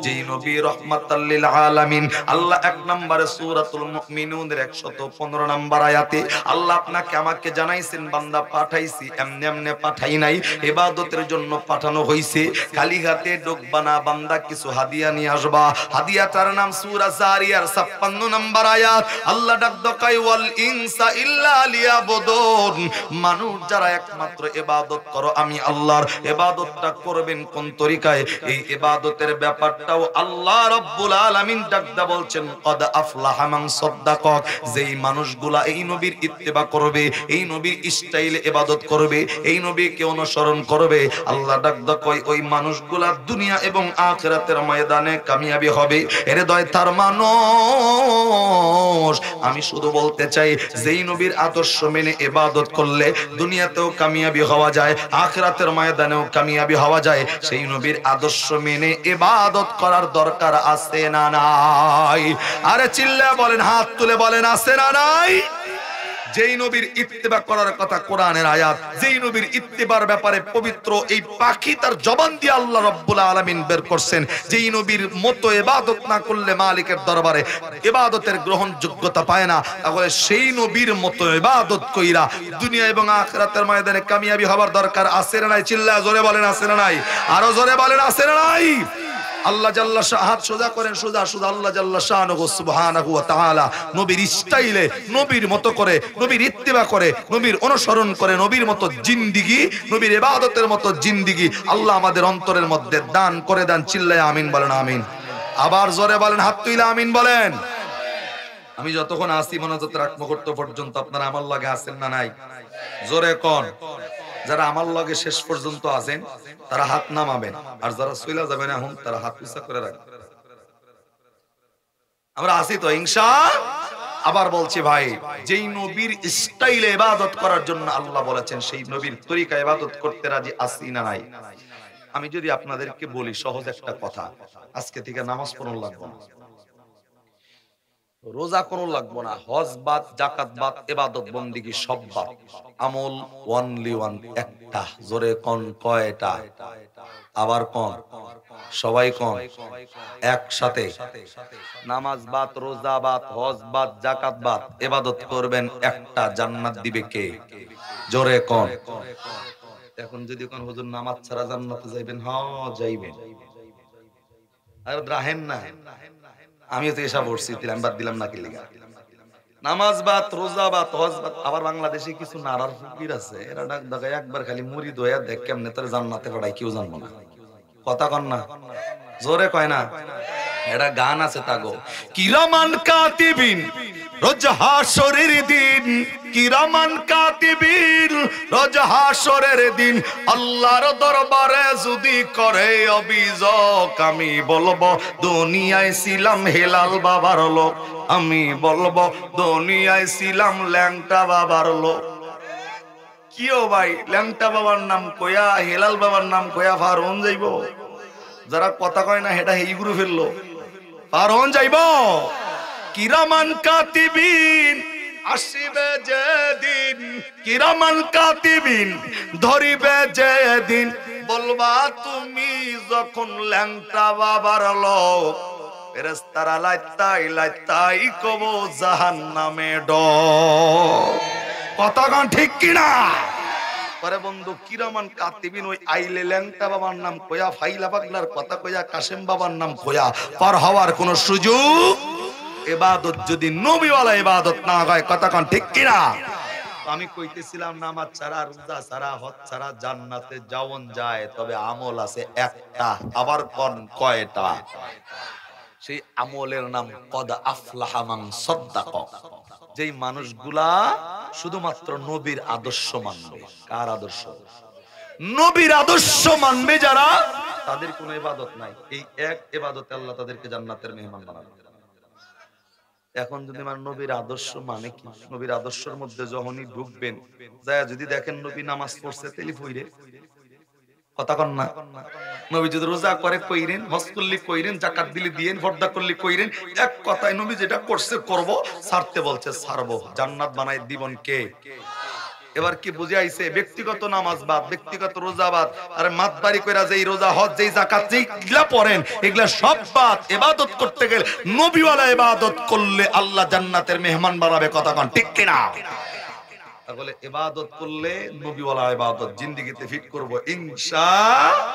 যেই নবী রাহমাতাল লিল আলামিন, আল্লাহ 1 নম্বরে সূরাতুল মুমিনুনের 115 নম্বর আয়াতে আল্লাহ আপনাকে আমাকে জানাইছেন, বান্দা পাঠাইছি, এমনি এমনি পাঠাই নাই, ইবাদতের জন্য পাঠানো হইছে। খালি হাতে ঢুকবা না, বান্দা কিছু হাদিয়া নিয়ে আসবা। হাদিয়াটার নাম সূরা জারিয়ার 56 নম্বর আয়াত। আল্লাহ ডাক দকাই ওয়াল ইনসা ইল্লা লিয়াবুদুন, মানুষ যারা একমাত্র ইবাদত করো আমি আল্লাহর, ইবাদতটা করবেন কোন তরিকায়, এই ইবাদতের ব্যাপারটাও আল্লাহ রাব্বুল আলামিন ডাকদা বলছেন কদ আফলাহা মান সাদ্দাক। যেই মানুষগুলা এই নবীর ইত্তিবা করবে, এই নবীর স্টাইলে ইবাদত করবে, এই নবীকে অনুসরণ করবে, আল্লাহ ডাকদা কই ওই মানুষগুলা দুনিয়া এবং আখিরাতের ময়দানে কামিয়াবি হবে। এরে দয় তার মানুষ, আমি শুধু বলতে চাই, যেই নবীর আদর্শ মেনে ইবাদত করলে দুনিয়াতেও কামিয়াবি হওয়া যায়, আখিরাতের ময়দানেও কামিয়াবি হওয়া যায়, সেই নবীর আদর্শ মেনে ইবাদত করার দরকার আছে না নাই? আরে চিল্লায় বলেন, হাত তুলে বলেন, আছে না নাই? যেই নবীর ইত্তিবা করার কথা কোরআনের আয়াত, যেই নবীর ইত্তিবার ব্যাপারে পবিত্র এই পাখি তার জবান দিয়ে আল্লাহ রাব্বুল আলামিন বের করছেন, যেই নবীর মতো ইবাদত না করলে মালিকের দরবারে ইবাদতের গ্রহণযোগ্যতা পায় না, তাহলে সেই নবীর মতো ইবাদত কইরা দুনিয়া এবং আখিরাতের ময়দানে কামিয়াবি হবার দরকার আছে না নাই? চিল্লায় জোরে বলেন, আছে না নাই? আরো জোরে বলেন, আছে না নাই? আল্লাহ জাল্লা শাহ, হাত সোজা করেন, সোজা সোজা। আল্লাহ জাল্লা শাহনহু সুবহানাহু ওয়া তাআলা নবীর স্টাইলে, নবীর মতো করে, নবীর ইত্তিবা করে, নবীর অনুসরণ করে, নবীর মতো জিন্দেগি, নবীর ইবাদতের মতো জিন্দেগি আল্লাহ আমাদের অন্তরের মধ্যে দান করে দেন। চিল্লায় আমিন বলেন, আমিন। আবার জোরে বলেন, হাত তুলে আমিন বলেন। আমি যতক্ষণ আসি মনোযোগ রাখবো করতে পর্যন্ত আপনারা আমার লগে আছেন না নাই? জোরে কোন। যারা আমার লগে শেষ পর্যন্ত আছেন তারা হাত নামাবেন, আর যারা চলে যাবেন এখন তারা হাত উঁচা করে রাখবেন। আমরা আছি তো ইনশাআল্লাহ। আবার বলছি ভাই, যেই নবীর স্টাইলে ইবাদত করার জন্য আল্লাহ বলেছেন, সেই নবীর তরিকায় ইবাদত করতে রাজি আছি না নাই? আমি যদি আপনাদেরকে বলি সহজ একটা কথা, আজকে থেকে নামাজ পড়া লাগবে না, রোজা কোন লাগবো না, হজ বাদ, যাকাত বাদ, ইবাদত বন্দেগী সব বাদ, আমল ওয়ানলি ওয়ান, একটা। জোরে কোন, কয়টা? আবার কোন, সবাই কোন, একসাথে। নামাজ বাদ, রোজা বাদ, হজ বাদ, যাকাত বাদ, ইবাদত করবেন একটা। জান্নাত দিবে কে? জোরে কোন। এখন যদি কোন হুজুর নামাজ ছাড়া জান্নাতে যাইবেন, হ্যাঁ যাইবেন, আর রাহেন না। আমিও তো এসব বলছি, আমি বাদ দিলাম না কি লিগা? নামাজ বাদ, রোজা বাদ, হজ বাদ। আবার বাংলাদেশে কিছু নারার ফকির আছে, এরা ডাক দাগায় একবার খালি মুড়ি দয়া দেখ কেমনে তার জান্নাতে পড়ায়, কেউ জানবো না। কথা কন না, জোরে কয় না। এটা গান আছে তাগো, কিরামান কাতিবিন রোজ হাসরের দিন, কিরামান কাতিবিন রোজ হাসরের দিন, আল্লাহর দরবারে যদি করে অভিযোগ, আমি বলবো দুনিয়ায় ছিলাম হেলাল বাবার লোক, আমি বলবো দুনিয়ায় ছিলাম ল্যাংটা বাবার লোক। কিও ভাই, ল্যাংটা বাবার নাম কয়া হেলাল বাবার নাম কয়া ফারুন যাইব? যারা কথা কয় না হেটা হেই গুরু ফেললো, ফারুন যাইব? কিরামান কাতিবিন আসিবে যেদিন, কিরামান কাতিবিন ধরিবে যেদিন, বলবা তুমি যখন ল্যাংটা বাবার লোক ফেরেশতারা লাইতাই লাইতাই কব জাহান্নামে ডোব। কথা কোন ঠিক কিনা? পরে বন্ধু কিরামান কাতিবিন ওই আইলে ল্যাংটা বাবার নাম কয়া, ফাইলা পাগলার কথা কয়া, কাশেম বাবার নাম কয়া পার হওয়ার কোন সুযোগ। ইবাদত যদি নবীওয়ালা ইবাদত না হয়, কথা কোন ঠিক কিনা? আমি কইতেছিলাম নামাজ ছাড়া, রোজা ছাড়া, হজ ছাড়া জান্নাতে যাওন যায়, তবে আমল আছে একটা। আবার কোন কয়টা? সেই আমলের নাম কদ আফলাহা মান সাদ্দাক। যেই মানুষগুলা শুধুমাত্র নবীর আদর্শ মানবে। কার আদর্শ? নবীর আদর্শ মানবে যারা, তাদের কোনো ইবাদত নাই। এই এক ইবাদতে আল্লাহ তাদেরকে জান্নাতের মেহমান বানাবে। এখন যদি আমার নবীর আদর্শ মানে কি, নবীর আদর্শের মধ্যে যখনই ঢুকবেন, যায় যদি দেখেন নবী নামাজ পড়ছে তেলি ফইরে, কথা কন না? নবী যদি রোজা করে কইরেন, হজ করলে কইরেন, যাকাত দিলে দিয়েন, পর্দা করলে কইরেন, এক কথায় নবী যেটা করছে করব, ছাড়তে বলছে ছাড়বো। জান্নাত বানাই দিবন কে? এবার কি বুঝে আইছে? ব্যক্তিগত নামাজ বাদ, ব্যক্তিগত রোজা বাদ, আর মাতবাড়ি কইরা যেই রোজা, হজ, যেই যাকাত, যেইগুলা পড়েন, এগুলা সব বাদ। ইবাদত করতে গেলে নবীওয়ালা ইবাদত করলে আল্লাহ জান্নাতের মেহমান বানাবে। কথা কোন ঠিক কিনা? তাহলে ইবাদত করলে নবীওয়ালা ইবাদত জিন্দেগিতে ফিট করব ইনশাআল্লাহ।